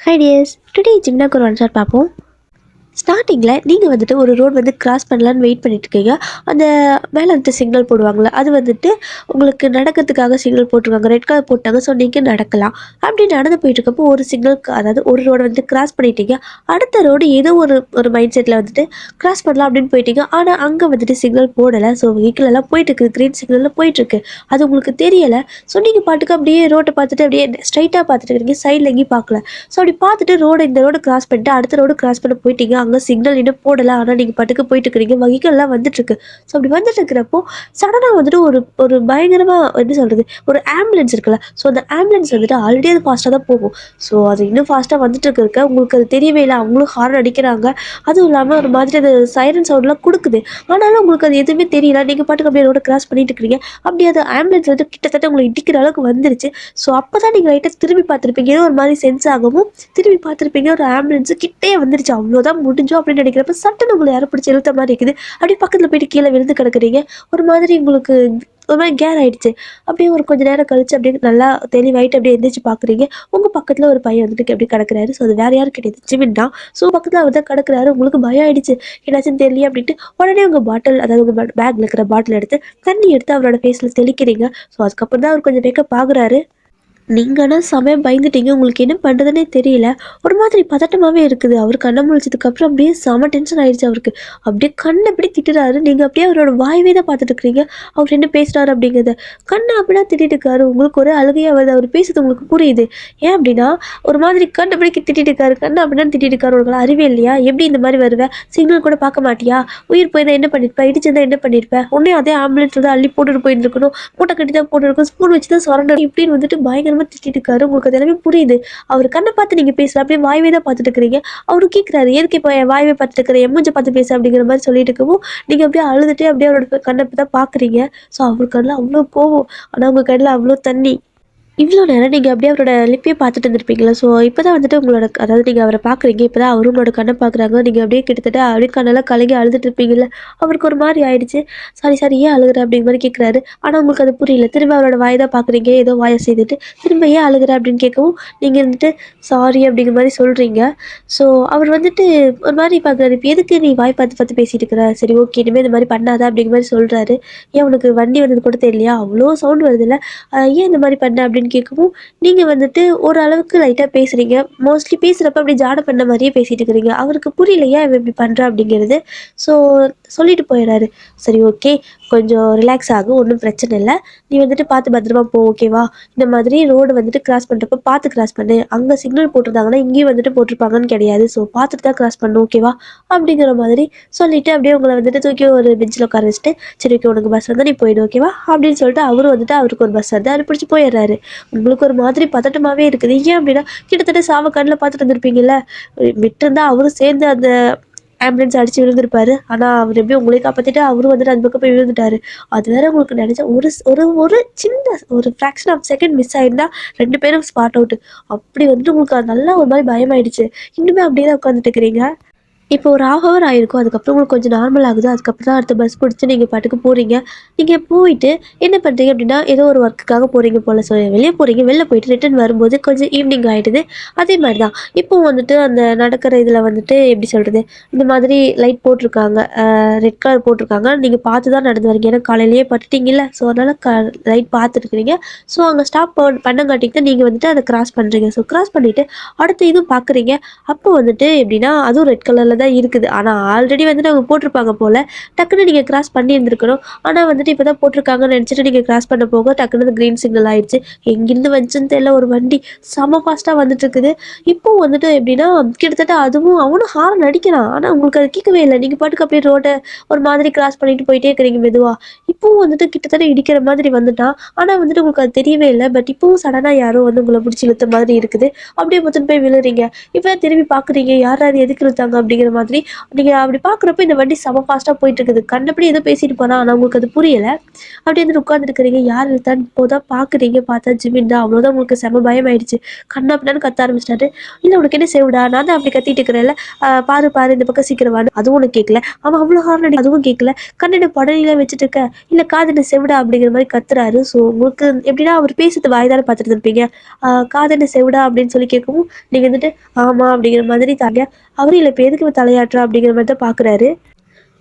Hi dears, today Jimna Koran பார்ப்போம். ஸ்டார்டிங்கில் நீங்கள் வந்துட்டு ஒரு ரோடு வந்து கிராஸ் பண்ணலான்னு வெயிட் பண்ணிட்டுருக்கீங்க. அந்த மேலே வந்துட்டு சிக்னல் போடுவாங்கள்ல, அது வந்துட்டு உங்களுக்கு நடக்கிறதுக்காக சிக்னல் போட்டிருக்காங்க. ரெட் கலர் போட்டாங்க. ஸோ நீங்கள் நடக்கலாம். அப்படி நடந்து போயிட்டுருக்கப்போ ஒரு சிக்னலுக்கு அதாவது ஒரு ரோடை வந்து கிராஸ் பண்ணிட்டீங்க. அடுத்த ரோடு ஏதோ ஒரு ஒரு மைண்ட் செட்டில் வந்துட்டு கிராஸ் பண்ணலாம் அப்படின்னு போயிட்டீங்க. ஆனால் அங்கே வந்துட்டு சிக்னல் போடலை. ஸோ வெஹிக்கிள் எல்லாம் போயிட்டுருக்கு, க்ரீன் சிக்னலில் போயிட்டுருக்கு. அது உங்களுக்கு தெரியலை. ஸோ நீங்கள் பாட்டுக்கு அப்படியே ரோட்டை பார்த்துட்டு அப்படியே ஸ்ட்ரைட்டாக பார்த்துட்டு இருக்கீங்க, சைடில் எங்கேயும் பார்க்கல. ஸோ அப்படி பார்த்துட்டு இந்த ரோடு கிராஸ் பண்ணிட்டு அடுத்த ரோடு கிராஸ் பண்ண போயிட்டீங்க. அங்கே சிக்னல் இன்னும் போடலை. ஆனால் நீங்கள் பாட்டுக்கு போயிட்டு இருக்கிறீங்க. வெஹிக்கல்லாம் வந்துட்டுருக்கு. ஸோ அப்படி வந்துட்டு இருக்கிறப்போ சடனாக வந்துட்டு ஒரு ஒரு பயங்கரமாக எப்படி சொல்கிறது, ஒரு ஆம்புலன்ஸ் இருக்குல்ல, ஸோ அந்த ஆம்புலன்ஸ் வந்துட்டு ஆல்ரெடி அது ஃபாஸ்ட்டாக தான் போகும். ஸோ அது இன்னும் ஃபாஸ்ட்டாக வந்துட்டு இருக்க உங்களுக்கு அது தெரியவே இல்லை. அவங்களும் ஹார்ன் அடிக்கிறாங்க. அதுவும் இல்லாமல் ஒரு மாதிரி அது சைரன் சவுண்ட்லாம் கொடுக்குது. ஆனாலும் உங்களுக்கு அது எதுவுமே தெரியல. நீங்கள் பாட்டுக்கு அப்படியே ரோட கிராஸ் பண்ணிட்டு இருக்கிறீங்க. அப்படி அது ஆம்புலன்ஸ் வந்து கிட்டத்தட்ட உங்களை இடிக்கிற அளவுக்கு வந்துருச்சு. ஸோ அப்போ தான் நீங்கள் லைட்டாக திரும்பி பார்த்துருப்பீங்க. ஏதோ ஒரு மாதிரி சென்ஸ் ஆகவும் திரும்பி பார்த்துருப்பீங்க. ஒரு ஆம்புலன்ஸு கிட்டே வந்துருச்சு. அவ்வளோதான் முடிஞ்சோம் அப்படின்னு நினைக்கிறப்ப சட்டுன்னு உங்களை யாரும் பிடிச்சி இழுத்த மாதிரி இருக்குது. அப்படியே பக்கத்தில் போயிட்டு கீழே விழுந்து கிடக்குறீங்க. ஒரு மாதிரி உங்களுக்கு ஒரு மாதிரி கேர் ஆகிடுச்சு. அப்படியே ஒரு கொஞ்சம் நேரம் கழிச்சு அப்படியே நல்லா தெளிவாயிட்டு அப்படியே எந்திரிச்சு பார்க்குறீங்க. உங்கள் பக்கத்தில் ஒரு பையன் வந்துட்டு அப்படி கிடக்குறாரு. ஸோ அது வேறு யாரும் கிடையாது, ஜிமின் தான். ஸோ பக்கத்தில் அவர் தான் கிடக்குறாரு. உங்களுக்கு பயம் ஆகிடுச்சு. என்னாச்சுன்னு தெரியல அப்படின்ட்டு உடனே உங்கள் பாட்டில், அதாவது உங்கள் பேக்கில் இருக்கிற பாட்டில் எடுத்து தண்ணி எடுத்து அவரோட ஃபேஸில் தெளிக்கிறீங்க. ஸோ அதுக்கப்புறம் தான் அவர் கொஞ்சம் வேக்கப் ஆகுறாரு. நீங்கன்னா செமையா பயந்துட்டீங்க. உங்களுக்கு என்ன பண்ணுறதுனே தெரியல. ஒரு மாதிரி பதட்டமாகவே இருக்குது. அவர் கண்ணை முழிச்சதுக்கப்புறம் அப்படியே செம டென்ஷன் ஆகிடுச்சு அவருக்கு. அப்படியே கண்ணை அப்படி திட்டுறாரு. நீங்கள் அப்படியே அவரோட வாயவே தான் பார்த்துட்டு இருக்கிறீங்க. அவர் என்ன பேசுகிறாரு அப்படிங்கிறத. கண்ணை அப்படின்னா திட்டிட்டு இருக்காரு. உங்களுக்கு ஒரு அழுகையாக வருது. அவர் பேசுறது உங்களுக்கு புரியுது. ஏன் அப்படின்னா ஒரு மாதிரி கண்ணை அப்படி திட்டிட்டு இருக்காரு. கண்ணை அப்படின்னா திட்டிட்டு இருக்காரு. உங்களுக்கு அறிவே இல்லையா? எப்படி இந்த மாதிரி வருவேன்? சிக்னல் கூட பார்க்க மாட்டியா? உயிர் போயிருந்தா என்ன பண்ணியிருப்பேன்? இடிச்சிருந்தா என்ன பண்ணியிருப்பேன்? உடனே அதே ஆம்புலன்ஸில் தான் அள்ளி போட்டுட்டு போயிருந்துருக்கணும். மூட்டை கட்டி தான் போட்டுருக்கணும். ஸ்பூன் வச்சு தான் சுரண்டணும். இப்படின்னு வந்துட்டு பயங்கர திட்டிட்டு இருக்காரு. உங்களுக்கு அது எல்லாமே புரியுது. அவர் கண்ணை பார்த்து நீங்க பேசல, அப்படியே வாய்வே தான் பார்த்துட்டு இருக்கிறீங்க. அவரு கேட்கிறாரு, எதுக்கு இப்போ என் வாய்வே பார்த்துட்டு இருக்கிற, என் மூஞ்ச பார்த்து பேச அப்படிங்கிற மாதிரி சொல்லிட்டு இருக்கவும் நீங்க அப்படியே அழுதுட்டு அப்படியே அவரோட கண்ணை தான் பாக்குறீங்க. ஸோ அவர் கண்ணில் அவ்வளோ கோவம், ஆனா உங்க கண்ணில் அவ்வளோ தண்ணி. இவ்வளோ நேரம் நீங்கள் அப்படியே அவரோட லிப்பையே பார்த்துட்டு இருந்திருப்பீங்களா? ஸோ இப்போ தான் வந்துட்டு உங்களோட, அதாவது நீங்கள் அவரை பார்க்குறீங்க. இப்போ தான் அவரும் உங்களோட கண்ணை பார்க்குறாங்க. நீங்கள் அப்படியே கிட்டத்தட்ட அப்படியே கண்ணெல்லாம் கலங்கி அழுதுட்டு இருப்பீங்கல்ல. அவருக்கு ஒரு மாதிரி ஆயிடுச்சு. சாரி சாரி, ஏன் அழுகுற அப்படிங்கிற மாதிரி கேட்குறாரு. ஆனால் உங்களுக்கு அது புரியல. திரும்ப அவரோட வாய் தான் பார்க்குறீங்க. ஏதோ வாயை செய்துட்டு திரும்ப ஏன் அழுகுற அப்படின்னு கேட்கவும் நீங்கள் வந்துட்டு சாரி அப்படிங்கிற மாதிரி சொல்கிறீங்க. ஸோ அவர் வந்துட்டு ஒரு மாதிரி பார்க்குறாரு. இப்போ எதுக்கு நீ வாய் பார்த்து பார்த்து பேசிட்டு இருக்கிற? சரி ஓகே, இனிமேல் இந்த மாதிரி பண்ணாத அப்படிங்கிற மாதிரி சொல்கிறாரு. ஏன் உனக்கு வண்டி வந்தது கூட தெரியலையா? அவ்வளோ சவுண்ட் வருதுல்ல, ஏன் இந்த மாதிரி பண்ண அப்படின்னு கேட்கவும் நீங்கள் வந்துட்டு ஒரு அளவுக்கு லைட்டாக பேசுகிறீங்க. மோஸ்ட்லி பேசுகிறப்ப அப்படி ஜாட பண்ண மாதிரியே பேசிகிட்டு இருக்கிறீங்க. அவருக்கு புரியலையா இவன் இப்படி பண்ணுறா அப்படிங்கிறது. ஸோ சொல்லிட்டு போயிடுறாரு. சரி ஓகே, கொஞ்சம் ரிலாக்ஸ் ஆகும், ஒன்றும் பிரச்சனை இல்லை. நீ வந்துட்டு பார்த்து பத்திரமா போ, ஓகேவா? இந்த மாதிரி ரோடு வந்துட்டு கிராஸ் பண்ணுறப்ப பார்த்து கிராஸ் பண்ணு. அங்கே சிக்னல் போட்டிருந்தாங்கன்னா இங்கேயும் வந்துட்டு போட்டிருப்பாங்கன்னு கிடையாது. ஸோ பார்த்துட்டு தான் கிராஸ் பண்ணு, ஓகேவா? அப்படிங்கிற மாதிரி சொல்லிவிட்டு அப்படியே உங்களை வந்துட்டு தூக்கி ஒரு பெஞ்சில் உட்கார வச்சுட்டு, சரி ஓகே உனக்கு பஸ் வந்தால் நீ போயிடு, ஓகேவா? அப்படின்னு சொல்லிட்டு அவரும் வந்துட்டு அவருக்கு ஒரு பஸ் வந்து அது பிடிச்சி போயிடுறாரு. உங்களுக்கு ஒரு மாதிரி பதட்டமாகவே இருக்குது. ஏன் அப்படின்னா கிட்டத்தட்ட சாவ கண்ணில் பார்த்துட்டு இருந்திருப்பீங்கல்ல. விட்டுருந்தா அவரும் சேர்ந்து அந்த ஆம்புலன்ஸ் அடிச்சு விழுந்திருப்பாரு. ஆனால் அவர் எப்படி உங்களே காப்பாற்றிட்டு அவரும் வந்துட்டு அந்த பக்கம் போய் விழுந்துட்டாரு. அது வேற உங்களுக்கு நினைச்சா ஒரு ஒரு ஒரு சின்ன ஒரு ஃப்ராக்ஷன் ஆஃப் செகண்ட் மிஸ் ஆயிருந்தா 2 பேரும் ஸ்பாட் அவுட். அப்படி வந்துட்டு உங்களுக்கு அது நல்லா ஒரு மாதிரி பயமாயிடுச்சு. இன்னுமே அப்படியே தான் உட்காந்துட்டு இருக்கிறீங்க. இப்போ ஒரு 1/2 ஹவர் ஆயிருக்கும். அதுக்கப்புறம் உங்களுக்கு கொஞ்சம் நார்மல் ஆகுது. அதுக்கப்புறம் தான் அடுத்த பஸ் பிடிச்சி நீங்கள் பாட்டுக்கு போகிறீங்க. நீங்கள் போயிட்டு என்ன பண்ணுறீங்க அப்படின்னா, ஏதோ ஒரு ஒர்க்குக்காக போகிறீங்க போல். ஸோ வெளியே போகிறீங்க. வெளில போயிட்டு ரிட்டர்ன் வரும்போது கொஞ்சம் ஈவினிங் ஆகிடுது. அதே மாதிரி தான் இப்போ வந்துட்டு அந்த நடக்கிற இதில் வந்துட்டு எப்படி சொல்கிறது, இந்த மாதிரி லைட் போட்டிருக்காங்க, ரெட் கலர் போட்டிருக்காங்க. நீங்கள் பார்த்து தான் நடந்து வரீங்க. ஏன்னா காலையிலேயே பட்டுட்டீங்கல்ல. ஸோ அதனால் லைட் பார்த்துருக்குறீங்க. ஸோ அங்கே ஸ்டாப் பண்ணங்காட்டிக்கு தான் நீங்கள் வந்துட்டு அதை கிராஸ் பண்ணுறீங்க. ஸோ கிராஸ் பண்ணிவிட்டு அடுத்த இதுவும் பார்க்குறீங்க. அப்போ வந்துட்டு எப்படின்னா அதுவும் ரெட் கலரில் தான் இருக்குது. ஆனால் ஆல்ரெடி வந்துட்டு அவங்க போட்டிருப்பாங்க போல். டக்குன்னு நீங்கள் கிராஸ் பண்ணி இருந்திருக்கணும். ஆனால் வந்துட்டு இப்போ தான் போட்டிருக்காங்கன்னு நினச்சிட்டு நீங்கள் கிராஸ் பண்ண போக டக்குன்னு க்ரீன் சிக்னல் ஆயிடுச்சு. எங்கேருந்து வந்துச்சுன்னு தெரியல, ஒரு வண்டி செம ஃபாஸ்ட்டாக வந்துட்டு இருக்குது. இப்போ வந்துட்டு எப்படின்னா கிட்டத்தட்ட அதுவும் அவனும் ஹாரன் அடிக்கிறான். ஆனால் உங்களுக்கு அது கேட்கவே இல்லை. நீங்கள் பாட்டுக்கு அப்படியே ரோட்டை ஒரு மாதிரி கிராஸ் பண்ணிட்டு போயிட்டே இருக்கிறீங்க மெதுவாக. இப்போவும் வந்துட்டு கிட்டத்தட்ட இடிக்கிற மாதிரி வந்துட்டான். ஆனால் வந்துட்டு உங்களுக்கு அது தெரியவே இல்லை. பட் இப்போவும் சடனாக யாரோ வந்து உங்களை பிடிச்சி இழுத்த மாதிரி இருக்குது. அப்படியே மொத்தம் போய் விழுறீங்க. இப்போ திரும்பி பார்க்குறீங்க, யாராவது எதுக்கு இழுத்தாங்க அப்படிங்கிற அப்படிங்கிற மாதிரி. நீங்கள் அப்படி பார்க்குறப்ப இந்த வண்டி செம ஃபாஸ்ட்டாக போயிட்டு இருக்குது. கண்டபடி ஏதோ பேசிட்டு போனா, ஆனால் உங்களுக்கு அது புரியலை. அப்படியே வந்து உட்காந்துருக்கிறீங்க. யார் இருக்கான்னு இப்போதான் பார்க்குறீங்க. பார்த்தா ஜிமின் தான். அவ்வளோதான், உங்களுக்கு செம பயம் ஆயிடுச்சு. கண்ணா பின்னான்னு கத்த ஆரம்பிச்சிட்டாரு. இல்லை உனக்கு என்ன செவிடா, நான் தான் அப்படி கத்திட்டு இருக்கிறேன்ல, பாரு பாரு இந்த பக்கம் சீக்கிரம் வான்னு. அதுவும் உனக்கு கேட்கல. அவன் அவ்வளோ ஹார்ன் அடி, அதுவும் கேட்கல. கண்ணனை படனில வச்சுட்டு இருக்க, இல்லை காதனை செவிடா அப்படிங்கிற மாதிரி கத்துறாரு. ஸோ உங்களுக்கு எப்படின்னா அவர் பேசுறது வாய்தானே பார்த்துட்டு இருப்பீங்க. காதனை செவிடா அப்படின்னு சொல்லி கேட்கவும் நீங்கள் வந்துட்டு ஆமா அப்படிங்கிற மாதிரி தாங்க. அவரும் இல்லை இப்போ எதுக்கு தலையாட்டுறா அப்படிங்கிற மாதிரி தான் பார்க்குறாரு.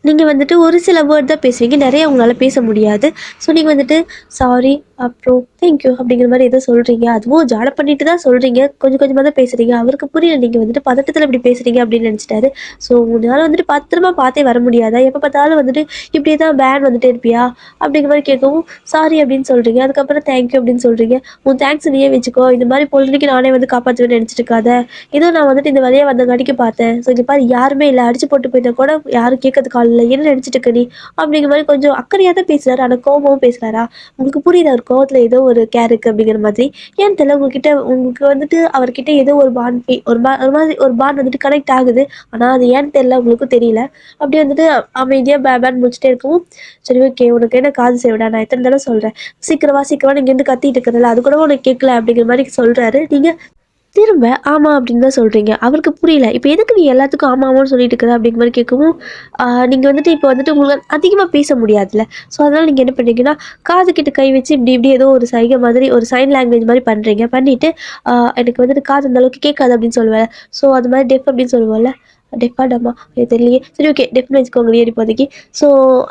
நீங்கள் வந்துட்டு ஒரு சில வேர்ட் தான் பேசுவீங்க, நிறைய உங்களால் பேச முடியாது. ஸோ நீங்கள் வந்துட்டு சாரி, அப்புறம் தேங்க்யூ அப்படிங்கிற மாதிரி ஏதோ சொல்கிறீங்க. அதுவும் ஜாட பண்ணிட்டு தான் சொல்கிறீங்க, கொஞ்சம் கொஞ்சமாக தான் பேசுகிறீங்க. அவருக்கு புரியல நீங்கள் வந்துட்டு பதட்டத்தில் இப்படி பேசுகிறீங்க அப்படின்னு நினச்சிட்டாரு. ஸோ உங்களால் வந்துட்டு பத்திரமா பார்த்தே வர முடியாதா, எப்போ பார்த்தாலும் வந்துட்டு இப்படியே தான் பேன் வந்துட்டே இருப்பியா அப்படிங்கிற மாதிரி கேட்கவும் சாரி அப்படின்னு சொல்கிறீங்க. அதுக்கப்புறம் தேங்க்யூ அப்படின்னு சொல்கிறீங்க. உன் தேங்க்ஸ் நீயே வச்சுக்கோ, இந்த மாதிரி பொழுதுக்கு நானே வந்து காப்பாற்றுவேன்னு நினச்சிட்டு இருக்காத. ஏதோ நான் வந்துட்டு இந்த வழியாக வந்தங்காட்டிக்கு பார்த்தேன். ஸோ இங்கே பாரு யாருமே இல்லை, அடிச்சு போட்டு போயிட்டா கூட யாரும் கேட்கறதுக்கு ஆள் இல்லை, என்ன நினச்சிட்டு இருக்க நீ அப்படிங்கிற மாதிரி கொஞ்சம் அக்கறையாக தான் பேசுகிறாரு. ஆனால் கோபமும் பேசுகிறாரா, உங்களுக்கு புரியுது அவர் கோவத்தில் ஏதோ ஒரு கேர் இருக்குது அப்படிங்கிற மாதிரி. ஏன்னு தெரியல, உங்ககிட்ட உங்களுக்கு வந்துட்டு அவர்கிட்ட ஏதோ ஒரு பாண்ட் ஒரு மாதிரி ஒரு பாண்ட் வந்துட்டு கனெக்ட் ஆகுது. ஆனால் அது ஏன்னு தெரியல, உங்களுக்கும் தெரியல. அப்படியே வந்துட்டு அமைதியாக பேன் முடிச்சுட்டே இருக்கவும் சரி ஓகே உனக்கு என்ன காது சேவிடா, நான் எத்தனை தடவை சொல்கிறேன் சீக்கிரமா சீக்கிரமா நீங்கள் வந்து கத்திட்டு இருக்கிறதில்ல, அது கூட உனக்கு கேட்கல அப்படிங்கிற மாதிரி சொல்கிறாரு. நீங்கள் திரும்ப ஆமா அப்படின்னு தான் சொல்கிறீங்க. அவருக்கு புரியல. இப்போ எதுக்கு நீ எல்லாத்துக்கும் ஆமா ஆமான்னு சொல்லிட்டு இருக்கிற அப்படிங்கிற மாதிரி கேட்கவும், நீங்கள் வந்துட்டு இப்போ வந்துட்டு உங்களுக்கு அதிகமாக பேச முடியாதுல்ல. ஸோ அதனால் நீங்கள் என்ன பண்ணுறீங்கன்னா, காது கிட்ட கை வச்சு இப்படி இப்படி ஏதோ ஒரு சைகை மாதிரி ஒரு சைன் லாங்குவேஜ் மாதிரி பண்ணுறீங்க. பண்ணிவிட்டு எனக்கு வந்துட்டு காது அந்த அளவுக்கு கேட்காது அப்படின்னு சொல்லுவேன். ஸோ அது மாதிரி டெஃப் அப்படின்னு சொல்லுவோம்ல, டெஃபாடம்மா எனக்கு தெரியலையே, சரி ஓகே டெஃப்னு வச்சுக்கோங்க இப்போதைக்கு. ஸோ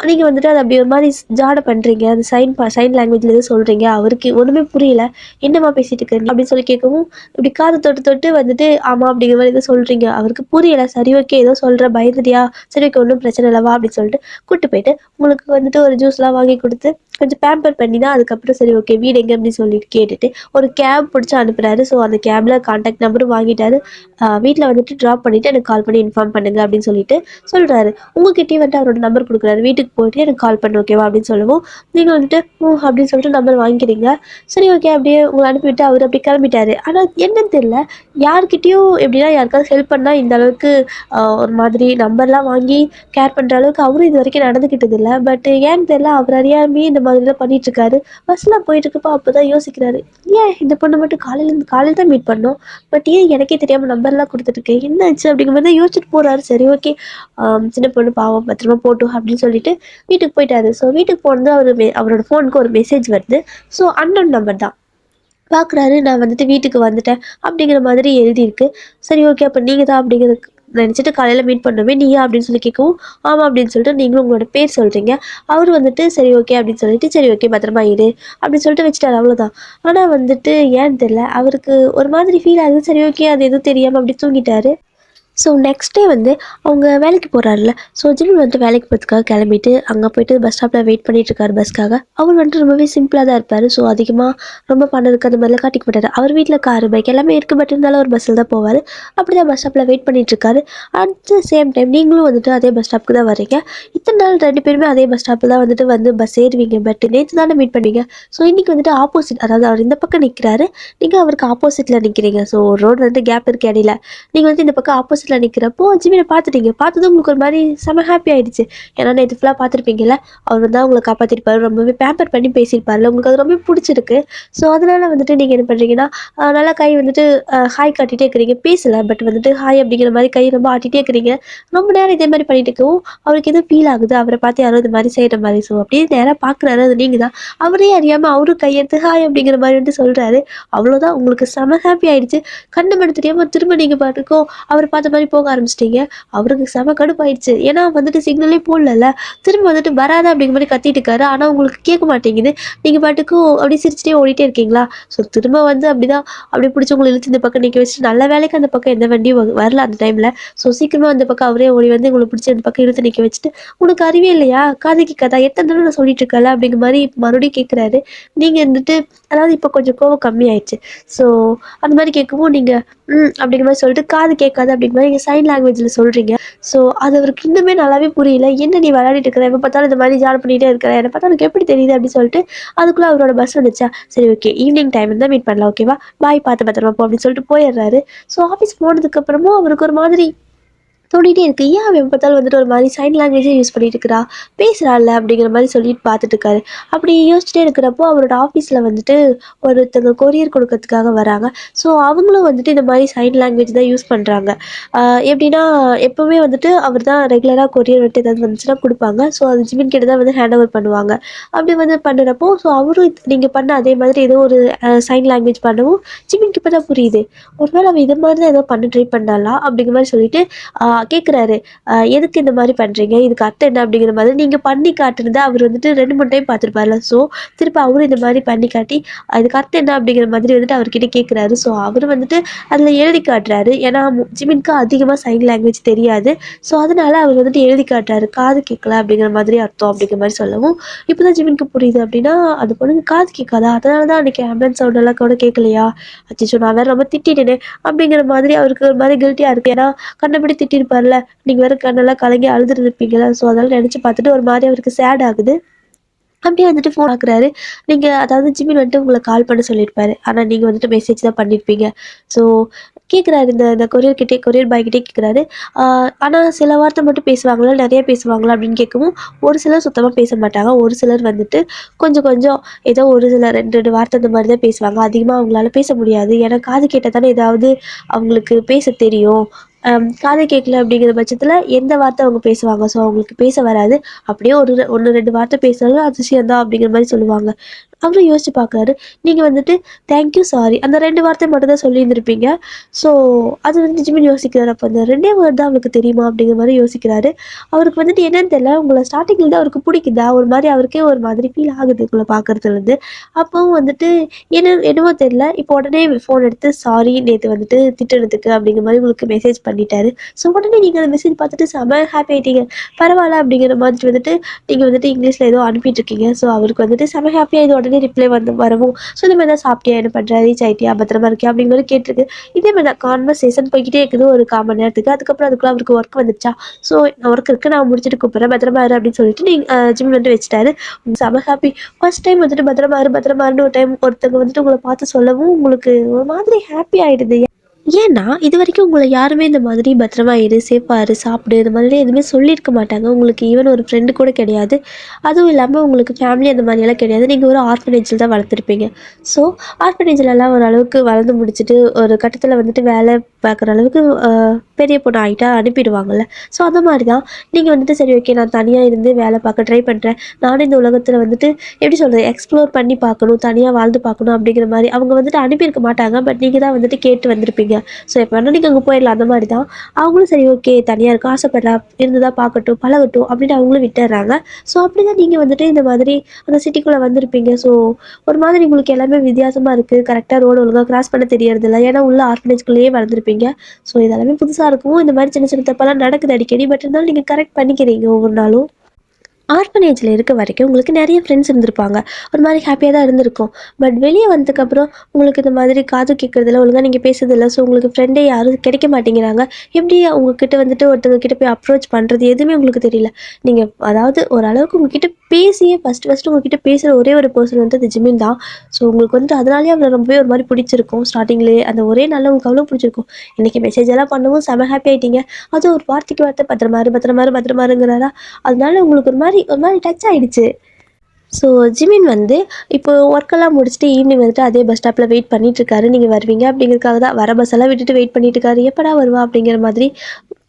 நீங்கள் வந்துட்டு அதை அப்படி ஒரு மாதிரி ஜாட பண்ணுறீங்க. அந்த சைன் லாங்குவேஜில் எதுவும் சொல்கிறீங்க. அவருக்கு ஒன்றுமே புரியல. என்னம்மா பேசிட்டு இருக்கீங்க அப்படின்னு சொல்லி கேட்கவும், இப்படி காது தொட்டு தொட்டு வந்துட்டு ஆமாம் அப்படிங்கிற மாதிரி எதோ சொல்கிறீங்க. அவருக்கு புரியலை. சரி ஓகே ஏதோ சொல்கிற பயந்துட்டியா, சரி ஓகே ஒன்றும் பிரச்சனை இல்லைவா அப்படின்னு சொல்லிட்டு கூப்பிட்டு போயிட்டு உங்களுக்கு வந்துட்டு ஒரு ஜூஸ்லாம் வாங்கி கொடுத்து கொஞ்சம் பேம்பர் பண்ணி தான் அதுக்கப்புறம் சரி ஓகே வீடு எங்கே அப்படின்னு சொல்லிட்டு கேட்டுட்டு ஒரு கேப் பிடிச்சி அனுப்புகிறாரு. ஸோ அந்த கேபில் கான்டாக்ட் நம்பரும் வாங்கிட்டாரு. வீட்டில் வந்துட்டு ட்ராப் பண்ணிவிட்டு எனக்கு கால் பண்ணி இன்ஃபார்ம் பண்ணுங்க அப்படின்னு சொல்லிட்டு சொல்கிறாரு. உங்ககிட்டயே வந்துட்டு அவரோட நம்பர் கொடுக்குறாரு. வீட்டுக்கு போயிட்டு எனக்கு கால் பண்ணு ஓகேவா அப்படின்னு சொல்லவும் நீங்கள் வந்துட்டு அப்படின்னு சொல்லிட்டு நம்பர் வாங்கிக்கிறீங்க. சரி ஓகே அப்படியே உங்களை அனுப்பிவிட்டு அவர் அப்படி கிளம்பிட்டாரு. ஆனால் என்னன்னு தெரியல, யார்கிட்டயும் எப்படின்னா யாருக்காவது ஹெல்ப் பண்ணால் இந்த அளவுக்கு ஒரு மாதிரி நம்பர்லாம் வாங்கி கேர் பண்ணுற அளவுக்கு அவரும் இது வரைக்கும் நடந்துக்கிட்டது இல்லை. பட் ஏன்னு தெரியல, அவர் அறியாமே இந்த மாதிரிலாம் பண்ணிகிட்ருக்காரு. பஸ்ஸில் போயிட்டுருக்கப்போ அப்போ தான் யோசிக்கிறாரு, ஏன் இந்த பொண்ணு மட்டும் காலையில் தான் மீட் பண்ணோம், பட் ஏன் எனக்கே தெரியாமல் நம்பர்லாம் கொடுத்துட்ருக்கு, என்ன ஆச்சு அப்படிங்கிற மாதிரி தான் யோசிச்சுட்டு போகிறாரு. சரி ஓகே சின்ன பொண்ணு பாவம் பத்திரமா போட்டோம் அப்படின்னு சொல்லிட்டு வீட்டுக்கு போயிட்டாரு. ஸோ வீட்டுக்கு போனது அவரோட ஃபோனுக்கு ஒரு மெசேஜ் வருது. ஸோ அன்னோன் நம்பர் தான். பார்க்குறாரு, நான் வந்துட்டு வீட்டுக்கு வந்துட்டேன் அப்படிங்கிற மாதிரி எழுதியிருக்கு. சரி ஓகே அப்போ நீங்கள் தான் அப்படிங்கிறதுக்கு நினச்சிட்டு காலையில் மீட் பண்ணோமே நீயா அப்படின்னு சொல்லி கேட்கவும் ஆமாம் அப்படின்னு சொல்லிட்டு நீங்களும் உங்களோட பேர் சொல்கிறீங்க. அவர் வந்துட்டு சரி ஓகே அப்படின்னு சொல்லிட்டு சரி ஓகே பத்திரமா இரு அப்படின்னு சொல்லிட்டு வச்சுட்டாரு. அவ்வளோதான். ஆனால் வந்துட்டு ஏன்னு தெரில, அவருக்கு ஒரு மாதிரி ஃபீல் ஆகுது. சரி ஓகே அது எதுவும் தெரியாமல் அப்படி தூங்கிட்டாரு. ஸோ நெக்ஸ்ட் டே வந்து அவங்க வேலைக்கு போகிறாருல. ஸோ ஜிமின் வந்துட்டு வேலைக்கு போகிறதுக்காக கிளம்பிட்டு அங்கே போய்ட்டு பஸ் ஸ்டாப்பில் வெயிட் பண்ணிகிட்ருக்காரு பஸ்க்காக. அவர் வந்துட்டு ரொம்பவே சிம்பிளாக தான் இருப்பார். ஸோ அதிகமாக ரொம்ப பண்ணதுக்கு அந்த மாதிரிலாம் காட்டிக்க மாட்டார். அவர் வீட்டில் காரு பைக் எல்லாமே இருக்குது, பட் இருந்தாலும் ஒரு பஸ்ஸில் தான் போவார். அப்படி தான் பஸ் ஸ்டாப்பில் வெயிட் பண்ணிகிட்ருக்காரு. அட் த சேம் டைம் நீங்களும் வந்துட்டு அதே பஸ் ஸ்டாப்புக்கு தான் வரீங்க. இத்தனை நாள் 2 பேருமே அதே பஸ் ஸ்டாப்பில் தான் வந்துட்டு வந்து பஸ் ஏறுவீங்க. பட் நேற்று தானே மீட் பண்ணுவீங்க. ஸோ இன்றைக்கி வந்துட்டு ஆப்போசிட், அதாவது அவர் இந்த பக்கம் நிற்கிறாரு, நீங்கள் அவருக்கு ஆப்போசிட்டில் நிற்கிறீங்க. ஸோ ரோடு வந்து கேப் இருக்குது இடையில. நீங்கள் வந்து இந்த பக்கம் ஆப்போசிட்டில் நிற்கிறப்போ ஜிமினை பார்த்துட்டீங்க. பார்த்ததும் உங்களுக்கு ஒரு மாதிரி செம ஹாப்பி ஆகிடுச்சு. ஏன்னா நேற்று ஃபுல்லாக பார்த்துருப்பீங்கல்ல, அவர் வந்து உங்களை காப்பாற்றிருப்பாரு, ரொம்பவே பேம்பர் பண்ணி பேசியிருப்பார்ல, உங்களுக்கு அது ரொம்ப பிடிச்சிருக்கு. ஸோ அதனால் வந்துட்டு நீங்கள் என்ன பண்ணுறீங்கன்னா நல்லா கை வந்துட்டு ஹாய் காட்டிகிட்டே இருக்கிறீங்க. பேசலை, பட் வந்துட்டு ஹாய் அப்படிங்கிற மாதிரி கை ரொம்ப ஆட்டிகிட்டே இருக்கிறீங்க. ரொம்ப நேரம் இதே மாதிரி பண்ணிட்டு இருக்கவும் அவருக்கு எதுவும் ஃபீல் ஆகுது. அவரை பார்த்து யாரோ இது மாதிரி செய்கிற மாதிரி. ஸோ அப்படியே நேராக பார்க்குறாரு, அது நீங்கள் தான். அவரே அறியாமல் அவரும் கையெடுத்து ஹாய் அப்படிங்கிற மாதிரி வந்து சொல்கிறாரு. அவ்வளோதான், உங்களுக்கு செம ஹாப்பி ஆகிடுச்சு. கண்ணு மணி தெரியாமல் திரும்ப நீங்கள் பாட்டுக்கோ அவர் பார்த்த மாதிரி போக ஆரம்பிச்சிட்டிங்க. அவருக்கு செம கடுப்பாயிடுச்சு. ஏன்னா வந்துட்டு சிக்னலே போடல, திரும்ப வந்துட்டு வராத அப்படிங்கிற மாதிரி கத்திட்டு இருக்காரு. ஆனால் உங்களுக்கு கேட்க மாட்டேங்குது. நீங்கள் பாட்டுக்கும் அப்படியே சிரிச்சிட்டே ஓடிட்டே இருக்கீங்களா. ஸோ திரும்ப வந்து அப்படிதான் அப்படியே பிடிச்சி உங்களை இழுத்து இந்த பக்கம் நிற்க வச்சுட்டு நல்ல வேலைக்கு அந்த பக்கம் எந்த வண்டியும் வரல அந்த டைமில். ஸோ சீக்கிரமாக அந்த பக்கம் அவரே ஓடி வந்து உங்களை பிடிச்சி அந்த பக்கம் இழுத்து நிற்க வச்சுட்டு உனக்கு அறிவே இல்லையா, காதைக்கு கதா எத்தனை தடவை நான் சொல்லிட்டு இருக்கல அப்படிங்கிற மாதிரி மறுபடியும் கேட்குறாரு. நீங்கள் வந்துட்டு அதாவது இப்போ கொஞ்சம் கோவம் கம்மியாயிடுச்சு. ஸோ அந்த மாதிரி கேட்கவும் நீங்கள் அப்படிங்கிற மாதிரி சொல்லிட்டு காது கேட்காது அப்படிங்கிற மாதிரி நீங்கள் சைன் லாங்குவேஜில் சொல்கிறீங்க. ஸோ அது அவருக்கு இன்னுமே நல்லாவே புரியல. என்ன நீ விளையாடிட்டு இருக்கிற, எப்போ பார்த்தாலும் இந்த மாதிரி ஜாயின் பண்ணிகிட்டே இருக்கிற, என்னை பார்த்தா எனக்கு எப்படி தெரியுது அப்படின்னு சொல்லிட்டு அதுக்குள்ளே அவரோட பஸ் வந்துச்சா. சரி ஓகே ஈவினிங் டைம் இருந்தால் மீட் பண்ணலாம் ஓகேவா, பாய் பார்த்து பத்திரமா போ அப்படின்னு சொல்லிட்டு போயிடுறாரு. ஸோ ஆஃபீஸ் போனதுக்கப்புறமும் அவருக்கு ஒரு மாதிரி தோணிட்டே இருக்கு. ஏன் அவன் எப்ப பார்த்தாலும் வந்துட்டு ஒரு மாரி சைன் லாங்குவேஜே யூஸ் பண்ணிட்டு இருக்கிறா? பேசுறாள்ல அப்படிங்கிற மாரி சொல்லிட்டு பார்த்துட்டு இருக்காரு. அப்படி யோசிச்சுட்டே இருக்கிறப்போ, அவரோட ஆஃபீஸ்ல வந்துட்டு ஒருத்தங்க கொரியர் குடுக்கறதுக்காக வராங்க. ஸோ, அவங்களும் வந்துட்டு இந்த மாரி சைன் லாங்குவேஜ் தான் யூஸ் பண்றாங்க. அ எப்படின்னா, எப்பவுமே வந்துட்டு அவர் தான் ரெகுலரா கொரியர் வந்துட்டு ஏதாவது வந்துச்சுன்னா குடுப்பாங்க. ஸோ, அது ஜிமின் கிட்ட தான் வந்து ஹேண்ட் ஓவர் பண்ணுவாங்க. அப்படி வந்து பண்ணுறப்போ, ஸோ அவரும் நீங்க பண்ண அதே மாதிரி ஏதோ ஒரு சைன் லாங்குவேஜ் பண்ணவும், ஜிமின்க்கு இப்ப தான் புரியுது. ஒரு வேள அவ இது மாரி தான் ஏதோ பண்ண ட்ரை பண்ணாளா? அப்படிங்கிற மாரி சொல்லிட்டு கேட்குறாரு. எதுக்கு இந்த மாரி பண்றீங்க? இதுக்கு அர்த்தம் என்ன? அப்படிங்கிற மாதிரி நீங்க பண்ணி காட்டுனத அவர் வந்துட்டு 2, 3 டைம் பார்த்துருப்பார்ல. ஸோ, திருப்பி அவரும் இந்த மாரி பண்ணி காட்டி, அதுக்கு அர்த்தம் என்ன? அப்படிங்கிற மாதிரி வந்துட்டு அவர்கிட்ட கேட்குறாரு. ஸோ, அவரு வந்துட்டு அதில எழுதி காட்டுறாரு. ஏன்னா, ஜிமின்க்கு அதிகமா சைன் லாங்குவேஜ் தெரியாது. ஸோ, அதனால அவர் வந்துட்டு எழுதி காட்டுறாரு. காது கேட்கல அப்படிங்கிற மாதிரி அர்த்தம் அப்படிங்கிற மாரி சொல்லவும், இப்பதான் ஜிமின்க்கு புரியுது அப்படின்னா, அந்த பொண்ணுக்கு காது கேட்காதா? அதனால தான் அன்னைக்கு ஆம்புலன்ஸ் சவுண்ட் எல்லாம் கூட கேட்கலையா? அச்சச்சோ! நான் வேற ரொம்ப திட்டிட்டேனே! அப்படிங்கிற மாதிரி அவருக்கு ஒரு மாரி கில்ட்டியா இருக்கு. ஏன்னா கண்டபடி திட்டியிருப்பார்ல. நீங்க வேற கண்ணெல்லாம் கலங்கி அழுதுருந்துருப்பீங்கல்ல. ஸோ, அதெல்லாம் நெனச்சு பார்த்துட்டு ஒரு மாரி அவருக்கு சேட் ஆகுது. அப்படியே வந்துட்டு ஃபோன் பார்க்குறாரு. நீங்க அதாவது ஜிமின் வந்துட்டு உங்கள கால் பண்ண சொல்லியிருப்பாரு. ஆனா நீங்க வந்துட்டு மெசேஜ் தான் பண்ணியிருப்பீங்க. ஸோ கேட்குறாரு இந்த இந்த கொரியர் பாய் கிட்டயே கேட்குறாரு. ஆ ஆனா சில வார்த்தை மட்டும் பேசுவாங்களா? நெறைய பேசுவாங்களா? அப்படின்னு கேட்கவும், ஒரு சிலர் சுத்தமா பேச மாட்டாங்க. ஒரு சிலர் வந்துட்டு கொஞ்சம் கொஞ்சம் ஏதோ ஒரு சில 2, 2 வார்த்தை இந்த மாரி தான் பேசுவாங்க. அதிகமா அவங்களால பேச முடியாது. ஏன்னா காது கேட்டா தானே ஏதாவது அவங்களுக்கு பேச தெரியும். காது கேட்கல அப்படிங்கிற பட்சத்தில எந்த வார்த்தை அவங்க பேசுவாங்க. ஸோ அவங்களுக்கு பேச வராது. அப்படியே ஒரு 1, 2 வார்த்தை பேசினாலும் அதிசயம் தான் அப்படிங்கிற மாரி சொல்லுவாங்க. அவரும் யோசிச்சு பார்க்குறாரு. நீங்க வந்துட்டு தேங்க் யூ, சாரி அந்த 2 வார்த்தை மட்டும் தான் சொல்லியிருந்திருப்பீங்க. ஸோ அது வந்து ஜிமின் யோசிக்கிறாரு. அப்ப அந்த 2டே வேர்ட் தான் அவளுக்கு தெரியுமா? அப்படிங்கிற மாரி யோசிக்கிறாரு. அவருக்கு வந்துட்டு என்னன்னு தெரியல. உங்கள ஸ்டார்ட்டிங்ல இருந்து அவருக்கு பிடிக்குதா? ஒரு மாரி அவருக்கே ஒரு மாதிரி ஃபீல் ஆகுது உங்கள பார்க்கறதுலருந்து. அப்பவும் வந்துட்டு என்னவோ தெரியல. இப்போ உடனே ஃபோன் எடுத்து சாரி நேத்து வந்துட்டு திட்டுனதுக்கு அப்படிங்கிற மாரி உங்களுக்கு மெசேஜ் பண்ணிட்டாரு. ஸோ உடனே நீங்க அந்த மெசேஜ் பார்த்துட்டு செம ஹாப்பி ஆயிட்டீங்க. பரவால்ல அப்படிங்கிற மாதிரி வந்துட்டு நீங்க வந்துட்டு இங்கிலீஷ்ல ஏதோ அனுப்பிட்டுருக்கீங்க. ஸோ அவருக்கு வந்துட்டு செம ஹாப்பி ஆயி உடனே ரிப்ளை வரவும், ஸோ இந்த மாரி தான் சாப்பிட்டியா? என்ன பண்ற? ரீச் ஆயிட்டியா? பத்திரமா இருக்கியா? அப்படிங்கிற மாரி கேட்டிருக்கு. இதே மாரி தான் கான்வர்சேஷன் போய்க்கிட்டே இருக்குது ஒரு 1/4 மணி நேரத்துக்கு. அதுக்கப்புறம் அதுக்குள்ள அவருக்கு ஒர்க் வந்துருச்சா? ஸோ ஒர்க் இருக்கு நான் முடிச்சுட்டு கூப்பிடுறேன். பத்திரமா இரு அப்படின்னு சொல்லிட்டு நீங்க ஜிம் வந்துட்டு வச்சுட்டாரு. செம ஹாப்பி. ஃபர்ஸ்ட் டைம் வந்துட்டு பத்திரமா இருன்னு ஒரு டைம் ஒருத்தவங்க வந்துட்டு உங்கள பார்த்து சொல்லவும் உங்களுக்கு ஒரு மாதிரி ஹாப்பி ஆயிடுது. ஏன்னா, இதுவரைக்கும் உங்கள யாருமே இந்த மாதிரி "பத்திரமா இரு, சேஃபா இரு, சாப்பிடு" இந்த மாதிரி எதுவுமே சொல்லியிருக்க மாட்டாங்க. உங்களுக்கு ஈவன் ஒரு ஃப்ரெண்டு கூட கிடையாது. அதுவும் இல்லாம உங்களுக்கு ஃபேமிலி அந்த மாதிரியெல்லாம் கிடையாது. நீங்க ஒரு ஆர்ஃபனேஜ்ல தான் வளர்த்துருப்பீங்க. ஸோ, ஆர்ஃபனேஜ்லலாம் ஓரளவுக்கு வளர்ந்து முடிச்சுட்டு, ஒரு கட்டத்தில வந்துட்டு வேலை பார்க்குற அளவுக்கு பெரிய பொண்ணு ஆயிட்டா அனுப்பிடுவாங்கல்ல. ஸோ, அந்த மாரி தான் நீங்க வந்துட்டு சரி ஓகே நான் தனியா இருந்து வேலை பார்க்க ட்ரை பண்றேன். நானும் இந்த உலகத்தில வந்துட்டு எப்படி சொல்றது? எக்ஸ்ப்ளோர் பண்ணி பார்க்கணும், தனியா வாழ்ந்து பார்க்கணும் அப்படிங்கிற மாரி அவங்க வந்துட்டு அனுப்பியிருக்க மாட்டாங்க. பட் நீங்க தான் வந்துட்டு கேட்டு வந்திருப்பீங்க. ஸோ எப்போ வேணா நீங்க அங்கே போயிடலாம் அந்த மாரி தான். அவங்களும் சரி ஓகே தனியா இருக்க ஆசைப்படுறா, இருந்ததா பார்க்கட்டும், பழகட்டும் அப்படின்னு அவங்களும் விட்டுர்றாங்க. ஸோ அப்படிதான் நீங்க வந்துட்டு இந்த மாதிரி அந்த சிட்டிக்குள்ள வந்திருப்பீங்க. ஸோ ஒரு மாதிரி உங்களுக்கு எல்லாமே வித்தியாசமா இருக்கு. கரெக்ட்டா ரோடு ஒழுங்கா கிராஸ் பண்ண தெரியறதில்ல. ஏன்னா உள்ள ஆர்ஃபனேஜ்குள்ளேயே வளர்ந்துருப்பீங்க. ஸோ இதெல்லாமே புதுசா இருக்கும். இந்த மாரி சின்ன சின்ன தப்பெல்லாம் நடக்குது அடிக்கடி. பட் இருந்தாலும் நீங்க கரெக்ட் பண்ணிக்கிறீங்க ஒவ்வொரு நாளும். ஆர்ஃபனேஜ்ல இருக்க வரைக்கும் உங்களுக்கு நெறைய ஃப்ரெண்ட்ஸ் இருந்திருப்பாங்க. ஒரு மாரி ஹேப்பியா தான் இருந்திருக்கும். பட் வெளிய வந்ததுக்கப்புறம் உங்களுக்கு இந்த மாதிரி காது கேட்கறதில்ல, ஒழுங்கா நீங்க பேசுறதில்ல. ஸோ உங்களுக்கு ஃப்ரெண்டே யாரும் கிடைக்க மாட்டேங்கிறாங்க. எப்படி உங்ககிட்ட வந்துட்டு ஒருத்தவங்க கிட்ட போய் அப்ரோச் பண்றது எதுவுமே உங்களுக்கு தெரியல. நீங்க அதாவது ஓரளவுக்கு உங்ககிட்ட பேசியே ஃபர்ஸ்ட்டு உங்ககிட்ட பேசுற ஒரே ஒரு பெர்சன் வந்து அது ஜிமின் தான். ஸோ உங்களுக்கு வந்துட்டு அதனாலேயே அவர ரொம்பவே ஒரு மாரி பிடிச்சிருக்கும். ஸ்டார்ட்டிங்லேயே அந்த ஒரே நாள்ல உங்களுக்கு அவ்வளோ பிடிச்சிருக்கும். இன்னைக்கு மெசேஜ் எல்லாம் பண்ணவும் செம ஹேப்பி ஆயிட்டீங்க. அதுவும் ஒரு வார்த்தைக்கு வார்த்தை பத்திரமா இரு, பத்திரமா இரு, பத்திரமா இருங்கிறாரா? அதனால உங்களுக்கு ஒரு மாரி டச் ஆயிடுச்சு. ஸோ ஜிமின் வந்து இப்போ ஒர்க்கெல்லாம் முடிச்சுட்டு ஈவினிங் வந்துட்டு அதே பஸ் ஸ்டாப்பில் வெயிட் பண்ணிட்டுருக்காரு. நீங்கள் வருவீங்க அப்படிங்கிறதுக்காக தான் வர பஸ்ஸெல்லாம் விட்டுட்டு வெயிட் பண்ணிட்டு இருக்காரு. எப்படா வருவா அப்படிங்கிற மாதிரி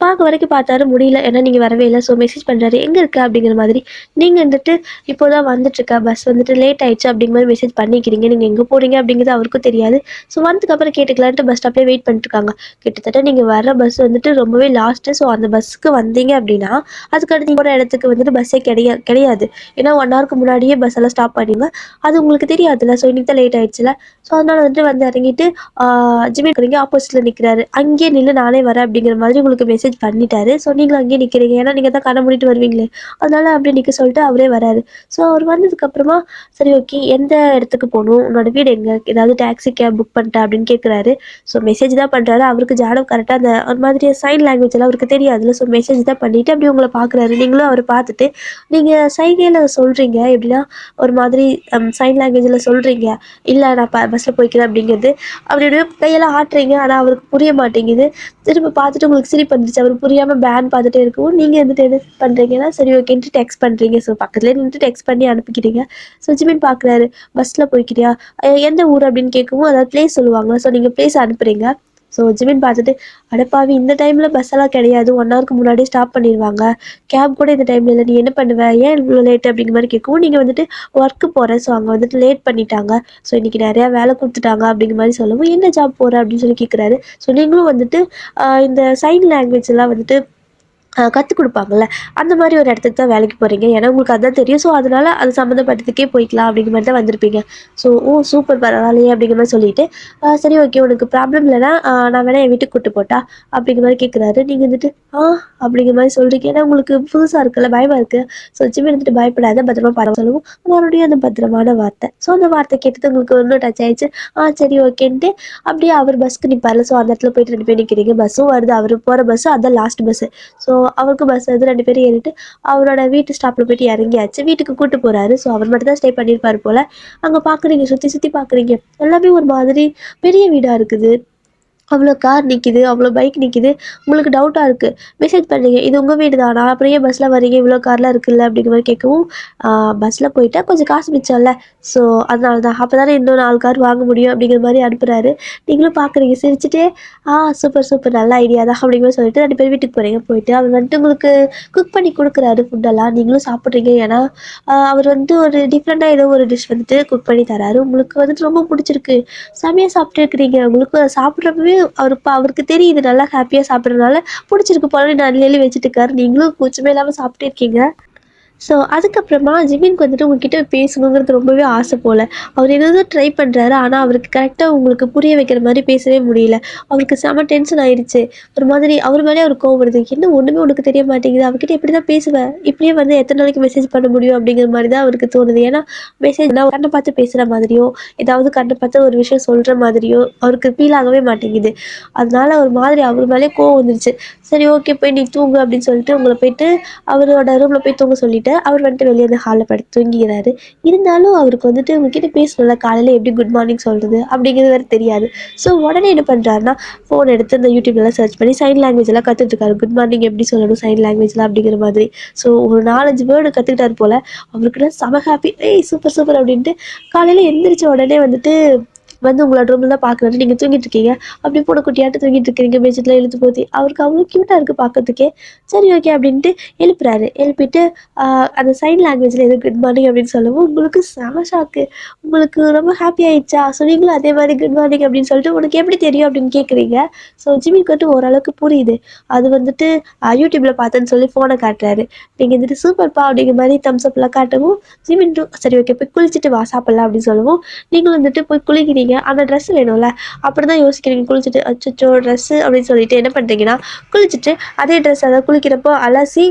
பார்க்க வரைக்கும் பார்த்தாரு முடியல. ஏன்னா நீங்கள் வரவே இல்லை. ஸோ மெசேஜ் பண்ணுறாரு எங்கே இருக்க அப்படிங்கிற மாதிரி. நீங்கள் வந்துட்டு இப்போ தான் வந்துட்டுருக்கா பஸ் வந்துட்டு லேட் ஆயிடுச்சு அப்படிங்கிற மாதிரி மெசேஜ் பண்ணிக்கிறீங்க. நீங்கள் எங்கே போகிறீங்க அப்படிங்கிறது அவருக்கும் தெரியாது. ஸோ வந்ததுக்கப்புறம் கேட்டுக்கலான்ட்டு பஸ் ஸ்டாப்லேயே வெயிட் பண்ணிட்டுருக்காங்க. கிட்டத்தட்ட நீங்கள் வர பஸ் வந்துட்டு ரொம்பவே லாஸ்ட்டு. ஸோ அந்த பஸ்ஸுக்கு வந்தீங்க அப்படின்னா அதுக்கடுத்து நீங்க போகிற இடத்துக்கு வந்துட்டு பஸ்ஸே கிடையாது. ஏன்னா 1 ஹவருக்கு முன்னாடியே பஸ் எல்லாம் ஸ்டாப் பண்ணிடுங்க. அது உங்களுக்கு தெரியாதுல்ல. ஸோ இன்னைக்கு தான் லேட் ஆயிடுச்சுல. ஸோ அதனால வந்துட்டு வந்து இறங்கிட்டு ஜிம்மின் இருக்கிறீங்க ஆப்போசிட்ல நிற்கிறாரு. அங்கேயே நில்லு நானே வரேன் அப்படிங்கிற மாதிரி உங்களுக்கு மெசேஜ் பண்ணிட்டாரு. ஸோ நீங்களும் அங்கேயே நிற்கிறீங்க. ஏன்னா நீங்கள் தான் கண்ண மூடிட்டு வருவீங்களே. அதனால அப்படியே நிற்க சொல்லிட்டு அவரே வராரு. ஸோ அவர் வந்ததுக்கப்புறமா சரி ஓகே எந்த இடத்துக்கு போகணும்? உன்னோட வீடு எங்க? ஏதாவது டாக்ஸி கேப் புக் பண்ணிட்டா அப்படின்னு கேட்குறாரு. ஸோ மெசேஜ் தான் பண்ணுறாரு. அவருக்கு ஜாடம் கரெக்டாக அந்த ஒரு மாதிரி சைன் லாங்குவேஜ் எல்லாம் அவருக்கு தெரியாதுல்ல. ஸோ மெசேஜ் தான் பண்ணிட்டு அப்படியே உங்களை பார்க்குறாரு. நீங்களும் அவரை பார்த்துட்டு நீங்கள் சைகையில சொல்கிறீங்க எப்படின்னா ஒரு மாதிரி சைன் லாங்குவேஜில் சொல்கிறீங்க இல்லை நான் பஸ்ஸில் போய்க்கிறேன் அப்படிங்கிறது அப்படி அப்படியே கையெல்லாம் ஆட்டுறீங்க. ஆனால் அவருக்கு புரிய மாட்டேங்குது. திரும்ப பார்த்துட்டு உங்களுக்கு சிரிப்பு வந்துருச்சு. வந்துருச்சு. அவர் புரியாமல் பேன் பார்த்துட்டே இருக்கவும் நீங்கள் வந்துட்டு என்ன பண்ணுறீங்கன்னா சரி ஓகேன்ட்டு டெக்ஸ்ட் பண்ணுறீங்க. ஸோ பக்கத்துலேயே நின்றுட்டு டெக்ஸ்ட் பண்ணி அனுப்பிக்கிறீங்க. ஸோ ஜிமின் பார்க்குறாரு. பஸ்ஸில் போய்க்கிறியா, எந்த ஊர் அப்படின்னு கேட்கவும் அதாவது பிளேஸ் சொல்லுவாங்க. ஸோ நீங்கள் பிளேஸ் அனுப்புகிறீங்க. ஸோ ஜிமின் பார்த்துட்டு அடப்பாவி இந்த டைமில் பஸ் எல்லாம் கிடையாது, 1 ஹவருக்கு முன்னாடியே ஸ்டாப் பண்ணிடுவாங்க, கேப் கூட இந்த டைமில் இல்லை, நீ என்ன பண்ணுவ, ஏன் இவ்வளோ லேட்டு அப்படிங்கிற மாதிரி கேட்கவும் நீங்கள் வந்துட்டு ஒர்க்கு போகிறேன், ஸோ அங்கே வந்துட்டு லேட் பண்ணிட்டாங்க, ஸோ இன்றைக்கி நிறையா வேலை கொடுத்துட்டாங்க அப்படிங்கிற மாதிரி சொல்லவும் என்ன ஜாப் போகிற அப்படின்னு சொல்லி கேட்குறாரு. ஸோ நீங்களும் வந்துட்டு இந்த சைன் லாங்குவேஜ் எல்லாம் வந்துட்டு கற்றுக் கொடுப்பாங்கள்ல, அந்த மாதிரி ஒரு இடத்துக்கு தான் வேலைக்கு போகிறீங்க. ஏன்னா உங்களுக்கு அதுதான் தெரியும். ஸோ அதனால் அது சம்மந்தப்பட்டதுக்கே போய்க்கலாம் அப்படிங்கிற மாதிரி தான் வந்திருப்பீங்க. ஸோ ஓ சூப்பர் பரவாயில்லையே அப்படிங்கிற மாதிரி சொல்லிவிட்டு சரி ஓகே உனக்கு ப்ராப்ளம் இல்லைனா நான் வேணால் என் வீட்டுக்கு கூட்டு போட்டா அப்படிங்கிற மாதிரி கேட்குறாரு. நீங்கள் வந்துட்டு அப்படிங்கிற மாதிரி சொல்கிறீங்க. ஏன்னா உங்களுக்கு புதுசாக இருக்குல்ல, பயமாக இருக்குது. ஸோ ஜிம்மி வந்துட்டு பயப்படாத, பத்திரமா பரவ சொல்லவும் மறுபடியும் அந்த பத்திரமான வார்த்தை. ஸோ அந்த வார்த்தை கேட்டது உங்களுக்கு இன்னும் டச் ஆயிடுச்சு. சரி ஓகேன்ட்டு அப்படியே அவர் பஸ்க்கு நிற்பார்ல, ஸோ அந்த இடத்துல போயிட்டு 2 பேர் நிற்கிறீங்க. பஸ்ஸும் வருது, அவர் போகிற பஸ்ஸு அதான் லாஸ்ட் பஸ்ஸு. ஸோ அவருக்கு பஸ் வந்து 2 பேரும் ஏறிட்டு அவரோட வீட்டு ஸ்டாப்பில் போயிட்டு இறங்கியாச்சு. வீட்டுக்கு கூட்டு போகிறாரு. ஸோ அவர் மட்டும் தான் ஸ்டே பண்ணியிருப்பார் போல். அங்கே பார்க்குறீங்க, சுற்றி சுற்றி பார்க்குறீங்க, எல்லாமே ஒரு மாதிரி பெரிய வீடாக இருக்குது. அவ்வளோ கார் நிற்கிது, அவ்வளோ பைக் நிற்கிது. உங்களுக்கு டவுட்டாக இருக்குது. மெசேஜ் பண்ணுறீங்க, இது உங்கள் வீடு தானா, அப்புறம் ஏன் பஸ்ஸில் வரீங்க, இவ்வளோ கார்லாம் இருக்குல்ல அப்படிங்கிற மாதிரி கேட்கவும் பஸ்ஸில் போயிட்டா கொஞ்சம் காசு மிச்சம்ல, ஸோ அதனால தான், அப்போ தானே இன்னும் 4 கார் வாங்க முடியும் அப்படிங்கிற மாதிரி அனுப்புகிறாரு. நீங்களும் பார்க்குறீங்க சிரிச்சுட்டே சூப்பர் சூப்பர் நல்ல ஐடியா தான் அப்படிங்கிற மாதிரி சொல்லிட்டு 2 பேர் வீட்டுக்கு போகிறீங்க. போயிட்டு அவர் வந்துட்டு உங்களுக்கு குக் பண்ணி கொடுக்குறாரு ஃபுட்டெல்லாம், நீங்களும் சாப்பிட்றீங்க. ஏன்னா அவர் வந்துட்டு ஒரு டிஃப்ரெண்ட்டாக ஏதோ ஒரு டிஷ் வந்துட்டு குக் பண்ணி தராரு. உங்களுக்கு வந்துட்டு ரொம்ப பிடிச்சிருக்கு, செமையாக சாப்பிட்டு இருக்கிறீங்க. உங்களுக்கு சாப்பிட்றப்பவே அவருக்கு தெரியுது நல்லா ஹாப்பியாக சாப்பிட்றதுனால பிடிச்சிருக்கு போல, நல்லி வச்சுட்டு இருக்காரு. நீங்களும் கூச்சமே இல்லாமல் சாப்பிட்டே இருக்கீங்க. ஸோ அதுக்கப்புறமா ஜிமினுக்கு வந்துட்டு உங்ககிட்ட பேசணுங்கிறது ரொம்பவே ஆசை போல். அவர் ஏதோ ட்ரை பண்ணுறாரு, ஆனால் அவருக்கு கரெக்டாக உங்களுக்கு புரிய வைக்கிற மாதிரி பேசவே முடியல. அவருக்கு செம டென்ஷன் ஆயிடுச்சு. ஒரு மாதிரி அவர் மேலே அவர் கோவம் வருது. என்ன ஒன்றுமே உனக்கு தெரிய மாட்டேங்குது, அவர்கிட்ட எப்படி தான் பேசுவேன், இப்படியே வந்து எத்தனை நாளைக்கு மெசேஜ் பண்ண முடியும் அப்படிங்கிற மாதிரி தான் அவருக்கு தோணுது. ஏன்னா மெசேஜ் கண்ணை பார்த்து பேசுகிற மாதிரியோ ஏதாவது கண்ணை பார்த்து ஒரு விஷயம் சொல்கிற மாதிரியோ அவருக்கு ஃபீல் ஆகவே மாட்டேங்குது. அதனால ஒரு மாதிரி அவர் மேலே கோவம் வந்துருச்சு. சரி ஓகே போய் நீ தூங்கு அப்படின்னு சொல்லிட்டு உங்களை போயிட்டு அவரோட ரூமில் போய் தூங்க சொல்லிவிட்டு அவர் வந்துட்டு வெளியே வந்து ஹாலில் படுத்து தூங்கிக்கிறாரு. இருந்தாலும் அவருக்கு வந்துட்டு உங்ககிட்ட பேசணும்ல, காலையில் எப்படி குட் மார்னிங் சொல்கிறது அப்படிங்கிறது வேறு தெரியாது. ஸோ உடனே என்ன பண்ணுறாருன்னா ஃபோன் எடுத்து இந்த யூடியூப்லாம் சர்ச் பண்ணி சைன் லாங்குவேஜ் எல்லாம் கற்றுட்ருக்காரு. குட் மார்னிங் எப்படி சொல்லணும் சைன் லாங்குவேஜ்லாம் அப்படிங்கிற மாதிரி. ஸோ ஒரு 4-5 வேர்டு கற்றுக்கிட்டார் போல். அவருக்கு செம ஹாப்பி, சூப்பர் சூப்பர் அப்படின்ட்டு காலையில் எந்திரிச்ச உடனே வந்துட்டு வந்து உங்களோட ரூமில் தான் பார்க்குறாரு. நீங்கள் தூங்கிட்டு இருக்கீங்க, அப்படி பூனைக்குட்டியாட்டு தூங்கிட்டு இருக்கிறீங்க, பெட்ஷீட்டில் இழுத்து போத்தி. அவருக்கு அவ்வளோ க்யூட்டாக இருக்குது பார்க்கறதுக்கே. சரி ஓகே அப்படின்ட்டு எழுப்புறாரு. எழுப்பிட்டு அந்த சைன் லாங்குவேஜில் எது குட் மார்னிங் அப்படின்னு சொல்லவும் உங்களுக்கு செம ஷாக்கு. உங்களுக்கு ரொம்ப ஹாப்பி ஆயிடுச்சா? ஸோ நீங்களும் அதே மாதிரி குட் மார்னிங் அப்படின்னு சொல்லிட்டு உனக்கு எப்படி தெரியும் அப்படின்னு கேட்குறீங்க. ஸோ ஜிமிக்கு வந்துட்டு ஓரளவுக்கு புரியுது. அது வந்துட்டு யூடியூப்பில் பார்த்தேன்னு சொல்லி ஃபோனை காட்டுறாரு. நீங்கள் வந்துட்டு சூப்பர்ப்பா அப்படிங்கிற மாதிரி தம்ஸ் அப்லாம் காட்டவும் ஜிமின் சரி ஓகே போய் குளிச்சுட்டு வா சாப்பிட்லாம் அப்படின்னு சொல்லவும் நீங்களும் வந்துட்டு போய் குளிக்கிறீங்க. அந்த ட்ரெஸ் வேணும்ல, அப்படி தான் யோசிக்கிறீங்க. குளிச்சுட்டு அச்சோ ட்ரெஸ்ஸு அப்படின்னு சொல்லிட்டு என்ன பண்ணுறீங்கன்னா குளிச்சுட்டு அதே ட்ரெஸ் அதாவது குளிக்கிறப்போ அலசி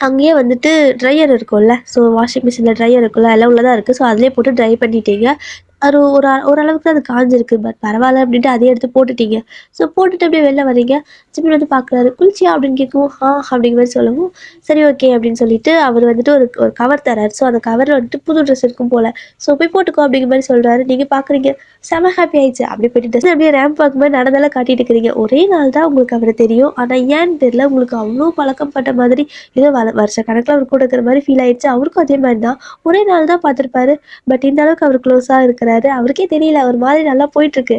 அங்கேயே வந்துட்டு ட்ரையர் இருக்கும்ல, ஸோ வாஷிங் மிஷினில் ட்ரையர் இருக்குல்ல, எல்லாம் உள்ளதாக இருக்குது. ஸோ அதிலே போட்டு ட்ரை பண்ணிட்டீங்க. அது ஓரளவுக்கு தான் அது காஞ்சிருக்கு, பட் பரவாயில்ல அப்படின்ட்டு அதே எடுத்து போட்டுட்டீங்க. ஸோ போட்டுட்டு அப்படியே வெளில வரீங்க. ஜிமின் வந்து பார்க்குறாரு. குளிச்சியா அப்படின்னு கேட்கவும் அப்படிங்கிற மாதிரி சொல்லவும் சரி ஓகே அப்படின்னு சொல்லிட்டு அவர் வந்துட்டு ஒரு ஒரு கவர் தராரு. ஸோ அந்த கவரில் வந்துட்டு புது ட்ரெஸ் இருக்கும் போல். ஸோ போய் போட்டுக்கோ அப்படிங்கிற மாதிரி சொல்கிறாரு. நீங்கள் பார்க்குறீங்க, செம ஹாப்பி ஆயிடுச்சு. அப்படியே போயிட்டு ட்ரெஸ் அப்படியே ரேம்ப் பார்க்கும் மாதிரி நடந்தெல்லாம் காட்டிட்டு இருக்கிறீங்க. ஒரே நாள் தான் உங்களுக்கு அவரை தெரியும், ஆனால் ஏன்னு தெரியல உங்களுக்கு அவ்வளோ பழக்கப்பட்ட மாதிரி ஏதோ வருஷ கணக்கில் அவர் கூட இருக்கிற மாதிரி ஃபீல் ஆயிடுச்சு. அவருக்கும் அதே மாதிரி தான், ஒரே நாள் தான் பார்த்துருப்பாரு, பட் இந்த அளவுக்கு அவர் க்ளோஸாக இருக்கிறாரு அவருக்கே தெரியல. ஒரு மாதிரி நல்லா போயிட்டுருக்கு.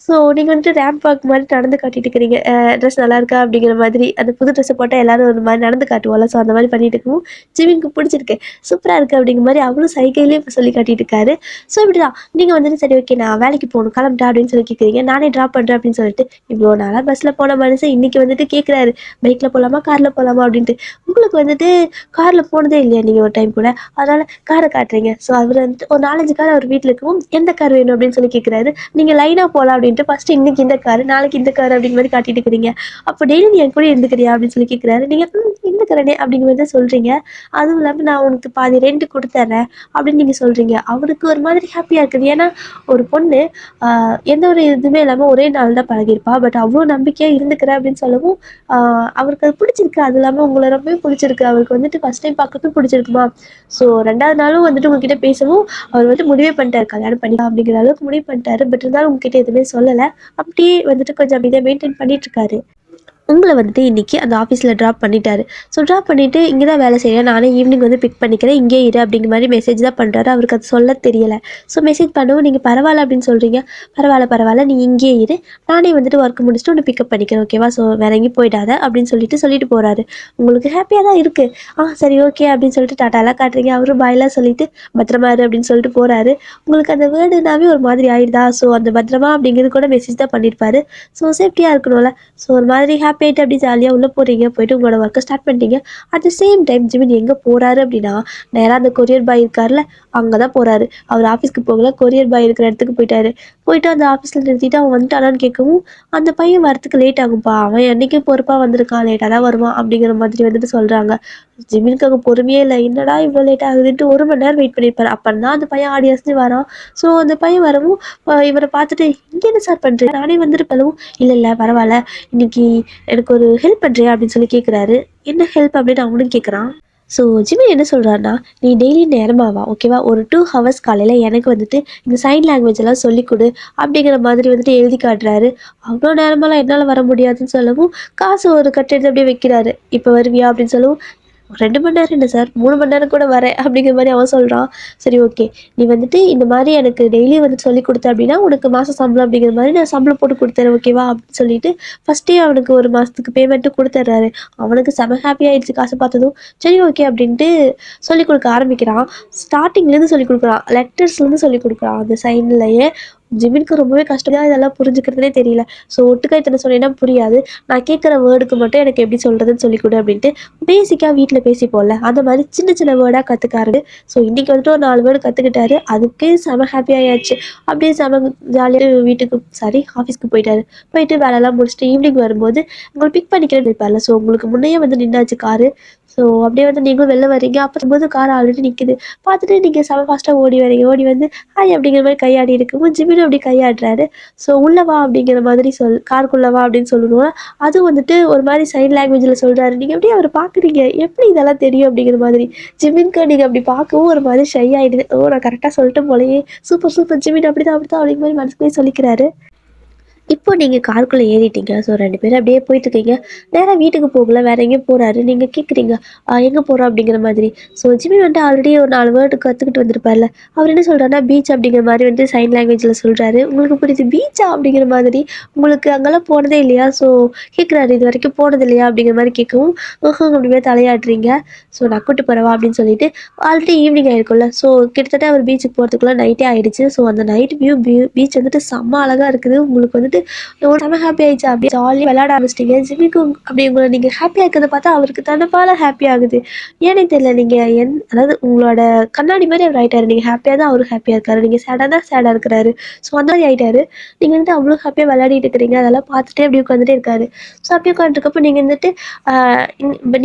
ஸோ நீங்கள் வந்துட்டு ரேம்ப் வாக் மாதிரி நடந்து காட்டிட்டு இருக்கிறீங்க. ட்ரெஸ் நல்லா இருக்கா அப்படிங்கிற மாதிரி. அந்த புது ட்ரெஸ்ஸை போட்டால் எல்லோரும் ஒரு மாதிரி நடந்து காட்டுவோம்ல, ஸோ அந்த மாதிரி பண்ணிட்டு இருக்கவும் ஜிமினுக்கு பிடிச்சிருக்கு, சூப்பராக இருக்குது அப்படிங்கிற மாதிரி அவரும் சைக்கிள்லேயே இப்போ சொல்லி காட்டிட்டு இருக்காரு. ஸோ இப்படி தான் நீங்கள் வந்துட்டு சரி ஓகே நான் வேலைக்கு போகணும் கிளம்பிட்டா அப்படின்னு சொல்லி கேட்குறீங்க. நானே ட்ராப் பண்ணுறேன் அப்படின்னு சொல்லிட்டு இவ்வளோ நாளாக பஸ்ஸில் போன மனுஷன் இன்றைக்கி வந்துட்டு கேட்குறாரு பைக்கில் போகலாமா காரில் போகலாமா அப்படின்ட்டு. உங்களுக்கு வந்துட்டு காரில் போனதே இல்லையா நீங்கள் ஒரு டைம் கூட, அதனால் காரை காட்டுறீங்க. ஸோ அவர் வந்துட்டு ஒரு 4-5 கார் அவர் வீட்டில் இருக்கவும் எந்த கார் வேணும் அப்படின்னு சொல்லி கேட்குறாரு. நீங்கள் லைனாக போகலாம் அப்படின்ட்டு ஃபஸ்ட்டு இன்றைக்கி இந்த கார் நாளைக்கு இந்த கார் அப்படிங்கிற மாதிரி காட்டிட்டு இருக்கிறீங்க. அப்போ டெய்லி நீ என் கூட இருந்துக்கிறியா அப்படின்னு சொல்லி கேட்குறாரு. நீங்கள் இருந்துக்கிறனே அப்படிங்கிற மாதிரி தான் சொல்கிறீங்க. அதுவும் இல்லாமல் நான் உனக்கு பாதி ரெண்ட் கொடுத்துட்றேன் அப்படின்னு நீங்கள் சொல்கிறீங்க. அவருக்கு ஒரு மாதிரி ஹாப்பியாக இருக்குது. ஏன்னா ஒரு பொண்ணு எந்த ஒரு இதுவுமே இல்லாமல் ஒரே நாள் தான் பழகிருப்பா, பட் அவ்வளோ நம்பிக்கையாக இருந்துக்கிறேன் அப்படின்னு சொல்லவும் அவருக்கு அது பிடிச்சிருக்கு. அது இல்லாமல் உங்களை ரொம்பவே பிடிச்சிருக்கு. அவருக்கு வந்துட்டு ஃபஸ்ட் டைம் பார்க்கறதுக்கு பிடிச்சிருக்குமா. ஸோ 2வது நாளும் வந்துட்டு உங்ககிட்ட பேசவும் அவர் வந்து முடிவே பண்ணிட்டார் கல்யாணம் பண்ணிக்கலாம் அப்படிங்கிற அளவுக்கு முடிவு பண்ணிட்டாரு. பட் இருந்தாலும் உங்ககிட்ட எதுவுமே சொல்லலை. அப்படியே வந்துட்டு கொஞ்சம் அப்படியே மெயின்டைன் பண்ணிட்டு இருக்காரு. உங்களை வந்துட்டு இன்றைக்கி அந்த ஆஃபீஸில் ட்ராப் பண்ணிட்டாரு. ஸோ ட்ராப் பண்ணிவிட்டு இங்கே தான் வேலை செய்கிறேன், நானே ஈவினிங் வந்து பிக் பண்ணிக்கிறேன், இங்கே இரு அப்படிங்கிற மாதிரி மெசேஜ் தான் பண்ணுறாரு. அவருக்கு அது சொல்ல தெரியலை. ஸோ மெசேஜ் பண்ணவும் நீங்கள் பரவாயில்ல அப்படின்னு சொல்கிறீங்க. பரவாயில்ல பரவாயில்ல, நீ இங்கே இரு, நானே வந்துட்டு ஒர்க் முடிச்சுட்டு உன்னை பிக்கப் பண்ணிக்கிறேன், ஓகேவா? ஸோ வேற எங்கேயும் போயிடாத அப்படின்னு சொல்லிட்டு போகிறாரு. உங்களுக்கு ஹாப்பியாக தான் இருக்குது. சரி ஓகே அப்படின்னு சொல்லிட்டு டாட்டாலாம் காட்டுறீங்க. அவரும் பாயெலாம் சொல்லிட்டு பத்திரமா இரு அப்படின்னு சொல்லிட்டு போகிறாரு. உங்களுக்கு அந்த வேர்டுனாவே ஒரு மாதிரி ஆயிடுதா? ஸோ அந்த பத்திரமா அப்படிங்கிறது கூட மெசேஜ் தான் பண்ணியிருப்பாரு. ஸோ சேஃப்டியாக இருக்கணும்ல. ஸோ ஒரு மாதிரி ஹாப்பி ஆகிட்டு அப்படி ஜாலியாக உள்ளே போகிறீங்க, போயிட்டு உங்களோட ஒர்க்கை ஸ்டார்ட் பண்ணிட்டீங்க. At the same time Jimin எங்கே போகிறாரு அப்படின்னா, நேராக அந்த கொரியர் பாய் இருக்கார்ல, அங்கே தான் போகிறாரு. அவர் ஆஃபீஸ்க்கு போகல, கொரியர் பாய் இருக்கிற இடத்துக்கு போயிட்டாரு. போயிட்டு அந்த ஆஃபீஸில் நிறுத்திட்டு அவன் வந்துட்டானான்னு கேட்கவும், அந்த பையன் வரத்துக்கு லேட் ஆகும்ப்பா, அவன் என்றைக்கும் பொறுப்பாக வந்திருக்கான், லேட்டாக தான் வருவான் அப்படிங்கிற மாதிரி வந்துட்டு சொல்கிறாங்க. ஜிமினுக்கு அங்கே பொறுமையே இல்லை. என்னடா இவ்வளோ லேட் ஆகுதுன்ட்டு 1 மணி நேரம் வெயிட் பண்ணியிருப்பாரு. அப்போ தான் அந்த பையன் ஆடி அசைஞ்சு வரான். ஸோ அந்த பையன் வரவும் இவரை பார்த்துட்டு, இங்கே என்ன சார் பண்ணுறேன், நானே வந்துருப்பளவும், இல்லை இல்லை பரவாயில்ல, இன்னைக்கு எனக்கு ஒரு ஹெல்ப் பண்ணுறியா அப்படின்னு சொல்லி கேட்குறாரு. என்ன ஹெல்ப் அப்படின்னு அவனும் கேட்குறான். ஸோ ஜிமின் என்ன சொல்கிறாருன்னா, நீ டெய்லி நேரமாவா, ஓகேவா, ஒரு 2 ஹவர்ஸ் காலையில் எனக்கு வந்துட்டு இந்த சைன் லாங்குவேஜ் எல்லாம் சொல்லிக் கொடு அப்படிங்கிற மாதிரி வந்துட்டு எழுதி காட்டுறாரு. அவ்வளோ நேரமெல்லாம் என்னால் வர முடியாதுன்னு சொல்லவும், காசு ஒரு கட்டு எடுத்து அப்படியே வைக்கிறாரு. இப்போ வருவியா அப்படின்னு சொல்லவும், 2 மணி நேரம் என்ன சார், 3 மணி நேரம் கூட வரேன் அப்படிங்கிற மாதிரி அவன் சொல்கிறான். சரி ஓகே, நீ வந்துட்டு இந்த மாதிரி எனக்கு டெய்லி வந்துட்டு சொல்லி கொடுத்த அப்படின்னா உனக்கு மாதம் சம்பளம் அப்படிங்கிற மாதிரி நான் சம்பளம் போட்டு கொடுத்துறேன், ஓகேவா அப்படின்னு சொல்லிட்டு ஃபஸ்ட்டே அவனுக்கு 1 மாதத்துக்கு பேமெண்ட்டு கொடுத்துட்றாரு. அவனுக்கு செம ஹாப்பி ஆகிடுச்சு காசு பார்த்ததும். சரி ஓகே அப்படின்ட்டு சொல்லிக் கொடுக்க ஆரம்பிக்கிறான். ஸ்டார்டிங்லேருந்து சொல்லிக் கொடுக்குறான், லெட்டர்ஸ்லேருந்து சொல்லிக் கொடுக்குறான். அந்த சைன்லையே ஜிமினுக்கு ரொம்பவே கஷ்டமாக இதெல்லாம் புரிஞ்சுக்கிறதுனே தெரியல. ஸோ ஒட்டுக்கா இத்தனை சொன்னேன்னா புரியாது, நான் கேட்குற வேர்டுக்கு மட்டும் எனக்கு எப்படி சொல்கிறதுன்னு சொல்லிக் கொடு அப்படின்ட்டு பேசிக்காக வீட்டில் பேசிப்போம்ல, அந்த மாதிரி சின்ன சின்ன வேர்டாக கற்றுக்காரு. ஸோ இன்றைக்கி வந்துட்டு ஒரு 4 வேர்டு கற்றுக்கிட்டாரு. அதுக்கே செம ஹாப்பி ஆயாச்சு. அப்படியே செம ஜாலியாக வீட்டுக்கு ஆஃபீஸ்க்கு போயிட்டாரு. போயிட்டு வேலைலாம் முடிச்சுட்டு ஈவினிங் வரும்போது உங்களை பிக் பண்ணிக்கிறேன்னு இருப்பார்ல, ஸோ உங்களுக்கு முன்னையே வந்து நின்னாச்சு காரு. ஸோ அப்படியே வந்து நீங்களும் வெளில வரீங்க. அப்போது கார் ஆல்ரெடி நிற்குது. பார்த்துட்டு நீங்கள் செம ஃபாஸ்ட்டாக ஓடி வரீங்க. ஓடி வந்து ஹாய் அப்படிங்கிற மாதிரி கையாடி இருக்கவும் ஜிமினும் அப்படி கையாடுறாரு. ஸோ உள்ளவா அப்படிங்கிற மாதிரி காருக்குள்ளவா அப்படின்னு சொல்லணும். அதுவும் வந்துட்டு ஒரு மாதிரி சைன் லாங்குவேஜில் சொல்கிறாரு. நீங்கள் அப்படியே அவர் பார்க்குறீங்க, எப்படி இதெல்லாம் தெரியும் அப்படிங்கிற மாதிரி. ஜிமின்க்கு நீங்கள் அப்படி பார்க்கவும் ஒரு மாதிரி ஷை ஆகிடுது. நான் கரெக்டாக சொல்லிட்டு போலையே, சூப்பர் சூப்பர் ஜிமின் அப்படி தான் அப்படிங்கிற மாதிரி மனசுக்குள்ளேயே சொல்லிக்கிறாரு. இப்போ நீங்கள் காருக்குள்ளே ஏறிட்டீங்க. ஸோ 2 பேரும் அப்படியே போயிட்டுருக்கீங்க. நேராக வீட்டுக்கு போகல, வேறு எங்கேயும் போகிறாரு. நீங்கள் கேட்குறீங்க எங்கே போகிறோம் அப்படிங்கிற மாதிரி. ஸோ ஜிமின் வந்துட்டு ஆல்ரெடி ஒரு 4 வேர்டு கற்றுக்கிட்டு வந்திருப்பார்ல, அவர் என்ன சொல்கிறாருன்னா பீச் அப்படிங்கிற மாதிரி வந்து சைன் லாங்குவேஜில் சொல்கிறாரு. உங்களுக்கு புரியுது, பீச்சா அப்படிங்கிற மாதிரி. உங்களுக்கு அங்கெல்லாம் போனதே இல்லையா? ஸோ கேட்குறாரு, இது வரைக்கும் போனது இல்லையா அப்படிங்கிற மாதிரி கேட்கவும், அப்படியே தலையாடுறீங்க. ஸோ நான் கூட்டு போகிறவா அப்படின்னு சொல்லிட்டு ஆல்ரெடி ஈவினிங் ஆகிருக்கும்ல, ஸோ கிட்டத்தட்ட அவர் பீச்சுக்கு போகிறதுக்குள்ளே நைட்டே ஆகிடுச்சு. ஸோ அந்த நைட் பீச் வந்துட்டு செம்ம அழகாக இருக்குது. உங்களுக்கு வந்துட்டு செம்ம ஹாப்பி ஆயிடுச்சு. அப்படியே ஜாலியாக விளையாட ஆரம்பிச்சிட்டிங்க. ஜிமிக்கும் அப்படி உங்களை நீங்கள் ஹாப்பியாக இருக்கிறத பார்த்தா அவருக்கு தன்னைப்பால ஹாப்பி ஆகுது. ஏனே தெரியல, நீங்கள் அதாவது உங்களோட கண்ணாடி மாதிரி அவர் ஆகிட்டாரு. நீங்கள் ஹாப்பியாக தான் அவரும் ஹாப்பியாக இருக்காரு, நீங்கள் சேடாக தான் சேடாக இருக்கிறாரு. ஸோ அந்த மாதிரி ஆகிட்டாரு. நீங்கள் வந்துட்டு அவ்வளோ ஹாப்பியாக விளையாடிட்டு இருக்கிறீங்க. அதெல்லாம் பார்த்துட்டே அப்படி உட்காந்துட்டே இருக்காரு. ஸோ அப்படியே உட்காந்துருக்கப்போ நீங்கள் வந்துட்டு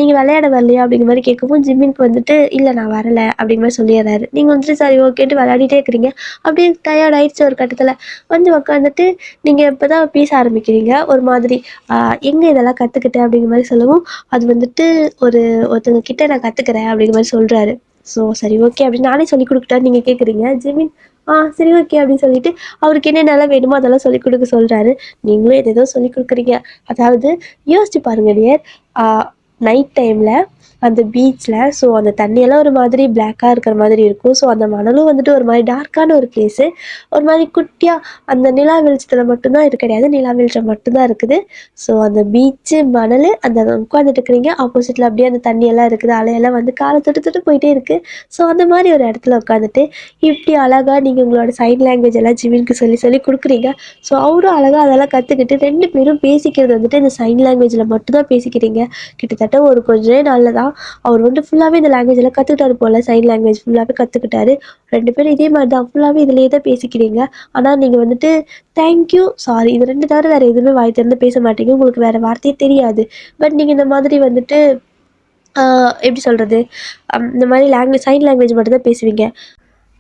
நீங்கள் விளையாட வரலையா அப்படிங்கிற மாதிரி கேட்கவும் ஜிம்மினுக்கு வந்துட்டு இல்லை நான் வரலை அப்படிங்கிற மாதிரி சொல்லிடுறாரு. நீங்கள் வந்துட்டு சரி ஓகேட்டு விளையாடிட்டே இருக்கிறீங்க. அப்படியே டயர்ட் ஆகிடுச்சு ஒரு கட்டத்தில். வந்து உட்காந்துட்டு நீங்கள் இப்போ தான் பேச ஆரம்பிக்கிறீங்க ஒரு மாதிரி. எங்கே இதெல்லாம் கற்றுக்கிட்டேன் அப்படிங்கிற மாதிரி சொல்லவும், அது வந்துட்டு ஒருத்தங்க கிட்டே நான் கற்றுக்கிறேன் அப்படிங்கிற மாதிரி சொல்கிறாரு. ஸோ சரி ஓகே அப்படின்னு நானே சொல்லிக் கொடுத்துட்டேன் நீங்கள் கேட்குறீங்க. ஜிமின் சரி ஓகே அப்படின்னு சொல்லிட்டு அவருக்கு என்னென்னலாம் வேணுமோ அதெல்லாம் சொல்லிக் கொடுக்க சொல்கிறாரு. நீங்களும் எதேதோ சொல்லிக் கொடுக்குறீங்க. அதாவது யோசிச்சு பாருங்க டியர், நைட் டைமில் அந்த பீச்சில், ஸோ அந்த தண்ணியெல்லாம் ஒரு மாதிரி பிளாக்காக இருக்கிற மாதிரி இருக்கும். ஸோ அந்த மணலும் வந்துட்டு ஒரு மாதிரி டார்க்கான ஒரு பிளேஸு. ஒரு மாதிரி குட்டியாக அந்த நிலா வெளிச்சத்தில் மட்டும்தான் கிடையாது, நிலா வெளிச்சம் மட்டும்தான் இருக்குது. ஸோ அந்த பீச்சு மணல் அந்த உட்காந்துட்டு இருக்கிறீங்க, ஆப்போசிட்டில் அப்படியே அந்த தண்ணியெல்லாம் இருக்குது, அலையெல்லாம் வந்து காலை தொட்டு தொட்டு போயிட்டே இருக்குது. ஸோ அந்த மாதிரி ஒரு இடத்துல உட்காந்துட்டு இப்படி அழகாக நீங்கள் உங்களோட சைன் லாங்குவேஜ் எல்லாம் ஜிமினுக்கு சொல்லி சொல்லி கொடுக்குறீங்க. ஸோ அவரும் அழகாக அதெல்லாம் கற்றுக்கிட்டு 2 பேரும் பேசிக்கிறது வந்துட்டு இந்த சைன் லாங்குவேஜில் மட்டும்தான் பேசிக்கிறீங்க. கிட்டத்தட்ட ஒரு கொஞ்ச நாளில் தான் அவர் வந்து ஃபுல்லாகவே இந்த லாங்குவேஜ் எல்லாம் கற்றுக்கிட்டாரு போல். சைன் லாங்குவேஜ் ஃபுல்லாகவே கற்றுக்கிட்டாரு. 2 பேரும் இதே மாதிரி தான் ஃபுல்லாகவே இதிலேயே தான் பேசிக்கிறீங்க. ஆனால் நீங்கள் வந்துட்டு தேங்க்யூ, சாரி, இது 2 தவிர வேறு எதுவுமே வாய் திறந்து பேச மாட்டீங்க. உங்களுக்கு வேறு வார்த்தையே தெரியாது. பட் நீங்கள் இந்த மாதிரி வந்துட்டு எப்படி சொல்கிறது, இந்த மாதிரி சைன் லாங்குவேஜ் மட்டும் தான் பேசுவீங்க.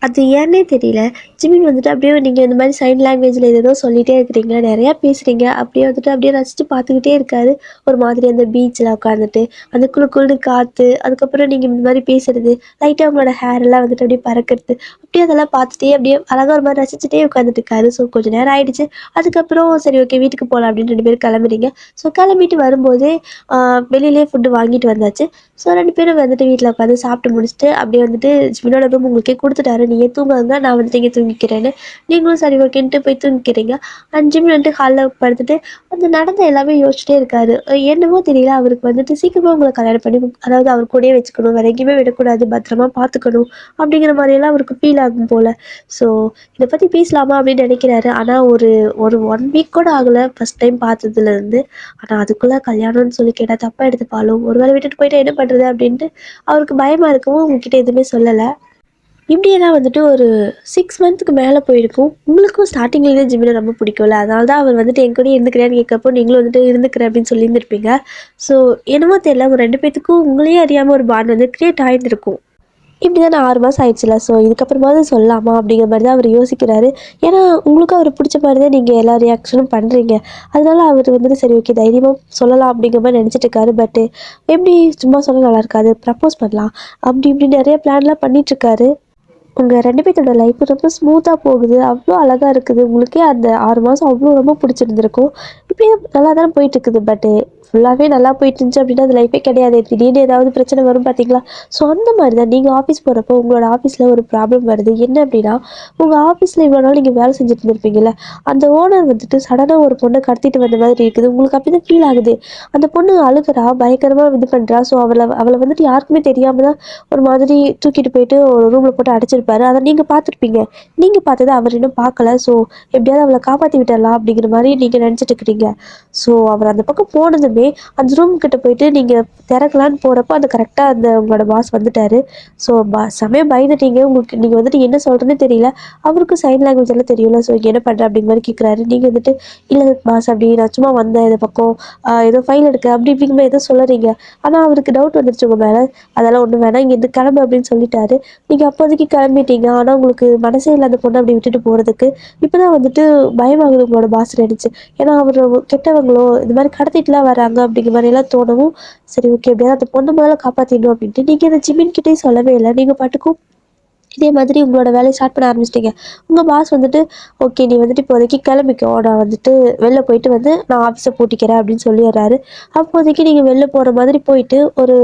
அது ஏன்னே தெரியல. ஜிமின் வந்துட்டு அப்படியே நீங்க இந்த மாரி சைன் லாங்குவேஜ்ல ஏதேதோ சொல்லிட்டே இருக்கிறீங்க. நெறையா பேசுறீங்க. அப்படியே வந்துட்டு அப்படியே ரசிச்சு பார்த்துக்கிட்டே இருக்காரு. ஒரு மாதிரி அந்த பீச்ல உட்காந்துட்டு, அந்த குளு குளுன்னு காத்து, அதுக்கப்புறம் நீங்க இந்த மாரி பேசுறது, லைட்டா உங்களோட ஹேர் எல்லாம் வந்துட்டு அப்படியே பறக்கறது. அப்படியே அதெல்லாம் பார்த்துட்டே அப்படியே அழகா ஒரு மாரி ரசிச்சுட்டே உட்காந்துட்டு இருக்காரு. ஸோ கொஞ்ச நேரம் ஆயிடுச்சு. அதுக்கப்புறம் சரி ஓகே வீட்டுக்கு போலாம் அப்படின்னு 2 பேரும் கிளம்புறீங்க. ஸோ கிளம்பிட்டு வரும்போதே ஆ வெளியிலேயே ஃபுட் வாங்கிட்டு வந்தாச்சு. ஸோ 2 பேரும் வந்துட்டு வீட்ல உட்காந்து சாப்பிட்டு முடிச்சுட்டு, அப்படியே வந்துட்டு ஜிமினோட ரூம் உங்களுக்கே குடுத்துட்டாரு. நீங்க தூங்குங்க, நான் வந்துட்டு இங்க தூங்கிக்கிறேன்னு. நீங்களும் சரி ஓகேன்ட்டு போய் தூங்கிக்கிறீங்க. அண்ட் ஜிமின் வந்துட்டு ஹால்ல படுத்துட்டு, அந்த நடந்த எல்லாமே யோசிச்சுட்டே இருக்காரு. என்னவோ தெரியல அவருக்கு வந்துட்டு சீக்கிரமா உங்கள கல்யாணம் பண்ணி அதாவது அவர் கூடயே வச்சுக்கணும். வேற எங்கேயுமே விடக்கூடாது. பத்திரமா பார்த்துக்கணும். அப்படிங்கிற மாரியெல்லாம் அவருக்கு ஃபீல் ஆகும் போல. ஸோ இத பத்தி பேசலாமா அப்படின்னு நெனைக்கிறாரு. ஆனா ஒரு ஒரு 1 வீக் கூட ஆகல ஃபர்ஸ்ட் டைம் பார்த்ததுலருந்து. ஆனா அதுக்குள்ள கல்யாணம்னு சொல்லி கேட்டா தப்பா எடுத்துப்பாளோ! ஒரு வேளை விட்டுட்டு போயிட்டா என்ன பண்றது? அப்டின்ட்டு அவருக்கு பயமா இருக்கவும் உங்ககிட்ட எதுவுமே சொல்லல. இப்படியே தான் வந்துட்டு ஒரு 6 மந்த்துக்கு மேல போயிருக்கும். உங்களுக்கும் ஸ்டார்ட்டிங்லேருந்தே ஜிமின ரொம்ப பிடிக்கும்ல. அதனால தான் அவர் வந்துட்டு என் கூடயே இருந்துக்கிறேன்னு கேட்கிறப்போ, நீங்களும் வந்துட்டு இருந்துக்கிறேன் அப்படின்னு சொல்லியிருந்திருப்பீங்க. ஸோ என்னமோ தெரியல உங்க 2 பேத்துக்கும் உங்களையே அறியாம ஒரு பாண்ட் வந்து கிரியேட் ஆயிருந்திருக்கும். இப்படி தான் 6 மாதம் ஆயிடுச்சுல. ஸோ இதுக்கப்புறமாவது சொல்லலாமா? அப்படிங்கிற மாரி தான் அவர் யோசிக்கிறாரு. ஏன்னா, உங்களுக்கும் அவர புடிச்ச மாரி தான் நீங்க எல்லா ரியாக்ஷனும் பண்றீங்க. அதனால அவரு வந்துட்டு சரி ஓகே தைரியமா சொல்லலாம் அப்படிங்கிற மாரி நெனச்சுட்டு இருக்காரு. பட்டு எப்படி சும்மா சொன்னா நல்லா இருக்காது. ப்ரப்போஸ் பண்ணலாம். அப்படி இப்படி நெறைய பிளான்லாம் பண்ணிட்டுருக்காரு. உங்க 2 பேத்தோட லைஃப் ரொம்ப ஸ்மூத்தா போகுது. அவ்ளோ அழகா இருக்குது. உங்களுக்கே அந்த 6 மாசம் அவ்ளோ ரொம்ப பிடிச்சிருந்திருக்கும். இப்பயே நல்லா தானே போயிட்டுருக்குது. பட்டு ஃபுல்லாவே நல்லா போயிட்டு இருந்துச்சு அப்டின்னா, அது லைஃபே கிடையாதே. திடீர்னு ஏதாவது பிரச்சனை வரும் பார்த்தீங்களா? ஸோ அந்த மாரி தான் நீங்க ஆஃபீஸ் போறப்போ உங்களோட ஆஃபீஸ்ல ஒரு ப்ராப்ளம் வருது. என்ன அப்டின்னா, உங்க ஆஃபீஸ்ல இவ்வளோ நாள் நீங்க வேலை செஞ்சுட்டு இருந்திருப்பீங்கல்ல, அந்த ஓனர் வந்துட்டு சடனா ஒரு பொண்ண கடத்திட்டு வந்த மாதிரி இருக்குது. உங்களுக்கு அப்டிதான் ஃபீல் ஆகுது. அந்த பொண்ணு அழுகுறா, பயங்கரமா இது பண்றா. ஸோ அவள அவள வந்துட்டு யாருக்குமே தெரியாம தான் ஒரு மாதிரி தூக்கிட்டு போயிட்டு ஒரு ரூம்ல போட்டு அடைச்சிருப்பாரு. அத நீங்க பார்த்துருப்பீங்க. நீங்க பார்த்தத அவர் இன்னும் பார்க்கல. ஸோ எப்படியாவது அவள காப்பாத்தி விட்டுறலாம் அப்படிங்கிற மாரி நீங்க நெனச்சுட்டு இருக்கிறீங்க. ஸோ அவர் அந்த பக்கம் போனதுமே, அந்த ரூம் கிட்ட போயிட்டு நீங்க திறக்கலான்னு போறப்போ, அந்த கரெக்ட்டா அந்த உங்களோட பாஸ் வந்துட்டாரு. ஸோ செமையா பயந்துட்டீங்க. உங்களுக்கு நீங்க வந்துட்டு என்ன சொல்றதுன்னே தெரியல. அவருக்கும் சைன் லாங்குவேஜ் எல்லாம் தெரியும்ல. ஸோ என்ன பண்ற? அப்படிங்கிற மாரி கேட்குறாரு. நீங்க வந்துட்டு, "இல்ல பாஸ் அப்படி நான் சும்மா வந்தேன் இந்த பக்கம். ஏதோ ஃபைல் எடுக்க" அப்படி இப்படிங்கிற மாரி ஏதோ சொல்லுறீங்க. ஆனா அவருக்கு டவுட் வந்துருச்சு உங்க மேல. அதெல்லாம் ஒண்ணும் வேணாம். இங்கேருந்து கிளம்பு அப்படின்னு சொல்லிட்டாரு. நீங்க அப்போதைக்கு கிளம்பிட்டீங்க. ஆனா உங்களுக்கு மனசே இல்ல அந்த பொண்ண அப்படி விட்டுட்டு போறதுக்கு. இப்பதான் வந்துட்டு பயமாகுது உங்களோட பாஸ் நெனச்சு. ஏன்னா அவரு கெட்டவங்களோ, இந்த மாரி கடத்திட்டுலாம் வராங்க அப்படிங்கிற மாரிலாம் தோணவும், சரி ஓகே எப்படியாவது அந்த பொண்ண முதல்ல காப்பாத்திடணும் அப்படின்ட்டு நீங்க இந்த ஜிமின் கிட்டயும் சொல்லவே இல்ல. நீங்க பாட்டுக்கும் இதே மாதிரி உங்களோட வேலைய ஸ்டார்ட் பண்ண ஆரம்பிச்சிட்டீங்க. உங்க பாஸ் வந்துட்டு, "ஓகே நீ வந்துட்டு இப்போதைக்கு கிளம்பிக்கோ. நான் வந்துட்டு வெளில போயிட்டு வந்து நான் ஆஃபீஸ பூட்டிக்கிறேன்" அப்படின்னு சொல்லிர்றாரு. அப்போதைக்கு நீங்க வெளில போற மாதிரி போயிட்டு, ஒரு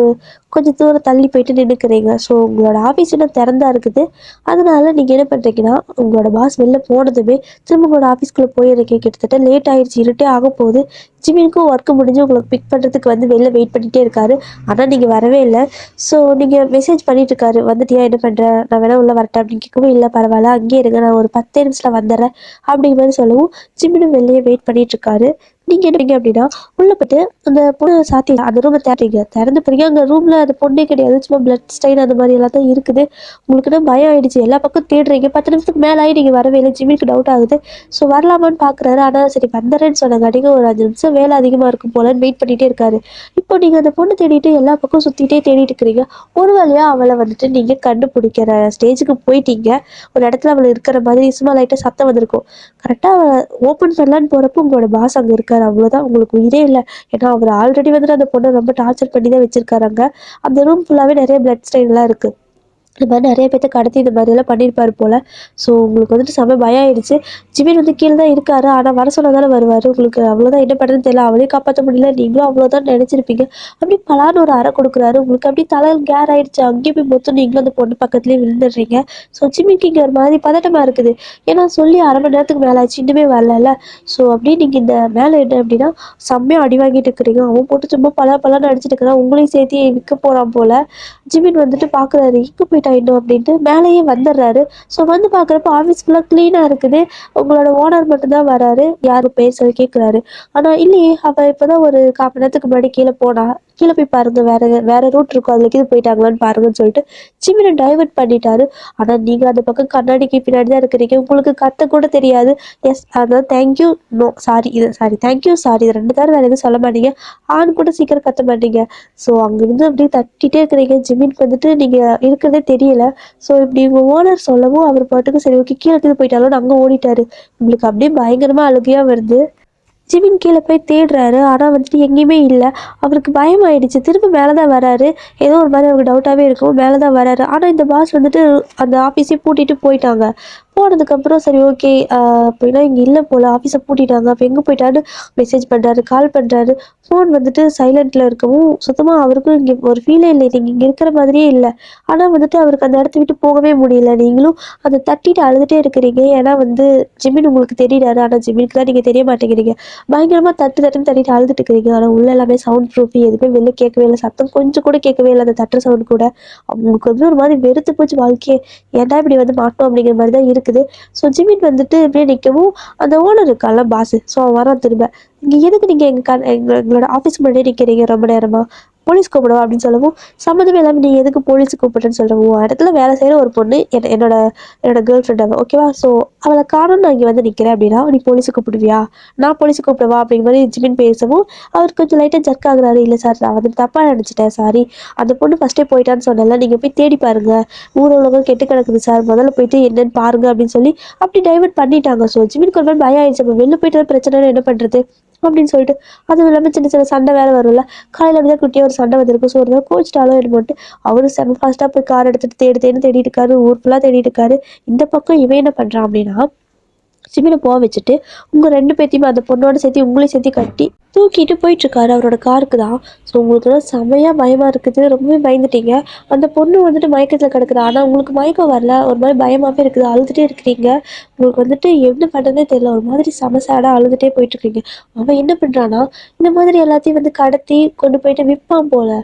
கொஞ்சம் தூரம் தள்ளி போயிட்டு நின்னுக்கிறீங்க. ஸோ உங்களோட ஆஃபீஸ் இன்னும் திறந்தா இருக்குது. அதனால நீங்க என்ன பண்றீங்கன்னா, உங்களோட பாஸ் வெளில போனதுமே, திரும்ப உங்களோட ஆஃபீஸ்க்குள்ள போயிறீங்க. கிட்டத்தட்ட லேட் ஆயிடுச்சு. இருட்டே ஆகப்போகுது. ஜிமினுக்கும் ஒர்க் முடிஞ்சு உங்களுக்கு பிக் பண்ணுறதுக்கு வந்து வெளில வெயிட் பண்ணிட்டே இருக்காரு. ஆனா நீங்க வரவே இல்ல. ஸோ நீங்க மெசேஜ் பண்ணிட்டு இருக்காரு. "வந்துட்டியா? என்ன பண்ற? நான் வேணா உள்ள வரட்டா?" அப்படின்னு கேட்கவும், "இல்ல பரவால்ல. அங்கேயே இருங்க. நான் ஒரு 10 நிமிஷத்துல வந்துர்றேன்." அப்படிங்கிற மாரி சொல்லவும், ஜிமினும் வெளிலயே வெயிட் பண்ணிட்டு இருக்காரு. நீங்க என்ன பண்ணீங்க அப்படின்னா, உள்ள போயிட்டு அந்த பொண்ண சாத்தி அந்த ரூம திறந்தீங்க. திறந்து போறீங்க. அங்க ரூம்ல அந்த பொண்ணே கிடையாது. சும்மா பிளட் ஸ்டெயின் அந்த மாரி எல்லாம் தான் இருக்குது. உங்களுக்குன்னா பயம் ஆயிடுச்சு. எல்லா பக்கம் தேடுறீங்க. 10 நிமிஷத்துக்கு மேல ஆயி நீங்க வரவே இல்ல. ஜிமினுக்கு டவுட் ஆகுது. ஸோ வரலாமான்னு பார்க்குறாரு. ஆனா சரி வந்துர்றேன்னு சொன்னங்காட்டிக்கு ஒரு 5 நிமிஷம் வேலை அதிகமா இருக்கும் போலன்னு வெயிட் பண்ணிட்டே இருக்காரு. இப்போ நீங்க அந்த பொண்ண தேடிட்டு எல்லா பக்கம் சுத்திட்டே தேடிட்டு இருக்கிறீங்க. ஒரு வழியா அவள வந்துட்டு நீங்க கண்டுபிடிக்கிற ஸ்டேஜுக்கு போயிட்டீங்க. ஒரு இடத்துல அவள இருக்கிற மாதிரி சும்மா லைட்டா சத்தம் வந்திருக்கும். கரெக்ட்டா ஓப்பன் பண்ணலான்னு போறப்போ உங்களோட பாஸ் அங்க இருக்காரு. அவ்வளோதான் உங்களுக்கு உயிரே இல்ல. ஏன்னா அவரு ஆல்ரெடி வந்துட்டு அந்த பொண்ண ரொம்ப டார்ச்சர் பண்ணி தான் வச்சிருக்காரு அங்க. அந்த ரூம் ஃபுல்லாவே நெறைய பிளட் ஸ்டெயின்லாம் இருக்கு. இந்த மாரி நெறைய பேத்த கடத்தி இந்த மாதிரிலாம் பண்ணியிருப்பாரு போல. ஸோ உங்களுக்கு வந்துட்டு செம பயம் ஆயிடுச்சு. ஜிமின் வந்து கீழ தான் இருக்காரு. ஆனா வர சொன்னா தானே வருவாரு. உங்களுக்கு அவ்வளோதான் என்ன பண்றதுன்னு தெரியல. அவளையும் காப்பாத்த முடியல. நீங்களும் அவ்வளோதான் நெனச்சிருப்பீங்க. அப்படியே பலார்ன்னு ஒரு அறை குடுக்குறாரு. உங்களுக்கு அப்படியே தல கேர் ஆயிடுச்சு. அங்கேயே போய் மொத்தம் நீங்களும் அந்த பொண்ணு பக்கத்துலயே விழுந்துடுறீங்க. ஸோ ஜிமின்க்கு இங்க ஒரு மாதிரி பதட்டமா இருக்குது. ஏன்னா சொல்லி 1/2 மணி நேரத்துக்கு மேல ஆச்சு. இன்னுமே வரலல்ல. ஸோ அப்படியே நீங்க இந்த மேல என்ன அப்படின்னா, செம்மையா அடி வாங்கிட்டு இருக்கிறீங்க. அவன் போட்டு சும்மா பலான்னு அடிச்சிட்டு இருக்கிறான். உங்களையும் சேர்த்து விக்க போறான் போல. ஜிமின் வந்துட்டு பார்க்குறாரு. எங்க போயிட்டா இன்னும் அப்படின்ட்டு மேலேயே வந்துடுறாரு. ஸோ வந்து பார்க்குறப்போ ஆஃபீஸ் ஃபுல்லா கிளீனா இருக்குது. உங்களோட ஓனர் மட்டும் தான் வராரு. யாரு பேர் சொல்லி கேட்குறாரு. ஆனா இல்லையே, அவ இப்பதான் ஒரு 1/4 மணி நேரத்துக்கு முன்னாடி கீழ போனா. கீழே போய் பாருங்க, வேற வேற ரூட் இருக்கும், அதுல கீது போயிட்டாங்களான்னு பாருங்கன்னு சொல்லிட்டு ஜிமினை டைவர்ட் பண்ணிட்டாரு. ஆனா நீங்க அந்த பக்கம் கண்ணாடிக்கு பின்னாடி தான் இருக்கிறீங்க, உங்களுக்கு கத்த கூட தெரியாது. எஸ், அதான் தேங்க்யூ, நோ சாரி, இது சாரி, தேங்க்யூ சாரி, இது 2 தடவை வேற எதுவும் சொல்ல மாட்டீங்க, ஆண் கூட சீக்கிரம் கத்த மாட்டீங்க. ஸோ அங்கிருந்து அப்படியே தட்டிட்டே இருக்கிறீங்க. ஜிமினுக்கு வந்துட்டு நீங்க இருக்கிறதே தெரியல. ஸோ இப்படி உங்க ஓனர் சொல்லவும் அவர் பாட்டுக்கு சரி ஓகே கீழே கீழே போயிட்டாலும் அங்கே ஓடிட்டாரு. உங்களுக்கு அப்படியே பயங்கரமா அழுகையா வருது. ஜிமின் கீழே போய் தேடுறாரு. ஆனால் வந்துட்டு எங்கேயுமே இல்லை. அவருக்கு பயமாயிடுச்சு. திரும்ப மேலே தான் வராரு. ஏதோ ஒரு மாதிரி அவருக்கு டவுட்டாகவே இருக்கும். மேலே தான் வராரு. ஆனால் இந்த பாஸ் வந்துட்டு அந்த ஆஃபீஸே பூட்டிட்டு போயிட்டாங்க. போனதுக்கப்புறம் சரி ஓகே, அப்படின்னா இங்கே இல்லை போல், ஆஃபீஸை பூட்டிட்டாங்க, அப்போ எங்கே போயிட்டான்னு மெசேஜ் பண்ணுறாரு, கால் பண்ணுறாரு. ஃபோன் வந்துட்டு சைலண்டில் இருக்கவும் சுத்தமாக அவருக்கும் இங்கே ஒரு ஃபீலே இல்லை, நீங்கள் இங்கே இருக்கிற மாதிரியே இல்லை. ஆனால் வந்துட்டு அவருக்கு அந்த இடத்த விட்டு போகவே முடியல. நீங்களும் அதை தட்டிட்டு அழுதுகிட்டே இருக்கிறீங்க. ஏன்னா வந்து ஜிமின் உங்களுக்கு தெரியுறாரு, ஆனால் ஜிமினுக்கு தான் நீங்கள் தெரிய மாட்டேங்கிறீங்க. பயங்கரமா தட்டு தட்டுன்னு தட்டிட்டு அழுதுட்டு இருக்கிறீங்க. ஆனா உள்ள எல்லாமே சவுண்ட் ப்ரூஃப், எதுவுமே வெளில கேட்கவே இல்லை, சத்தம் கொஞ்சம் கூட கேட்கவே இல்லை, அந்த தட்டுற சவுண்ட் கூட. அவங்களுக்கு வந்து ஒரு மாதிரி வெறுத்து போச்சு வாழ்க்கையே. ஏன்டா இப்படி வந்து மாட்டோம் அப்படிங்கிற மாதிரி தான் இருக்குது. ஸோ ஜிமின் வந்துட்டு இப்படியே நிற்கவும் அந்த ஓனர் இருக்கான்ல பாஸ், ஸோ அவன் வரான் திரும்ப. இங்கே எதுக்கு நீங்கள் எங்களோட ஆஃபீஸ் முன்னாடியே நிற்கிறீங்க ரொம்ப நேரமா, போலீஸ் கூப்பிடுவா அப்படின்னு சொல்லவும், சம்மந்தமே இல்லாமல் நீ எதுக்கு போலீஸ் கூப்பிடுறேன்னு சொல்கிறேன். உன் இடத்துல வேலை செய்கிற ஒரு பொண்ணு, என்னோட என்னோட கேர்ள் ஃப்ரெண்ட் அவள், ஓகேவா? ஸோ அவளை காணும் நான் இங்கே வந்து நிற்கிறேன் அப்படின்னா நீ போலீஸை கூப்பிடுவியா, நான் போலீஸை கூப்பிடவா அப்படிங்கிற மாதிரி ஜிமின் பேசவும் அவர் கொஞ்சம் லைட்டாக ஜர்க் ஆகுறாரு. இல்லை சார், நான் வந்து தப்பாக நினச்சிட்டேன், சாரி, அந்த பொண்ணு ஃபஸ்ட்டே போயிட்டான்னு சொன்னல, நீங்கள் போய் தேடி பாருங்க, ஊர் உலகம் கெட்டு கிடக்குது சார், முதல்ல போயிட்டு என்னன்னு பாருங்க அப்படின்னு சொல்லி அப்படி டைவர்ட் பண்ணிட்டாங்க. ஸோ ஜிமினுக்கு ஒரு மாதிரி பயம் ஆயிடுச்சு, நம்ம வெளில போயிட்டு பிரச்சனை என்ன பண்ணுறது அப்படின்னு சொல்லிட்டு. அதுவும் இல்லாமல் சின்ன சின்ன சண்டை வேறு வரும்ல, காலையில் அப்படி தான் குட்டியாக ஒரு சண்டை வந்திருக்கும். ஸோ ஒரு நாள் கோச்சிட்டாலும் என்னமோட்டு அவரு செம ஃபாஸ்ட்டாக போய் கார் எடுத்துகிட்டு தேடிட்டு இருக்காரு, ஊர் ஃபுல்லாக தேடிட்டு இருக்காரு. இந்த பக்கம் இவன் என்ன பண்ணுறான் அப்படின்னா ஜிமினை போக வச்சுட்டு உங்கள் 2 பேர்த்தையுமே அந்த பொண்ணோட சேர்த்து உங்களையும் சேர்த்து கட்டி தூக்கிட்டு போயிட்டுருக்காரு அவரோட காருக்கு தான். ஸோ உங்களுக்கு தான் செமையாக பயமாக இருக்குது, ரொம்பவே பயந்துட்டீங்க. அந்த பொண்ணு வந்துட்டு மயக்கத்தில் கிடக்குது, ஆனால் உங்களுக்கு மயக்கம் வரல, ஒரு மாதிரி பயமாகவே இருக்குது, அழுதுகிட்டே இருக்கிறீங்க. உங்களுக்கு வந்துட்டு என்ன பண்ணுறதுனே தெரியல, ஒரு மாதிரி செம சேடாக அழுதுகிட்டே போயிட்டுருக்கீங்க. அவன் என்ன பண்ணுறான்னா இந்த மாதிரி எல்லாத்தையும் வந்து கடத்தி கொண்டு போயிட்டு விற்பான் போல்.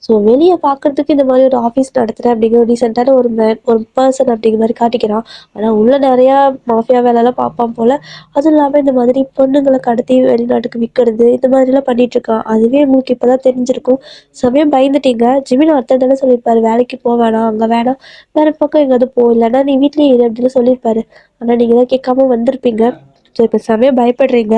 ஸோ வெளியே பார்க்குறதுக்கு இந்த மாதிரி ஒரு ஆஃபீஸ் நடத்துகிறேன் அப்படிங்கிற ஒரு ரீசெண்டான ஒரு ஒரு பர்சன் அப்படிங்கிற மாதிரி காட்டிக்கிறான். ஆனால் உள்ள நிறையா மாஃபியா வேலைலாம் பார்ப்பான் போல். அதுவும் இல்லாமல் இந்த மாதிரி பொண்ணுங்களை கடத்தி வெளிநாட்டுக்கு விற்கிறது இந்த மாதிரிலாம் பண்ணிகிட்ருக்கான். அதுவே உங்களுக்கு இப்போ தான் தெரிஞ்சிருக்கும். சமயம் பயந்துட்டீங்க. ஜிமின் அர்த்தம் தானே சொல்லியிருப்பாரு, வேலைக்கு போக வேணாம், அங்கே வேணாம், வேறு பக்கம் எங்கேயாவது போ, இல்லைன்னா நீ வீட்லேயே இரு அப்படின்னு சொல்லியிருப்பாரு. ஆனால் நீங்கள் தான் கேட்காம வந்திருப்பீங்க. ஸோ இப்போ சமயம் பயப்படுறீங்க.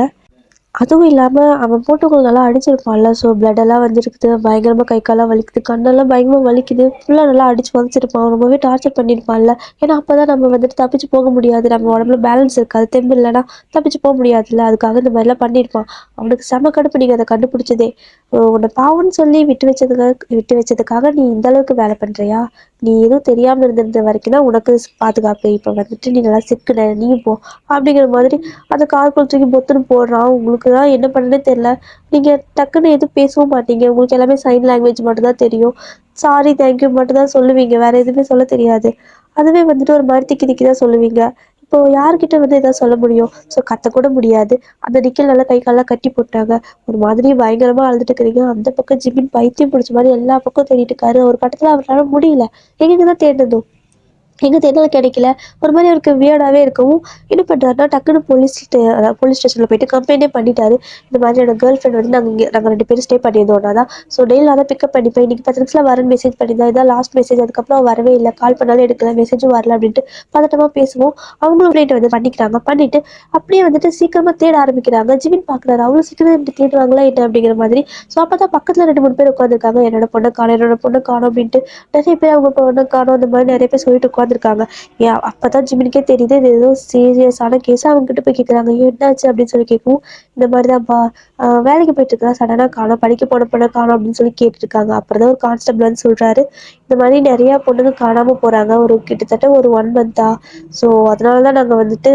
அதுவும் இல்லாமல் அவன் போட்டு உங்களுக்கு நல்லா அடிச்சிருப்பான்ல, ஸோ பிளட்டெல்லாம் வந்துருக்குது, பயங்கரமாக கை காலெல்லாம் வலிக்குது, கண்ணெல்லாம் பயங்கரமாக வலிக்குது, ஃபுல்லாக நல்லா அடிச்சு வதச்சிருப்பான், ரொம்பவே டார்ச்சர் பண்ணியிருப்பான்ல. ஏன்னா அப்போ தான் நம்ம வந்துட்டு தப்பிச்சு போக முடியாது, நம்ம உடம்புல பேலன்ஸ் இருக்காது, தெம்பு இல்லைன்னா தப்பிச்சு போக முடியாதுல்ல, அதுக்காக இந்த மாதிரிலாம் பண்ணியிருப்பான். அவனுக்கு செம கடுப்பு நீங்கள் அதை கண்டுபிடிச்சதே. உன்னை பாவம்னு சொல்லி விட்டு வச்சதுக்காக நீ இந்த அளவுக்கு வேலை பண்ணுறியா, நீ எதுவும் தெரியாமல் இருந்திருந்த வரைக்கும் தான் உனக்கு பாதுகாப்பு, இப்போ வந்துட்டு நீ நல்லா சிக்குன நீ போ அப்படிங்கிற மாதிரி அந்த கார்க்குள்ள தூக்கி பொத்துன்னு போடுறான். உங்களுக்கு தான் என்ன பண்ணுறதே தெரில. நீங்கள் டக்குன்னு எதுவும் பேசவும் மாட்டீங்க, உங்களுக்கு எல்லாமே சைன் லாங்குவேஜ் மட்டும்தான் தெரியும். சாரி தேங்க்யூ மட்டும் தான் சொல்லுவீங்க, வேறு எதுவுமே சொல்ல தெரியாது. அதுவே வந்துட்டு ஒரு மாதிரி திக்கி திக்கி தான் சொல்லுவீங்க. இப்போ யார்கிட்ட வந்து எதாவது சொல்ல முடியும்? ஸோ கத்தக்கூட முடியாது. அந்த நிக்கில் நல்லா கை காலெல்லாம் கட்டி போட்டாங்க. ஒரு மாதிரி பயங்கரமாக அழுதுட்டு இருக்கிறீங்க. அந்த பக்கம் ஜிமின் பைத்தியம் பிடிச்ச மாதிரி எல்லா பக்கம் தேடிட்டு இருக்காரு. ஒரு கட்டத்தில் அவரால் முடியல, எங்கே தான் தேடுனதும் எங்கே தேடினாலும் கிடைக்கல. ஒரு மாதிரி அவருக்கு வியர்டாகவே இருக்கவும் என்ன பண்ணுறாருனா டக்குன்னு போலீஸ் ஸ்டேஷனில் போயிட்டு கம்ப்ளைண்டே பண்ணிட்டாரு. இந்த மாதிரி என்னோட கேர்ள் ஃப்ரெண்ட் வந்து நாங்கள் 2 பேரும் ஸ்டே பண்ணியிருந்தோம்னா தான், ஸோ டெய்லியில் அதை பிக்கப் பண்ணிப்பேன், இன்றைக்கி 10 நிமிஷத்தில் வரேன்னு மெசேஜ் பண்ணியிருந்தேன், இதான் லாஸ்ட் மெசேஜ், அதுக்கப்புறம் அவள் வரவே இல்லை, கால் பண்ணாலும் எடுக்கல, மெசேஜும் வரல அப்படின்ட்டு பதட்டமாக பேசுவோம். அவங்களும் கம்ப்ளைண்ட் வந்து பண்ணிக்கிறாங்க. பண்ணிவிட்டு அப்படியே வந்துட்டு சீக்கிரமாக தேட ஆரம்பிக்கிறாங்க. ஜிமின் பார்க்குறாரு, அவ்வளோ சீக்கிரம் இப்படி தேடுவாங்களா என்ன அப்படிங்கிற மாதிரி. ஸோ அப்போ தான் பக்கத்தில் 2 3 பேர் உட்காந்துருக்காங்க, என்னோட பொண்ணை காணும் அப்படின்ட்டு. நிறைய பேர் அவங்க பொண்ணை காணும் அந்த மாதிரி நிறைய பேர் சொல்லிட்டு உட்காந்துருக்காங்க. ஏன் அப்போ தான் ஜிமினுக்கே தெரியுது இது ஏதோ சீரியஸான கேஸ். அவங்ககிட்ட போய் கேட்குறாங்க, என்னாச்சு அப்படின்னு சொல்லி கேட்கவும், இந்த மாதிரி தான்ப்பா, வேலைக்கு போயிட்டு இருக்கா, சடனாக காணோம், படிக்க போன பொண்ணை காணோம் அப்படின்னு சொல்லி கேட்டுருக்காங்க. அப்புறம் தான் ஒரு கான்ஸ்டபிள் வந்து சொல்கிறாரு, இந்த மாதிரி நிறையா பொண்ணுங்க காணாமல் போகிறாங்க, ஒரு கிட்டத்தட்ட ஒரு 1 மந்த்தா. ஸோ அதனால தான் நாங்கள் வந்துட்டு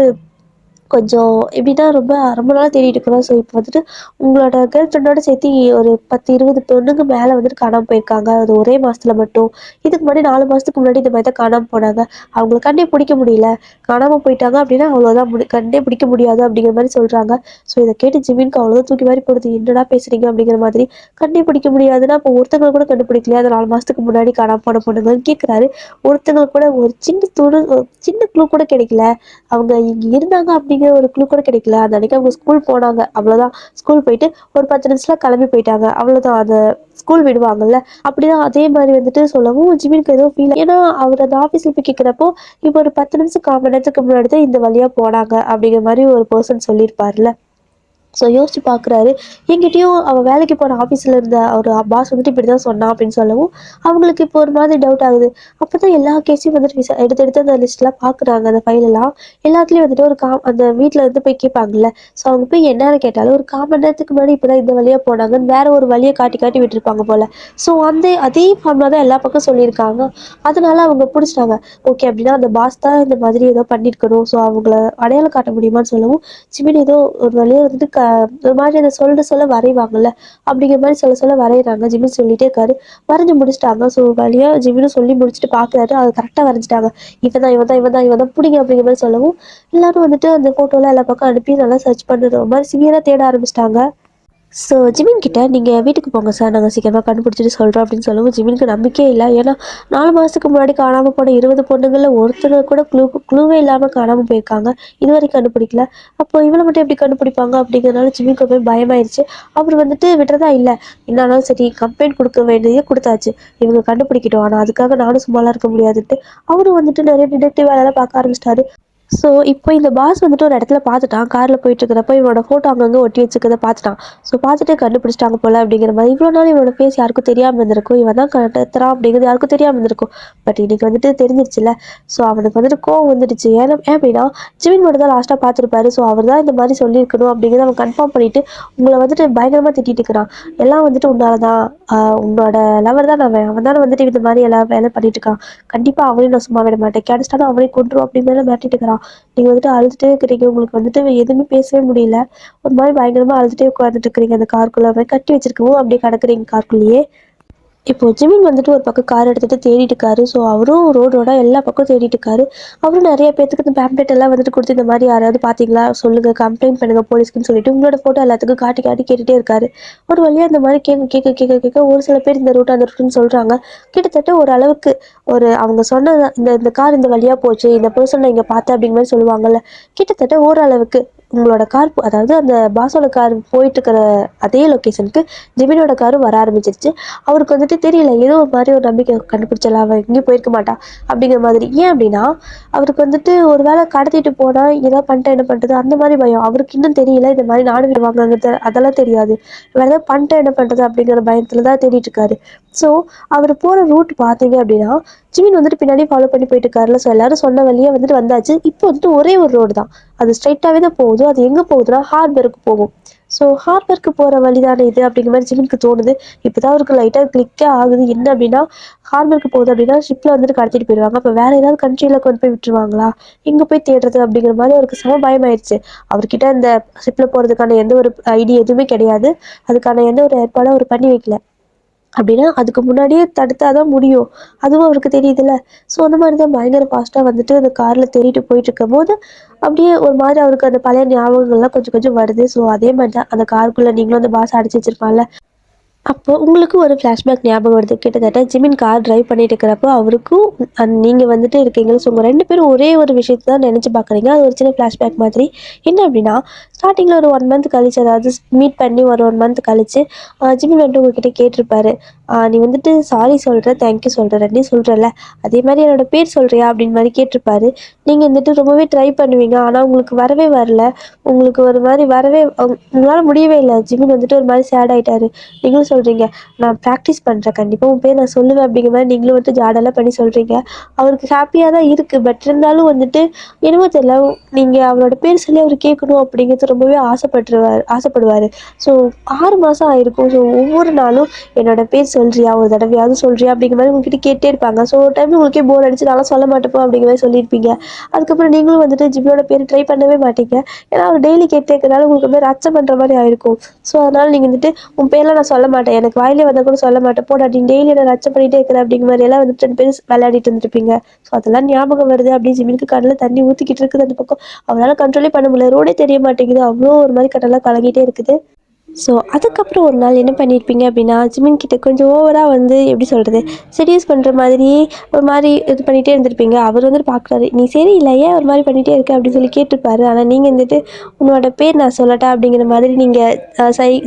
கொஞ்சம் எப்படின்னா ரொம்ப ரொம்ப நாளாக தேடிட்டு இருக்கிறோம். ஸோ இப்போ வந்துட்டு உங்களோட கேர்ள் ஃப்ரெண்டோட சேர்த்து ஒரு 10 20 பொண்ணுங்க மேலே வந்துட்டு காணாமல் போயிருக்காங்க, அது ஒரே மாதத்துல மட்டும். இதுக்கு முன்னாடி 4 மாதத்துக்கு முன்னாடி இந்த மாதிரி தான் காணாமல் போனாங்க. அவங்கள கண்டே பிடிக்க முடியல, காணாமல் போயிட்டாங்க அப்படின்னா அவ்வளோதான், கண்டே பிடிக்க முடியாது அப்படிங்கிற மாதிரி சொல்கிறாங்க. ஸோ இதை கேட்டு ஜிமின்க்கு அவ்வளோதான் தூக்கி மாதிரி போடுது, என்னடா பேசுகிறீங்க அப்படிங்கிற மாதிரி. கண்டே பிடிக்க முடியாதுன்னா அப்போ ஒருத்தங்களை கூட கண்டுபிடிக்கலையா, அந்த 4 மாதத்துக்கு முன்னாடி காணாமல் போன பொண்ணுங்கன்னு கேட்குறாரு. ஒருத்தங்களுக்கு கூட ஒரு சின்ன க்ளூ கூட கிடைக்கல, அவங்க இங்கே இருந்தாங்க அப்படிங்கிற ஒரு க்ளூ கூட கிடைக்கல. அந்த அன்னைக்கு அவங்க ஸ்கூல் போனாங்க. அவ்வளோதான். ஸ்கூல் போயிட்டு ஒரு 10 நிமிஷத்துல கிளம்பி போயிட்டாங்க. அவ்வளோதான். அந்த ஸ்கூல் விடுவாங்கல்ல. அப்படிதான் அதே மாரி வந்துட்டு சொல்லவும் ஜிமினுக்கு ஏதோ ஃபீல் ஏன்னா அவர் அந்த ஆஃபீஸ்ல போய் கேட்கிறப்போ, இப்போ ஒரு 10 நிமிஷம் 1/4 மணி நேரத்துக்கு முன்னாடி தான் இந்த வழியா போனாங்க அப்படிங்கிற மாரி ஒரு பெர்சன் சொல்லியிருப்பார்ல. ஸோ யோசிச்சு பார்க்குறாரு. என்கிட்டயும் அவ வேலைக்கு போன ஆஃபீஸ்ல இருந்த ஒரு பாஸ் வந்துட்டு இப்படி தான் சொன்னான் அப்படின்னு சொல்லவும், அவங்களுக்கு இப்போ ஒரு மாதிரி டவுட் ஆகுது. அப்பதான் எல்லா கேஸையும் வந்துட்டு எடுத்து எடுத்து அந்த லிஸ்ட்லாம் பார்க்குறாங்க. அந்த ஃபைலெல்லாம். எல்லாத்துலயும் வந்துட்டு ஒரு அந்த வீட்ல இருந்து போய் கேட்பாங்கல்ல. ஸோ அவங்க போய் என்னன்னு கேட்டாலும், ஒரு 1/4 மணி நேரத்துக்கு முன்னாடி இப்படிதான் இந்த வழியா போனாங்கன்னு வேற ஒரு வழிய காட்டி காட்டி விட்டுருப்பாங்க போல. ஸோ அதே ஃபார்முலா தான் எல்லா பக்கம் சொல்லியிருக்காங்க. அதனால அவங்க புடிச்சுட்டாங்க. ஓகே அப்படின்னா அந்த பாஸ் தான் இந்த மாதிரி ஏதோ பண்ணியிருக்கணும். ஸோ அவங்கள அடையாளம் காட்ட முடியுமான்னு சொல்லவும், ஜிமின் ஏதோ ஒரு வழியா வந்துட்டு ஒரு மாதிரி அத சொல்ல சொல்ல வரைவாங்கல்ல. அப்படிங்கிற மாரி சொல்ல சொல்ல வரையறாங்க. ஜிமின் சொல்லிட்டே இருக்காரு. வரைஞ்சு முடிச்சுட்டாங்க. ஸோ ஒரு வழியா ஜிமினும் சொல்லி முடிச்சுட்டு பார்க்குறாரு. அது கரெக்ட்டா வரைஞ்சுட்டாங்க. இவன் தான், இவன் தான், இவன் தான், இவன் தான் புடிங்க அப்படிங்கிற மாரி சொல்லவும், எல்லாரும் வந்துட்டு அந்த ஃபோட்டோலாம் எல்லா பக்கம் அனுப்பி நல்லா சர்ச் பண்ணுற மாரி சிவியரா தேட ஆரம்பிச்சுட்டாங்க. ஸோ ஜிமின் கிட்ட "நீங்கள் வீட்டுக்கு போங்க சார், நாங்கள் சீக்கிரமாக கண்டுபிடிச்சிட்டு சொல்கிறோம்" அப்படின்னு சொல்லவும் ஜிமினுக்கு நம்பிக்கையே இல்லை. ஏன்னா 4 மாதத்துக்கு முன்னாடி காணாமல் போன 20 பொண்ணுங்களில் ஒருத்தர் கூட க்ளூவே இல்லாமல் காணாமல் போயிருக்காங்க. இதுவரைக்கும் கண்டுபிடிக்கல. அப்போ இவளை மட்டும் எப்படி கண்டுபிடிப்பாங்க அப்படிங்கிறதுனால ஜிமினுக்கு போய் பயமாயிருச்சு. அவர் வந்துட்டு விட்டுறதா இல்லை. என்னாலும் சரி கம்ப்ளைண்ட் கொடுக்க வேண்டியது கொடுத்தாச்சு. இவங்க கண்டுபிடிக்கிட்டோம். ஆனால் அதுக்காக நானும் சும்மாலாம் இருக்க முடியாதுன்ட்டு அவரும் வந்துட்டு நிறைய டிடெக்டிவ் வேலையெல்லாம் பார்க்க ஆரம்பிச்சிட்டாரு. ஸோ, இப்போ இந்த பாஸ் வந்துட்டு ஒரு இடத்துல பார்த்துட்டான். கார்ல போயிட்டுருக்கிறப்ப இவனோட ஃபோட்டோ அங்கங்க ஒட்டி வச்சுக்கிறத பார்த்துட்டான். ஸோ, பார்த்துட்டு கண்டுபிடிச்சிட்டாங்க போல அப்படிங்கிற மாரி. இவ்வளோ நாள் இவனோட ஃபேஸ் யாருக்கும் தெரியாம இருந்திருக்கும். இவன் தான் கடத்துறான் அப்படிங்கிறது யாருக்கும் தெரியாம இருந்திருக்கும். பட் இன்னைக்கு வந்துட்டு தெரிஞ்சிருச்சுல்ல. ஸோ, அவனுக்கு வந்துட்டு கோவம் வந்துடுச்சு. ஏன் அப்படின்னா, ஜிமின் மட்டும் தான் லாஸ்ட்டா பார்த்துருப்பாரு. ஸோ, அவர் தான் இந்த மாரி சொல்லியிருக்கணும் அப்படிங்கிறத அவன் கன்ஃபார்ம் பண்ணிட்டு, உங்கள வந்துட்டு பயங்கரமா திட்டிட்டு இருக்கிறான். எல்லாம் வந்துட்டு உன்னால தான். உன்னோட லவர் தான் அவன் தானே வந்துட்டு இந்த மாரி எல்லா வேலை பண்ணிட்டு இருக்கான். கண்டிப்பா அவனையும் நான் சும்மா விட மாட்டேன். கிடைச்சிட்டானா அவனையும் கொன்றுவேன் அப்படின்னு மேல மிரட்டிட்டு இருக்கிறான். நீங்க வந்துட்டு அழுதுட்டே இருக்கிறீங்க. உங்களுக்கு வந்துட்டு எதுவுமே பேசவே முடியல. ஒரு மாரி பயங்கரமா அழுதுட்டே உட்கார்ந்துட்டு இருக்கிறீங்க அந்த காருக்குள்ள. கட்டி வச்சிருக்கவும் அப்படியே கிடக்குறீங்க காருக்குள்ளேயே. இப்போ ஜிமின் வந்துட்டு ஒரு பக்கம் கார் எடுத்துட்டு தேடிட்டு இருக்காரு. ஸோ அவரும் ரோடோட எல்லா பக்கம் தேடிட்டு இருக்காரு. அவரும் நிறைய பேத்துக்கு இந்த பேம்ப்ளெட் எல்லாம் வந்துட்டு கொடுத்து இந்த மாதிரி யாராவது பார்த்தீங்களா சொல்லுங்க, கம்ப்ளைண்ட் பண்ணுங்க போலீஸ்க்குன்னு சொல்லிட்டு உங்களோட ஃபோட்டோ எல்லாத்துக்கும் காட்டி காட்டி கேட்டுட்டே இருக்காரு. ஒரு வழியா இந்த மாதிரி கேட்க கேட்க கேட்க கேட்க ஒரு சில பேர் இந்த ரூட் அந்த ரூட்னு சொல்றாங்க. கிட்டத்தட்ட ஒரு அளவுக்கு ஒரு அவங்க சொன்ன இந்த இந்த கார் இந்த வழியா போச்சு, இந்த பர்சன் நான் இங்கே பார்த்தேன் அப்படிங்கிற மாதிரி சொல்லுவாங்கல்ல. கிட்டத்தட்ட ஓரளவுக்கு உங்களோட கார் அதாவது அந்த பாஸோட கார் போயிட்டு இருக்கிற அதே லொக்கேஷனுக்கு ஜிமினோட காரும் வர ஆரம்பிச்சிருச்சு. அவருக்கு வந்துட்டு தெரியல. ஏதோ ஒரு மாதிரி ஒரு நம்பிக்கை கண்டுபிடிச்சலாம். அவ எங்கேயும் போயிருக்க மாட்டா அப்படிங்கிற மாதிரி. ஏன் அப்படின்னா, அவருக்கு வந்துட்டு ஒரு வேளை கடத்திட்டு போனா ஏதாவது பண்ணிட்டா என்ன பண்றது? அந்த மாதிரி பயம். அவருக்கு இன்னும் தெரியல. இந்த மாதிரி நாடு விடுவாங்கங்கிறது அதெல்லாம் தெரியாது. வேற ஏதாவது பண்ணிட்டா என்ன பண்றது? அப்படிங்கிற பயத்துல தான் தேடிட்டு இருக்காரு. ஸோ அவர் போற ரூட் பார்த்தீங்க அப்படின்னா, ஜிமின் வந்துட்டு பின்னாடி ஃபாலோ பண்ணி போயிட்டு இருக்காருல. ஸோ எல்லாரும் சொன்ன வழியே வந்துட்டு வந்தாச்சு. இப்போ வந்துட்டு ஒரே ஒரு ரோடு தான். அது ஸ்ட்ரைட்டாவே தான் போகுது. அது எங்க போகுதுன்னா ஹார்பருக்கு போகும். ஸோ ஹார்பருக்கு போற வழிதானே இது அப்படிங்கிற மாதிரி ஜிமினுக்கு தோணுது. இப்போதான் அவருக்கு லைட்டா கிளிக்கே ஆகுது. என்ன அப்படின்னா, ஹார்பருக்கு போகுது அப்படின்னா ஷிப்ல வந்துட்டு கடத்திட்டு போயிடுவாங்க. அப்போ வேற ஏதாவது கண்ட்ரியில கொண்டு போய் விட்டுருவாங்களா? எங்க போய் தேடுறது அப்படிங்கிற மாதிரி அவருக்கு செம பயமாயிடுச்சு. அவர்கிட்ட இந்த ஷிப்ல போறதுக்கான எந்த ஒரு ஐடி எதுவுமே கிடையாது. அதுக்கான எந்த ஒரு ஏற்பாடும் அவர் பண்ணி வைக்கல. அப்படின்னா அதுக்கு முன்னாடியே தடுத்தா தான் முடியும். அதுவும் அவருக்கு தெரியுதுல்ல. ஸோ அந்த மாதிரி தான் பயங்கர ஃபாஸ்ட்டாக வந்துட்டு அந்த காரில் தேடிட்டு போயிட்டுருக்கும்போது, அப்படியே ஒரு மாதிரி அவருக்கு அந்த பழைய ஞாபகங்கள்லாம் கொஞ்சம் கொஞ்சம் வருது. ஸோ அதே மாதிரி தான் அந்த காருக்குள்ளே நீங்களும் அந்த பாஸ் அடைச்சி வச்சிருப்பான்ல. அப்போ உங்களுக்கு ஒரு ஃப்ளாஷ்பேக் ஞாபகம் வருது. கிட்டத்தட்ட ஜிமின் கார் டிரைவ் பண்ணிட்டு இருக்கிறப்போ, அவருக்கும் நீங்க வந்துட்டு இருக்கீங்க. ஸோ உங்க 2 பேரும் ஒரே ஒரு விஷயத்த தான் நெனச்சு பார்க்குறீங்க. அது ஒரு சின்ன ஃப்ளாஷ்பேக் மாதிரி. என்ன அப்படின்னா, ஸ்டார்ட்டிங்கில ஒரு 1 மந்த் கழிச்சு, அதாவது மீட் பண்ணி ஒரு 1 மந்த் கழிச்சு, ஜிமின் வந்துட்டு உங்ககிட்ட கேட்டிருப்பாரு. "நீ வந்துட்டு சாரி சொல்ற, தேங்க்யூ சொல்ற 2யும் சொல்றல்ல. அதே மாரி என்னோட பேர் சொல்றியா?" அப்படின்னு மாரி கேட்டிருப்பாரு. நீங்க வந்துட்டு ரொம்பவே ட்ரை பண்ணுவீங்க. ஆனா உங்களுக்கு வரவே வரல. உங்களுக்கு ஒரு மாரி வரவே உங்களால முடியவே இல்ல. ஜிமின் வந்துட்டு ஒரு மாரி சேட் ஆயிட்டாரு. நீங்களும் சொல்றீங்க, "நான் ப்ராக்டிஸ் பண்றேன். கண்டிப்பா உன் பேர் நான் சொல்லுவேன்." அப்படிங்கிற மாரி நீங்களும் வந்துட்டு ஜாடெல்லாம் பண்ணி சொல்றீங்க. அவருக்கு ஹாப்பியா தான் இருக்கு. பட் இருந்தாலும் வந்துட்டு என்னமோ தெரியல, நீங்க அவரோட பேர் சொல்லி அவரு கேட்கணும் அப்படிங்கிறது ரொம்பவே ஆசைப்படுவாரு. ஸோ 6 மாசம் ஆயிருக்கும். ஸோ ஒவ்வொரு நாளும் என்னோட பேர் சொல்றியா? ஒரு தடவையாவது சொல்றியா? அப்படிங்கிற மாரி உங்ககிட்ட கேட்டே இருப்பாங்க. ஸோ ஒரு டைம் உங்களுக்கே போர் அடிச்சு நான்லாம் சொல்ல மாட்டேன்ப்பா அப்படிங்கிற மாரி சொல்லியிருப்பீங்க. அதுக்கப்புறம் நீங்களும் வந்துட்டு ஜிம்மியோட பேர் ட்ரை பண்ணவே மாட்டீங்க. ஏன்னா அவர் டெய்லி கேட்டே இருக்கனால உங்களுக்கு அப்படியே ரச்ச பண்ற மாரி ஆயிருக்கும். ஸோ அதனால நீங்க வந்துட்டு உன் பேர்லாம் நான் சொல்ல மாட்டேன். எனக்கு வாயிலே வந்தா கூட சொல்ல மாட்டேன். போடா நீ டெய்லி என்ன ரச்ச பண்ணிட்டே இருக்கிற அப்படிங்கிற மாரியெல்லாம் வந்துட்டு 2 பேரும் விளையாடிட்டு இருந்திருப்பீங்க. ஸோ அதெல்லாம் ஞாபகம் வருது. அப்படியே ஜிமினுக்கு கண்ணுல தண்ணி ஊத்திக்கிட்டு இருக்குது அந்த பக்கம். அவரால கண்ட்ரோலே பண்ண முடியல. ரோடே தெரிய மாட்டேங்குது. அவ்ளோ ஒரு மாரி கண்ணெல்லாம் கலங்கிட்டே இருக்குது. ஸோ அதுக்கப்புறம் ஒரு நாள் என்ன பண்ணியிருப்பீங்க அப்படின்னா, ஜிமின் கிட்ட கொஞ்சம் ஓவரா வந்து எப்படி சொல்றது? செட்யூஸ் பண்ற மாதிரியே ஒரு மாரி இது பண்ணிட்டே இருந்திருப்பீங்க. அவர் வந்துட்டு பார்க்குறாரு. "நீ சரியில்ல. ஏன் ஒரு மாரி பண்ணிட்டே இருக்க?" அப்படின்னு சொல்லி கேட்டுருப்பாரு. ஆனா நீங்க வந்துட்டு, "உன்னோட பேர் நான் சொல்லட்டா?" அப்படிங்கிற மாதிரி நீங்க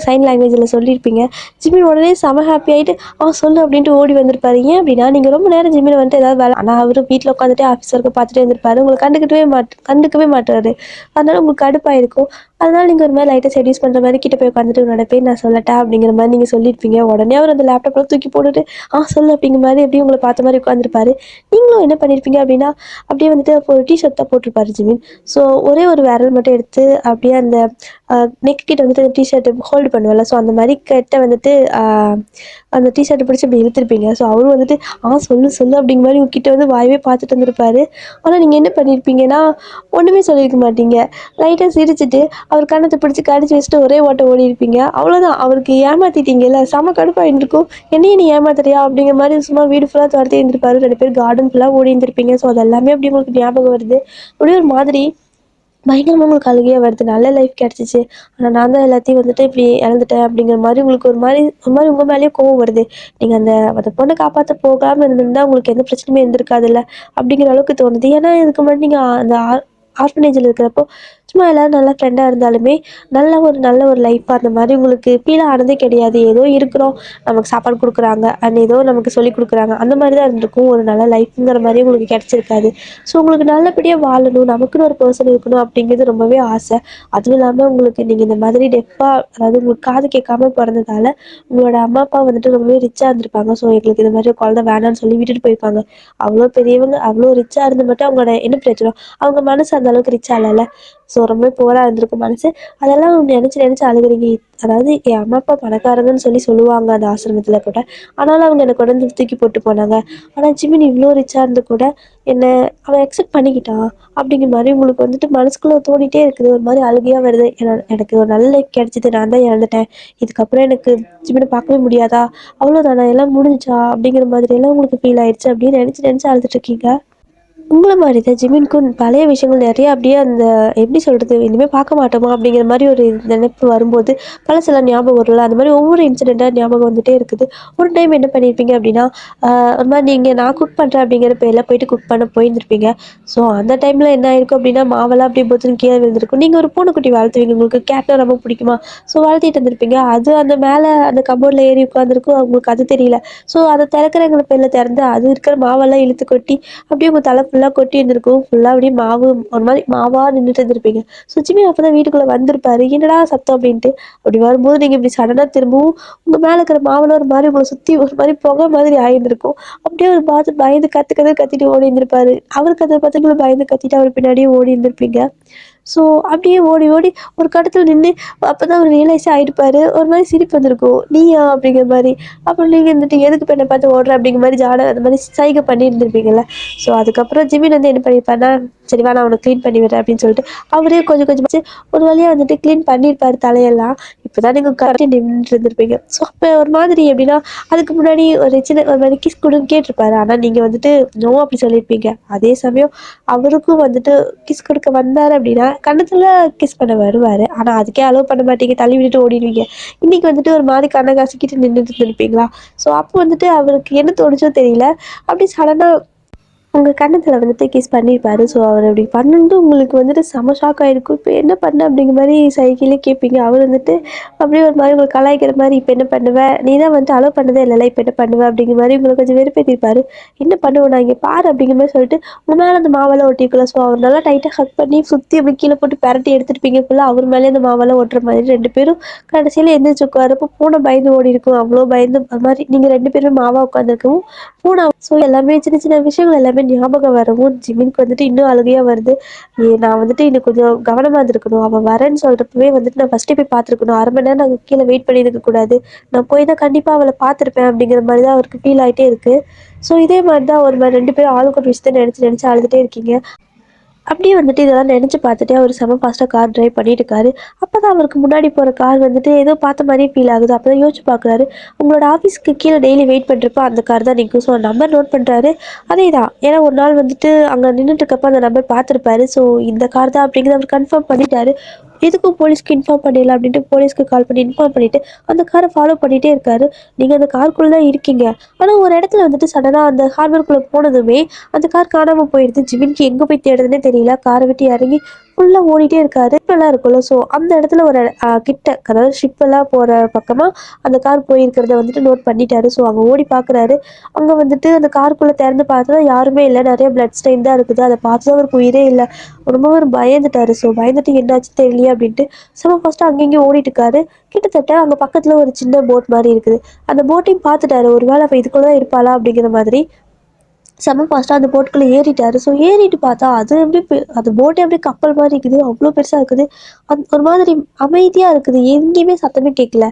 சைன் லாங்குவேஜ்ல சொல்லியிருப்பீங்க. ஜிமின் உடனே செம ஹாப்பி ஆயிட்டு, சொல்லு" அப்படின்ட்டு ஓடி வந்திருப்பாரு. ஏன் அப்படின்னா, நீங்க ரொம்ப நேரம் ஜிமின வந்துட்டு ஏதாவது வேலை ஆனா அவரு வீட்ல உட்காந்துட்டு ஆஃபீஸ் ஒர்க்க பார்த்துட்டே இருந்திருப்பாரு. உங்கள கண்டுக்கவே மாட்டாரு. அதனால உங்களுக்கு கடுப்பாயிருக்கும். அதனால நீங்க ஒரு மாரி லைட்டா செட்யூஸ் பண்ற மாரி கிட்ட போய் உட்காந்துட்டு, "உன்னோட பேர் நான் சொல்லட்டா?" அப்படிங்கிற மாரி நீங்க சொல்லியிருப்பீங்க. உடனே அவரு அந்த லேப்டாப்லாம் தூக்கி போட்டுட்டு, சொல்லு" அப்படிங்கிற மாரி அப்படியே உங்கள பார்த்த மாரி உட்காந்துருப்பாரு. நீங்களும் என்ன பண்ணியிருப்பீங்க அப்படின்னா, அப்படியே வந்துட்டு அப்போ ஒரு டீ ஷர்ட் தான் போட்டிருப்பாரு ஜிமின். ஸோ ஒரே ஒரு விரல் மட்டும் எடுத்து அப்படியே அந்த அ நெக் கிட்ட வந்துட்டு அந்த டீ ஷர்ட் ஹோல்டு பண்ணுவோம்ல, ஸோ அந்த மாரி கிட்ட வந்துட்டு அந்த டீ ஷர்ட்ட பிடிச்சு இப்படி இழுத்துருப்பீங்க. ஸோ அவரும் வந்துட்டு, சொல்லு சொல்லு" அப்படிங்கிற மாரி உங்ககிட்ட வந்து வாயவே பார்த்துட்டு இருந்திருப்பாரு. ஆனா நீங்க என்ன பண்ணியிருப்பீங்கன்னா, ஒண்ணுமே சொல்லியிருக்க மாட்டீங்க. லைட்டா சிரிச்சுட்டு, அவர் கன்னத்த பிடிச்சு கடிச்சு வச்சுட்டு ஒரே ஓட்டம் ஓடியிருப்பீங்க. அவ்வளோதான். அவருக்கு ஏமாத்திட்டீங்கல்ல. செம கடுப்பாயிருந்திருக்கும். "என்னைய நீ ஏமாத்துறியா?" அப்படிங்கிற மாரி சும்மா வீடு ஃபுல்லா தொரத்தி இருந்திருப்பாரு. 2 பேரும் கார்டன் ஃபுல்லா ஓடி இருந்திருப்பீங்க. ஸோ அது எல்லாமே அப்படியே உங்களுக்கு ஞாபகம் வருது. அப்படியே ஒரு மாதிரி பயங்கரமா உங்களுக்கு அழுகையா வருது. நல்ல லைஃப் கிடைச்சுச்சு. ஆனா நான் தான் எல்லாத்தையும் வந்துட்டு இப்படி இழந்துட்டேன் அப்படிங்கிற மாரி உங்களுக்கு ஒரு மாரி உங்க மேலயே கோவம் வருது. நீங்க அந்த அந்த பொண்ண காப்பாத்த போகாம இருந்திருந்தா உங்களுக்கு எந்த பிரச்சனையுமே இருந்திருக்காதுல்ல. அப்படிங்கிற அளவுக்கு தோணுது. ஏன்னா இதுக்கு முன்னாடி நீங்க அந்த ஆர்ஃபனேஜ்ல இருக்கிறப்போ, சும்மா எல்லாரும் நல்லா ஃப்ரெண்டா இருந்தாலுமே, நல்ல ஒரு லைஃபா அந்த மாரி உங்களுக்கு ஃபீல் ஆனதே கிடையாது. ஏதோ இருக்கிறோம், நமக்கு சாப்பாடு குடுக்குறாங்க, அண்ட் ஏதோ நமக்கு சொல்லிக் குடுக்குறாங்க. அந்த மாரி தான் இருந்திருக்கும். ஒரு நல்ல லைஃப்ங்கிற மாரி உங்களுக்கு கிடைச்சிருக்காது. ஸோ உங்களுக்கு நல்லபடியா வாழணும், நமக்குன்னு ஒரு பெர்சன் இருக்கணும் அப்படிங்கிறது ரொம்பவே ஆசை. அதுவும் இல்லாம உங்களுக்கு நீங்க இந்த மாதிரி டெஃப்பா அதாவது உங்களுக்கு காது கேட்காம பொறந்ததால, உங்களோட அம்மா, அப்பா வந்துட்டு ரொம்பவே ரிச்சா இருந்திருப்பாங்க. ஸோ எங்களுக்கு இந்த மாதிரி ஒரு குழந்தை வேணான்னு சொல்லி விட்டுட்டு போயிருப்பாங்க. அவ்வளோ பெரியவங்க, அவ்வளோ ரிச்சா இருந்து மட்டும் அவங்களோட என்ன பிரயோஜனம்? அவங்க மனசு அந்த அளவுக்கு ரிச்சா இல்லல்ல. ஸோ ரொம்ப புவரா இருந்திருக்கும் மனசு. அதெல்லாம் நெனச்சு நெனச்சு அழுகுறீங்க. அதாவது என் அம்மா, அப்பா பணக்காரங்கன்னு சொல்லுவாங்க அந்த ஆசிரமத்தில கூட. ஆனாலும் அவங்க என்ன கொண்டு வந்து தூக்கி போட்டு போனாங்க. ஆனா ஜிமின் இவ்ளோ ரிச்சா இருந்து கூட என்ன அவன் அக்செப்ட் பண்ணிக்கிட்டான். அப்படிங்கிற மாரி உங்களுக்கு வந்துட்டு மனசுக்குள்ள தோணிட்டே இருக்குது. ஒரு மாரி அழுகையா வருது. எனக்கு ஒரு நல்ல லைஃப் கிடைச்சது. நான் தான் இழந்துட்டேன். இதுக்கப்புறம் எனக்கு ஜிமின பார்க்கவே முடியாதா? அவ்வளோதானா? எல்லாம் முடிஞ்சுச்சா? அப்படிங்கிற மாதிரியெல்லாம் உங்களுக்கு ஃபீல் ஆயிடுச்சு. அப்படின்னு நெனச்சு நெனச்சு அழுதுட்டுருக்கீங்க. உங்கள மாரி தான் ஜிமின்க்கும் பழைய விஷயங்கள் நெறைய அப்படியே அந்த எப்படி சொல்றது? இனிமே பார்க்க மாட்டோமா? அப்படிங்கிற மாரி ஒரு நெனைப்பு வரும்போது, பழசெல்லாம் ஞாபகம் வரும்ல. அந்த மாரி ஒவ்வொரு இன்சிடென்ட்டா ஞாபகம் வந்துட்டே இருக்குது. ஒரு டைம் என்ன பண்ணியிருப்பீங்க அப்படின்னா, ஒரு மாரி நீங்க நான் குக் பண்றேன் அப்படிங்கிற பேர்ல போயிட்டு குக் பண்ண போயிருந்திருப்பீங்க. ஸோ அந்த டைம்ல என்ன ஆயிருக்கும் அப்படின்னா, மாவெல்லாம் அப்படியே பொத்துன்னு கீழ விழுந்திருக்கும். நீங்க ஒரு பூனைக்குட்டி வளர்த்துவீங்க. உங்களுக்கு கேட்னா ரொம்ப பிடிக்குமா? ஸோ வளர்த்திட்டு இருந்திருப்பீங்க. அது அந்த மேல அந்த கபோர்ட்ல ஏறி உட்காந்துருக்கும். உங்களுக்கு அது தெரியல. ஸோ அத திறக்கிறேங்கிற பேர்ல திறந்து, அது இருக்கிற மாவெல்லாம் இழுத்து கொட்டி அப்படியே உங்க தலை ஃபுல்லா கொட்டி இருந்திருக்கும். ஃபுல்லா அப்படியே மாவு ஒரு மாரி மாவா நின்னுட்டு இருந்திருப்பீங்க. சுஜிமே அப்பதான் வீட்டுக்குள்ள வந்திருப்பாரு. "என்னடா சத்தம்?" அப்படின்ட்டு. அப்படி வரும்போது நீங்க இப்படி சடனா திரும்பவும் உங்க மேல இருக்கிற மாவுலாம் ஒரு மாரி உங்கள சுத்தி ஒரு மாரி புகை மாதிரி ஆயிருந்திருக்கும். அப்படியே அவர பார்த்து பயந்து கத்திட்டு ஓடி இருந்திருப்பாரு. அவருக்கு அத பார்த்து நீங்களும் பயந்து கத்திட்டு அவர் பின்னாடியே ஓடி இருந்திருப்பீங்க. ஸோ அப்படியே ஓடி ஓடி ஒரு கட்டத்துல நின்னு அப்பதான் அவர் ரியலைஸே ஆயிருப்பாரு. ஒரு மாரி சிரிப்பு வந்திருக்கும். "நீயா?" அப்படிங்கிற மாரி. அப்புறம் நீங்க இருந்துட்டு, "எதுக்கு இப்ப என்ன பார்த்து ஓடுற?" அப்படிங்கிற மாரி அந்த மாரி சைகை பண்ணியிருந்திருப்பீங்கல்ல. ஸோ அதுக்கப்புறம் ஜிமின் வந்து என்ன பண்ணியிருப்பாருன்னா, "சரி வா நான் உனக்கு கிளீன் பண்ணி விடுறேன்" அப்படின்னு சொல்லிட்டு, அவரே கொஞ்சம் கொஞ்சமா ஒரு வழியா வந்துட்டு கிளீன் பண்ணியிருப்பாரு தலையெல்லாம். இப்பதான் நீங்க கரெக்ட்டா நின்னுட்டு இருந்திருப்பீங்க. ஸோ அப்ப ஒரு மாதிரி எப்படின்னா, அதுக்கு முன்னாடி ஒரு சின்ன ஒரு மாரி கிஸ் குடுன்னு கேட்டிருப்பாரு. ஆனா நீங்க வந்துட்டு நோ அப்படி சொல்லியிருப்பீங்க. அதே சமயம் அவருக்கும் வந்துட்டு கிஸ் குடுக்க வந்தாரு அப்படின்னா, கன்னத்துல கிஸ் பண்ண வருவாரு. ஆனா அதுக்கே அலோவ் பண்ண மாட்டீங்க. தள்ளி விட்டுட்டு ஓடிருவீங்க. இன்னைக்கு வந்துட்டு ஒரு மாரி கண்ண கசக்கிட்டு நின்னுட்டு இருந்திருப்பீங்களா? ஸோ அப்போ வந்துட்டு அவருக்கு என்ன தோணுச்சோ தெரியல. அப்படியே சடனா உங்க கன்னத்துல வந்துட்டு கிஸ் பண்ணியிருப்பாரு. ஸோ, அவரு அப்படி பண்ணது உங்களுக்கு வந்துட்டு செம ஷாக் ஆயிருக்கும். "இப்ப என்ன பண்ண?" அப்படிங்கிற மாரி சைகையிலே கேட்பீங்க. அவரு வந்துட்டு அப்படியே ஒரு மாரி உங்கள கலாய்க்கிற மாரி, "இப்ப என்ன பண்ணுவ? நீ தான் வந்துட்டு அலோவ் பண்ணதே இல்லல்ல. இப்ப என்ன பண்ணுவ?" அப்படிங்கிற மாரி உங்கள கொஞ்சம் வெறுப்பேத்திருப்பாரு. "என்ன பண்ணுவேனா? இங்க பாரு" அப்படிங்கிற மாரி சொல்லிட்டு, உங்க மேல அந்த மாவெல்லாம் ஒட்டியிருக்கும்ல. ஸோ, அவர் நல்லா டைட்டா ஹக் பண்ணி சுத்தி அப்படியே கீழ போட்டு பெரட்டி எடுத்துருப்பீங்க. ஃபுல்லா அவர் மேலயே அந்த மாவெல்லாம் ஒட்டுற மாதிரி 2 பேரும் கடைசியில எந்திரிச்சு உட்கார்றப்போ பூனை பயந்து ஓடியிருக்கும். அவ்ளோ பயந்து அது மாரி நீங்க 2 பேருமே மாவா உட்காந்துருக்கவும், பூனை ஸோ எல்லாமே சின்ன சின்ன விஷயங்கள் எல்லாமே ஞாபகம் வரவும், ஜிமின்க்கு வந்துட்டு இன்னும் அழுகையா வருது. நான் வந்துட்டு இன்னும் கொஞ்சம் கவனமா இருந்திருக்கணும். அவன் வரேன்னு சொல்றப்பவே வந்துட்டு நான் ஃபர்ஸ்ட்டே போய் பார்த்துருக்கணும். 1/2 மணி நேரம் நான் கீழ வெயிட் பண்ணியிருக்க கூடாது. நான் போய் தான் கண்டிப்பா அவள பார்த்துருப்பேன் அப்படிங்கிற மாரி தான் அவருக்கு ஃபீல் ஆயிட்டே இருக்கு. ஸோ இதே மாரி தான் ஒரு மாரி 2 பேரும் ஆளுக்கு ஒரு விஷயத்த நெனச்சு நெனச்சு அழுதுட்டே இருக்கீங்க. அப்படியே வந்துட்டு இதெல்லாம் நெனச்சு பார்த்துட்டே அவரு செம ஃபாஸ்ட்டா கார் டிரைவ் பண்ணிட்டுருக்காரு. அப்பதான் அவருக்கு முன்னாடி போற கார் வந்துட்டு ஏதோ பார்த்த மாரியே ஃபீல் ஆகுது. அப்பதான் யோசிச்சு பார்க்குறாரு. உங்களோட ஆஃபீஸ்க்கு கீழ டெய்லி வெயிட் பண்றப்போ அந்த கார் தான் நிக்கும். ஸோ நம்பர் நோட் பண்றாரு. அதேதான். ஏன்னா ஒரு நாள் வந்துட்டு அங்க நின்னுட்டு இருக்கப்ப அந்த நம்பர் பார்த்துருப்பாரு. ஸோ இந்த கார் தான் அப்படிங்கிறத அவர் கன்ஃபார்ம் பண்ணிட்டாரு. எதுக்கும் போலீஸ்க்கு இன்ஃபார்ம் பண்ணிடலாம் அப்படின்ட்டு போலீஸ்க்கு கால் பண்ணி இன்ஃபார்ம் பண்ணிட்டு அந்த காரை ஃபாலோ பண்ணிட்டே இருக்காரு. நீங்க அந்த காருக்குள்ள தான் இருக்கீங்க. ஆனா ஒரு இடத்துல வந்துட்டு சடனா அந்த ஹார்பருக்குள்ள போனதுமே அந்த கார் காணாம போயிடுது. ஜிமின்க்கு எங்க போய் தேடுறதுன்னே தெரியல. காரை விட்டு இறங்கி ஃபுல்லா ஓடிட்டே இருக்காரு. ஷிப்பெல்லாம் இருக்குல்ல, ஸோ அந்த இடத்துல ஒரு கிட்ட, அதாவது ஷிப்பெல்லாம் போற பக்கமா அந்த கார் போயிருக்கிறத வந்துட்டு நோட் பண்ணிட்டாரு. ஸோ அங்க ஓடி பார்க்குறாரு. அங்க வந்துட்டு அந்த காருக்குள்ள திறந்து பார்த்தா யாருமே இல்லை. நிறைய பிளட் ஸ்டெயின் தான் இருக்குது. அதை பார்த்து தான் அவருக்கு உயிரே இல்லை. ரொம்ப ஒரு பயந்துட்டாரு. ஸோ பயந்துட்டு என்னாச்சு தெரியலையே அப்படின்ட்டு செம ஃபர்ஸ்ட் அங்கேயும் ஓடிட்டு இருக்காரு. கிட்டத்தட்ட அங்க பக்கத்துல ஒரு சின்ன போட் மாதிரி இருக்குது. அந்த போட்டையும் பார்த்துட்டாரு. ஒரு வேளை அவ இதுக்குள்ள தான் இருப்பாளா அப்படிங்கிற மாதிரி செம ஃபாஸ்ட்டாக அந்த போட்டுக்குள்ளே ஏறிட்டாரு. ஸோ ஏறிட்டு பார்த்தா அது எப்படி அந்த போட்டே அப்படியே கப்பல் மாதிரி இருக்குது. அவ்வளோ பெருசாக இருக்குது. ஒரு மாதிரி அமைதியாக இருக்குது. எங்கேயுமே சத்தமே கேட்கல.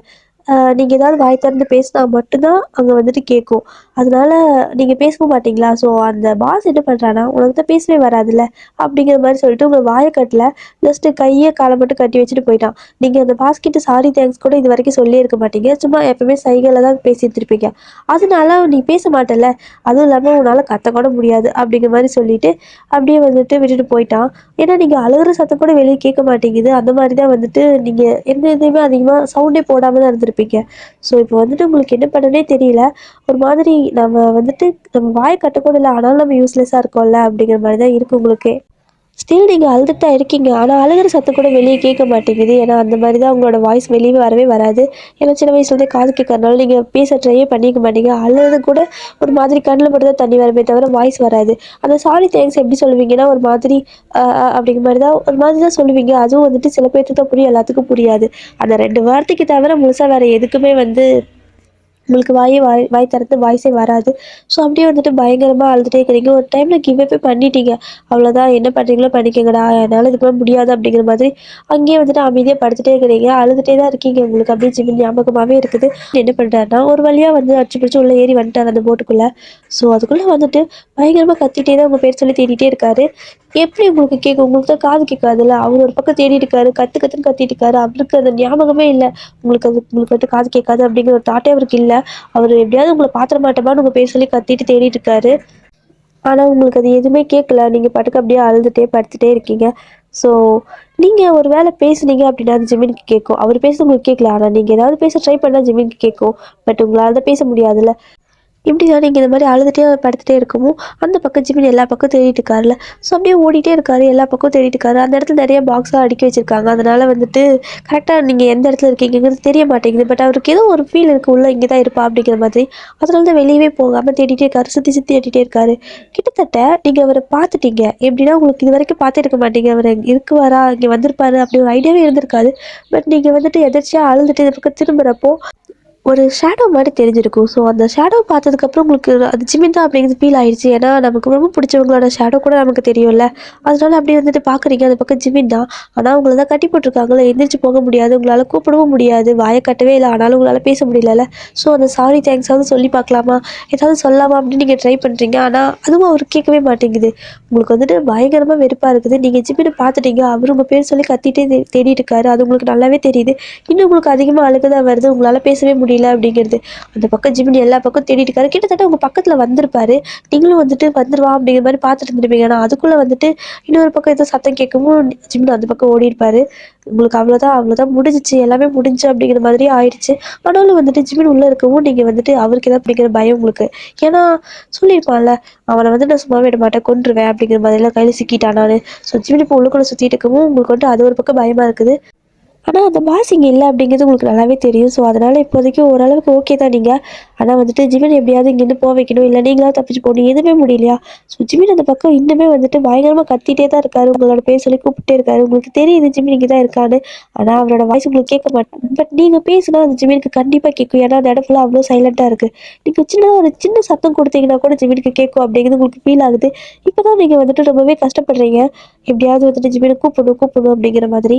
நீங்கள் ஏதாவது வாய் திறந்து பேசினா மட்டும்தான் அங்கே வந்துட்டு கேட்கும். அதனால நீங்கள் பேசவும் மாட்டீங்களா? ஸோ அந்த பாஸ் என்ன பண்ணுறான்னா, உனக்கு தான் பேசவே வராதுல்ல அப்படிங்கிற மாதிரி சொல்லிட்டு உங்களை வாயை கட்டல, ஜஸ்ட்டு கையை காலை மட்டும் கட்டி வச்சுட்டு போயிட்டான். நீங்கள் அந்த பாஸ் கிட்ட சாரி தேங்க்ஸ் கூட இது வரைக்கும் சொல்லியே இருக்க மாட்டீங்க. சும்மா எப்பவுமே சைகையில் தான் பேசிட்டு இருப்பீங்க. அதனால நீ பேச மாட்டல, அதுவும் இல்லாமல் உன்னால் கத்த கூட முடியாது அப்படிங்கிற மாதிரி சொல்லிட்டு அப்படியே வந்துட்டு விட்டுட்டு போயிட்டான். ஏன்னா நீங்கள் அழுகிற சத்தம் கூட வெளியே கேட்க மாட்டேங்குது. அந்த மாதிரி தான் வந்துட்டு நீங்கள் எந்த இதுவுமே அதிகமாக சவுண்டே போடாமல் தான் இருந்திருப்பீங்க. ஸோ இப்போ வந்துட்டு உங்களுக்கு என்ன பண்ணனே தெரியல. ஒரு மாதிரி நம்ம வந்துட்டு நம்ம வாயை கட்டக்கூட இல்லை, ஆனாலும் நம்ம யூஸ்லெஸ்ஸாக இருக்கோம்ல அப்படிங்கிற மாதிரி தான் இருக்குது உங்களுக்கு. ஸ்டில் நீங்கள் அழுதுட்டு தான் இருக்கீங்க. ஆனால் அழுகிற சத்தம் கூட வெளியே கேட்க மாட்டேங்குது. ஏன்னா அந்த மாதிரி தான் உங்களோட வாய்ஸ் வெளியே வரவே வராது. ஏன்னா சின்ன வயசுலேருந்தே காது கேட்கறதுனால நீங்கள் பேச ட்ரையே பண்ணிக்க மாட்டீங்க. அழுது கூட ஒரு மாதிரி கண்ணில் மட்டும் தான் தண்ணி வரமே தவிர வாய்ஸ் வராது. அந்த சாரி தேங்க்ஸ் எப்படி சொல்லுவீங்கன்னா ஒரு மாதிரி அப்படிங்கிற மாதிரி தான் ஒரு மாதிரி தான் சொல்லுவீங்க. அதுவும் வந்துட்டு சில பேர்த்துக்கு தான் புரியும், எல்லாத்துக்கும் புரியாது. அந்த 2 வார்த்தைக்கு தவிர முழுசாக வேறு எதுக்குமே வந்து உங்களுக்கு வாய் திறந்து வாய்ஸே வராது. ஸோ அப்படியே வந்துட்டு பயங்கரமாக அழுதுகிட்டே இருக்கிறீங்க. ஒரு டைமில் கிவ் அப்பே பண்ணிட்டீங்க. அவ்வளோதான், என்ன பண்ணுறீங்களோ பண்ணிக்கங்கடா, என்னால் இதுக்கு மேலே முடியாது அப்படிங்கிற மாதிரி அங்கேயே வந்துட்டு அமைதியாக படுத்துட்டே இருக்கிறீங்க. அழுதுகிட்டே தான் இருக்கீங்க. உங்களுக்கு அப்படியே ஜிமின் ஞாபகமாகவே இருக்குது. என்ன பண்ணுறாருன்னா ஒரு வழியாக வந்து அடிச்சு பிடிச்சி உள்ளே ஏறி வந்துட்டார் அந்த போட்டுக்குள்ளே. ஸோ அதுக்குள்ளே வந்துட்டு பயங்கரமாக கத்திட்டே தான் உங்கள் பேர் சொல்லி தேடிட்டே இருக்காரு. எப்படி உங்களுக்கு கேட்கும்? உங்களுக்கு தான் காது கேட்காதுல்ல. அவர் ஒரு பக்கம் தேடிட்டு இருக்காரு, கத்து கத்துன்னு கத்திட்டு இருக்காரு. அவருக்கு அந்த ஞாபகமே இல்லை. உங்களுக்கு வந்து காது கேட்காது அப்படிங்கிற ஒரு தாட்டே அவருக்கு இல்லை. அவர் எப்படியாவது உங்களை பாத்திர மாட்டோமான்னு உங்கள் பேர் சொல்லி கத்திட்டு தேடிட்டு இருக்காரு. ஆனால் உங்களுக்கு அது எதுவுமே கேட்கல. நீங்கள் பாட்டுக்கு அப்படியே அழுதுகிட்டே படுத்துகிட்டே இருக்கீங்க. ஸோ நீங்கள் ஒரு வேளை பேசுனீங்க அப்படின்னா அது ஜிமினுக்கு கேட்கும். அவர் பேச உங்களுக்கு கேட்கல. ஆனால் நீங்கள் ஏதாவது பேச ட்ரை பண்ணால் ஜிமினுக்கு கேட்கும். பட் உங்களால் தான் பேச முடியாதுல்ல. இப்படி தான் நீங்கள் இந்த மாதிரி அழுதுகிட்டே படுத்துகிட்டே இருக்கவும் அந்த பக்கம் ஜிமின் எல்லா பக்கம் தேடிட்டு இருக்காருல்ல. ஸோ அப்படியே ஓடிட்டே இருக்காரு, எல்லா பக்கம் தேடிட்டு இருக்காரு. அந்த இடத்துல நிறைய பாக்ஸ்லாம் அடுக்கி வச்சிருக்காங்க. அதனால வந்துட்டு கரெக்டாக நீங்கள் எந்த இடத்துல இருக்கீங்கிறது தெரிய மாட்டேங்குது. பட் அவருக்கு ஏதோ ஒரு ஃபீல் இருக்குது, உள்ள இங்கே தான் இருப்பா அப்படிங்கிற மாதிரி. அதனால தான் வெளியவே போகாமல் தேடிட்டே இருக்காரு, சுற்றி சுற்றி தேடிட்டே இருக்காரு. கிட்டத்தட்ட நீங்கள் அவரை பார்த்துட்டீங்க. எப்படின்னா உங்களுக்கு இது வரைக்கும் பார்த்துருக்க மாட்டீங்க. அவர் இருக்குவாரா, இங்கே வந்திருப்பாரு அப்படி ஒரு ஐடியாவே இருந்திருக்காது. பட் நீங்கள் வந்துட்டு எதிர்ச்சியாக அழுதுட்டு இந்த பக்கம் திரும்புகிறப்போ ஒரு ஷேடோ மாதிரி தெரிஞ்சிருக்கும். ஸோ அந்த ஷேடோ பார்த்ததுக்கப்புறம் உங்களுக்கு அது ஜிமின் தான் அப்படிங்கிறது ஃபீல் ஆயிடுச்சு. ஏன்னா நமக்கு ரொம்ப பிடிச்சவங்களோட ஷேடோ கூட நமக்கு தெரியும்ல. அதனால அப்படியே வந்துட்டு பார்க்குறீங்க, அந்த பக்கம் ஜிமின் தான். ஆனால் உங்களை தான் கட்டி போட்டிருக்காங்களே, எந்திரிச்சு போக முடியாது, உங்களால் கூப்பிடவும் முடியாது, வாயை கட்டவே இல்லை, ஆனாலும் உங்களால் பேச முடியல. ஸோ அந்த சாரி தேங்க்ஸாவது சொல்லி பார்க்கலாமா, ஏதாவது சொல்லலாமா அப்படின்னு நீங்கள் ட்ரை பண்ணுறீங்க. ஆனால் அதுவும் அவர் கேட்கவே மாட்டேங்குது. உங்களுக்கு வந்துட்டு பயங்கரமாக வெறுப்பாக இருக்குது. நீங்கள் ஜிமினை பார்த்துட்டீங்க, அவர் உங்கள் பேர் சொல்லி கத்திட்டே தேடிட்டு இருக்காரு. அது உங்களுக்கு நல்லாவே தெரியுது. இன்னும் உங்களுக்கு அதிகமாக அழுக தான் வருது, உங்களால் பேசவே முடியல அப்படிங்கிறது. அந்த பக்கம் ஜிமினி எல்லா பக்கம் தேடிட்டு இருக்காரு. கிட்டத்தட்ட உங்க பக்கத்துல வந்திருப்பாரு. நீங்களும் வந்துட்டு வந்துருவா அப்படிங்கிற மாதிரி பார்த்துட்டு இருந்திருப்பீங்க. ஆனால் அதுக்குள்ள வந்துட்டு இன்னொரு பக்கம் ஏதோ சத்தம் கேட்கவும் ஜிமினி அந்த பக்கம் ஓடி இருப்பாரு. உங்களுக்கு அவ்வளோதான், அவ்வளோதான், முடிஞ்சிச்சு, எல்லாமே முடிஞ்சு அப்படிங்கிற மாதிரி ஆயிடுச்சு. ஆனாலும் வந்துட்டு ஜிமின் உள்ள இருக்கவும் நீங்க வந்துட்டு அவருக்கு ஏதாவது அப்படிங்கிற பயம் உங்களுக்கு. ஏன்னா சொல்லியிருப்பான்ல, அவனை வந்து நான் சும்மா விட மாட்டேன், கொன்றுவேன் அப்படிங்கிற மாதிரிலாம் கையில் சிக்கிட்டான் நான். ஸோ ஜிமினி இப்போ உள்ளுக்குள்ள சுற்றிட்டு இருக்கவும் உங்களுக்கு வந்துட்டு அது ஒரு பக்கம் பயமா இருக்குது. ஆனால் அந்த பாஸ் இங்கே இல்லை அப்படிங்கிறது உங்களுக்கு நல்லாவே தெரியும். ஸோ அதனால் இப்போதைக்கு ஓரளவுக்கு ஓகே தான் நீங்கள். ஆனால் வந்துட்டு ஜிமின் எப்படியாவது இங்கேருந்து போக வைக்கணும், இல்லை நீங்களாவது தப்பிச்சு போகணும், எதுவுமே முடியலையா? ஸோ ஜிமின் அந்த பக்கம் இன்னுமே வந்துட்டு பயங்கரமாக கத்திட்டே தான் இருக்காரு, உங்களோட பேர் சொல்லி கூப்பிட்டே இருக்காரு. உங்களுக்கு தெரியுது ஜிமின் இங்கே தான் இருக்கான்னு. ஆனால் அவரோட வாய்ஸ் உங்களுக்கு கேட்க மாட்டேன். பட் நீங்கள் பேசினா அந்த ஜிமினுக்கு கண்டிப்பாக கேட்கும். ஏன்னா அந்த இடம் ஃபுல்லாக அவ்வளோ சைலண்ட்டாக இருக்குது. நீங்கள் சின்னதாக ஒரு சின்ன சத்தம் கொடுத்தீங்கன்னா கூட ஜிமினுக்கு கேட்கும் அப்படிங்கிறது உங்களுக்கு ஃபீல் ஆகுது. இப்போ தான் நீங்கள் வந்துட்டு ரொம்பவே கஷ்டப்படுறீங்க. எப்படியாவது வந்துட்டு ஜிமினை கூப்பிடணும் கூப்பிடணும் அப்படிங்கிற மாதிரி.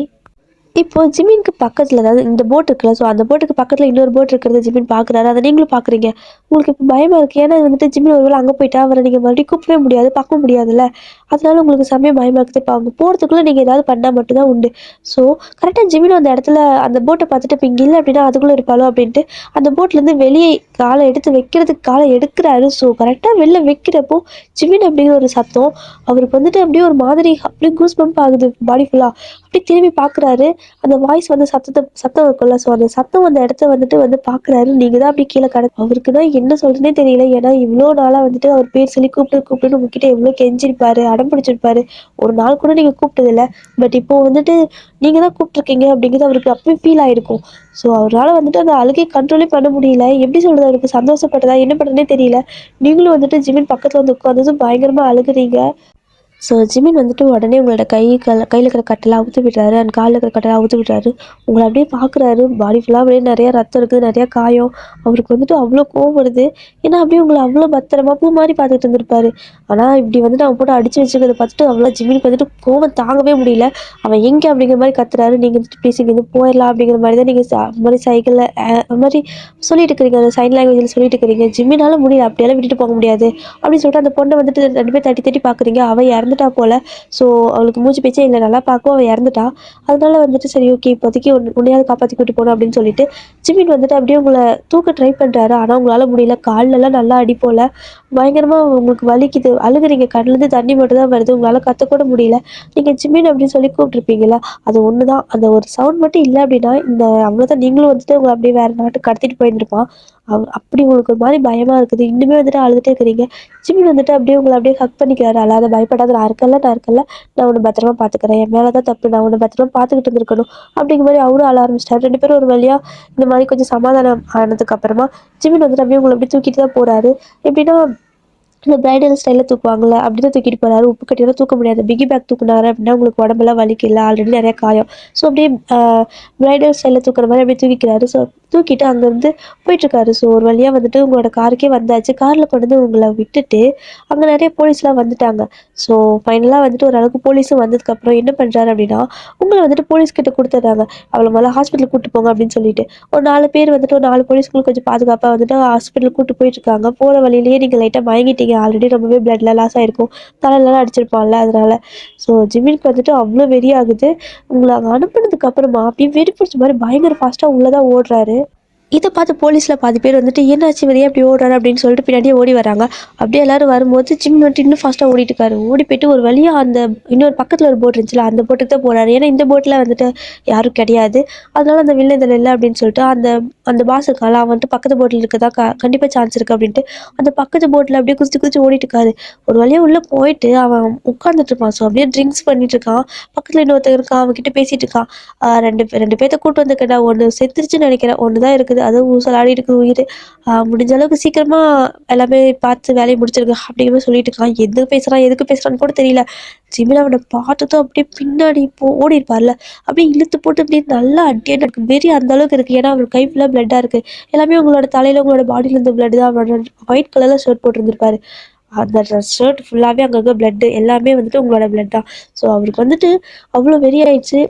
இப்போ ஜிமின்க்கு பக்கத்துல அதாவது இந்த போட் இருக்குல்ல, ஸோ அந்த போட்டுக்கு பக்கத்துல இன்னொரு போட் இருக்கிறத ஜிமின் பார்க்குறாரு. அத நீங்களும் பார்க்குறீங்க. உங்களுக்கு இப்ப பயமா இருக்கு. ஏன்னா வந்துட்டு ஜிமின் ஒரு வேள அங்க போயிட்டா அவர நீங்க மறுபடியும் கூப்பிடவே முடியாது, பார்க்கவும் முடியாதுல்ல. அதனால உங்களுக்கு செமையா பயமா இருக்குது. இப்ப அவங்க போறதுக்குள்ள நீங்க ஏதாவது பண்ணா மட்டும் தான் உண்டு. ஸோ கரெக்ட்டா ஜிமின் அந்த இடத்துல அந்த போட்ட பார்த்துட்டு இப்ப இங்க இல்ல அப்படின்னா அதுக்குள்ள இருப்பாளோ அப்படின்ட்டு அந்த போட்லேருந்து வெளியே கால எடுத்து வைக்கிறதுக்கு கால எடுக்குறாரு. ஸோ கரெக்ட்டா வெளில வைக்கிறப்போ ஜிமின் அப்படிங்கிற ஒரு சத்தம் அவருக்கு வந்துட்டு அப்படியே ஒரு மாதிரி அப்படியே கூஸ் பம்ப் ஆகுது பாடி ஃபுல்லா. அப்படியே திரும்பி பார்க்குறாரு. அந்த வாய்ஸ் வந்து சத்தம் இருக்கும்ல. ஸோ அந்த சத்தம் அந்த இடத்த வந்து பார்க்குறாரு. நீங்க தான் அப்படியே கீழ அவருக்கு தான் என்ன சொல்றதுன்னே தெரியல. ஏன்னா இவ்ளோ நாளா வந்துட்டு அவர் பேர் சொல்லி கூப்பிட்டுன்னு உங்ககிட்ட எவ்ளோ கெஞ்சிருப்பாரு, அடம் பிடிச்சிருப்பாரு. ஒரு நாள் கூட நீங்க கூப்பிட்டதில்ல. பட் இப்போ வந்துட்டு நீங்க தான் கூப்பிட்டுருக்கீங்க அப்படிங்கிறது அவருக்கு அப்பவே ஃபீல் ஆயிருக்கும். ஸோ அவரால வந்துட்டு அந்த அழுகைய கண்ட்ரோலே பண்ண முடியல. எப்படி சொல்றது? அவருக்கு சந்தோஷப்பட்டதா, என்ன பண்றதுன்னே தெரியல. நீங்களும் வந்துட்டு ஜிமின் பக்கத்துல வந்து உட்கார்ந்ததும் பயங்கரமா அழுகுறீங்க. ஸோ ஜிமின் வந்துட்டு உடனே உங்களோட கையில இருக்கிற கட்டெல்லாம் அவுத்து விடுறாரு. அண்ட் கால்ல இருக்கிற கட்டெல்லாம் அவுத்து விடுறாரு. உங்கள அப்படியே பார்க்குறாரு. பாடி ஃபுல்லா அப்படியே நெறைய ரத்தம் இருக்குது. நெறைய காயம். அவருக்கு வந்துட்டு அவ்வளோ கோவம் வருது. ஏன்னா அப்படியே உங்கள அவ்வளோ பத்திரமா பூ மாரி பார்த்துட்டு இருந்திருப்பாரு. ஆனா இப்படி வந்துட்டு அவன் போட்டு அடிச்சு வச்சிருக்கிறத பார்த்துட்டு அவ்வளோ ஜிமினுக்கு வந்துட்டு கோவம் தாங்கவே முடியல. அவன் எங்க அப்படிங்கிற மாரி கத்துறாரு. நீங்க வந்துட்டு ப்ளீஸ் இங்கேருந்து போயிரலாம் அப்படிங்கிற மாரி தான் நீங்க அது மாரி சைக்கிள்ல அது மாரி சொல்லிட்டு இருக்கிறீங்க. அந்த சைன் லாங்குவேஜ்ல சொல்லிட்டு இருக்கிறீங்க. ஜிம்மினால முடியல. அப்படியெல்லாம் விட்டுட்டு போக முடியாது. அப்படின்னு சொல்லிட்டு அந்த பொண்ணை வந்துட்டு 2 பேர் தட்டி தட்டி பார்க்குறீங்க. அவ இறந்துட்டா போல. ஸோ அவளுக்கு மூச்சு பேச்சே இல்லை. நல்லா பார்க்கவும் அவ இறந்துட்டா. அதனால வந்துட்டு சரி ஓகே இப்போதைக்கு உன்னையாவது காப்பாற்றி கூட்டு போகணும் அப்படின்னு சொல்லிட்டு ஜிமின் வந்துட்டு அப்படியே உங்களை தூக்க ட்ரை பண்ணுறாரு. ஆனால் உங்களால் முடியல. கால்லலாம் நல்லா அடி போல. பயங்கரமா உங்களுக்கு வலிக்குது. அழுகுறீங்க. கண்ணுலேருந்து தண்ணி மட்டும் தான் வருது. உங்களால கத்தக்கூட முடியல. நீங்க ஜிமின் அப்படின்னு சொல்லி கூப்பிட்டுருப்பீங்கல்ல. அது ஒன்று தான். அந்த ஒரு சவுண்ட் மட்டும் இல்லை அப்படின்னா இந்த அவ்வளோதான் நீங்களும் வந்துட்டு உங்களை அப்படியே வேற நாட்டுக்கு கடத்திட்டு போயிருந்திருப்பான். அப்படி உங்களுக்கு ஒரு மாதிரி பயமா இருக்குது. இன்னுமே வந்துட்டு அழுதுட்டே இருக்கிறீங்க. ஜிமின் வந்துட்டு அப்படியே உங்களை அப்படியே ஹக் பண்ணிக்கிறாரு. அழாத பயப்படாத நான் இருக்கல நான் உன்னை பத்திரமா பார்த்துக்கிறேன். என் மேலே தான் தப்பு. நான் உன்னை பத்திரமா பார்த்துக்கிட்டு இருந்திருக்கணும் அப்படிங்கிற மாதிரி அவரும் அழ ஆரம்பிச்சிட்டாரு. 2 பேரும் ஒரு வழியா இந்த மாதிரி கொஞ்சம் சமாதானம் ஆனதுக்கு அப்புறமா ஜிமின் வந்துட்டு அப்படியே உங்களை அப்படி தூக்கிட்டு தான் போறாரு. எப்படின்னா இந்த பிரைடல் ஸ்டைலில் தூக்குவாங்கல்ல அப்படி தான் தூக்கிட்டு போறாரு. உப்பு கட்டியெல்லாம் தூக்க முடியாது. பிகி பேக் தூக்குனாரு அப்படின்னா உங்களுக்கு உடம்பெல்லாம் வலிக்கல. ஆல்ரெடி நிறைய காயம். ஸோ அப்படியே பிரைடல் ஸ்டைலில் தூக்குற மாதிரி அப்படியே தூக்கிக்கிறாரு. ஸோ தூக்கிட்டு அங்கேருந்து போயிட்டுருக்காரு. ஸோ ஒரு வழியாக வந்துட்டு உங்களோட காருக்கே வந்தாச்சு. காரில் கொண்டு வந்து உங்களை விட்டுட்டு அங்கே நிறைய போலீஸ்லாம் வந்துட்டாங்க. ஸோ ஃபைனலாக வந்துட்டு ஓரளவுக்கு போலீஸும் வந்ததுக்கப்புறம் என்ன பண்ணுறாரு அப்படின்னா உங்களை வந்துட்டு போலீஸ்கிட்ட கொடுத்துட்றாங்க. அவளை முதல்ல ஹாஸ்பிட்டல் கூட்டு போங்க அப்படின்னு சொல்லிட்டு ஒரு 4 பேர் வந்துட்டு ஒரு 4 போலீஸ்களும் கொஞ்சம் பாதுகாப்பாக வந்துட்டு ஹாஸ்பிட்டல் கூட்டு போயிட்டுருக்காங்க. போகிற வழியிலேயே நீங்கள் லைட்டாக மயங்கிட்டீங்க. ஆல்ரெடி ரொம்பவே பிளட்லாம் லாஸ் ஆகிருக்கும். தலையிலலாம் அடிச்சிருப்பான்ல அதனால. ஸோ ஜிம்மினுக்கு வந்துட்டு அவ்வளோ வெறி ஆகுது. உங்களை அங்கே அனுப்புனதுக்கு அப்புறமா அப்படியே வெறி பிடிச்ச மாதிரி பயங்கர ஃபாஸ்ட்டாக உள்ளே தான் ஓடுறாரு. இதை பார்த்து போலீஸில் பாதி பேர் வந்துட்டு என்னாச்சு இவர் அப்படி ஓடுறாரு அப்படின்னு சொல்லிட்டு பின்னாடியே ஓடி வராங்க. அப்படியே எல்லாரும் வரும்போது ஜிம் வந்துட்டு இன்னும் ஃபாஸ்ட்டாக ஓடிட்டு இருக்காரு. ஓடி போயிட்டு ஒரு வழியாக அந்த இன்னொரு பக்கத்தில் ஒரு போட் இருந்துச்சுல அந்த போட்டுக்கு தான் போறாரு. ஏன்னா இந்த போட்டில் வந்துட்டு யாரும் கிடையாது. அதனால அந்த வில்ல இதில் இல்லை அப்படின்னு சொல்லிட்டு அந்த அந்த பாஸ் இருக்கால அவன் வந்துட்டு பக்கத்து போட்டில் இருக்கதா கண்டிப்பாக சான்ஸ் இருக்குது அப்படின்ட்டு அந்த பக்கத்து போட்டில் அப்படியே குதிச்சு குதிச்சு ஓடிட்டு இருக்காரு. ஒரு வழியாக உள்ளே போயிட்டு அவன் உட்காந்துட்டு இருப்பான். ஸோ அப்படியே ட்ரிங்க்ஸ் பண்ணிட்டு இருக்கான். பக்கத்தில் இன்னொருத்தர் இருக்கான். அவன்கிட்ட பேசிட்டு இருக்கான். ரெண்டு பேர்த்த கூட்டு வந்துக்கடா. ஒன்று செத்துருச்சுன்னு நினைக்கிறேன். ஒன்று தான் இருக்குது. அதுவும் ஊசலாடி இருக்குது உயிர். முடிஞ்ச அளவுக்கு சீக்கிரமா எல்லாமே பார்த்து வேலையை முடிச்சிருங்க அப்படிங்கிற மாதிரி சொல்லிட்டு இருக்கான். எதுக்கு பேசுறான்னு கூட தெரியல. ஜிமின் அவனை பார்த்துதான் அப்படியே பின்னாடி ஓடி இருப்பார்ல அப்படியே இழுத்து போட்டு அப்படியே நல்லா அடியே எனக்கு வெறி அந்த அளவுக்கு இருக்கு. ஏன்னா அவர் கை ஃபுல்லாக பிளட்டா இருக்கு. எல்லாமே உங்களோட தலையில உங்களோட பாடியில இருந்த பிளட் தான். அவனோட ஒயிட் கலர்ல ஷர்ட் போட்டிருந்திருப்பாரு. அந்த ஷர்ட் ஃபுல்லாகவே அங்கங்கே பிளட்டு எல்லாமே வந்துட்டு உங்களோட பிளட் தான். ஸோ அவருக்கு வந்துட்டு அவ்வளோ வெறி ஆயிடுச்சு.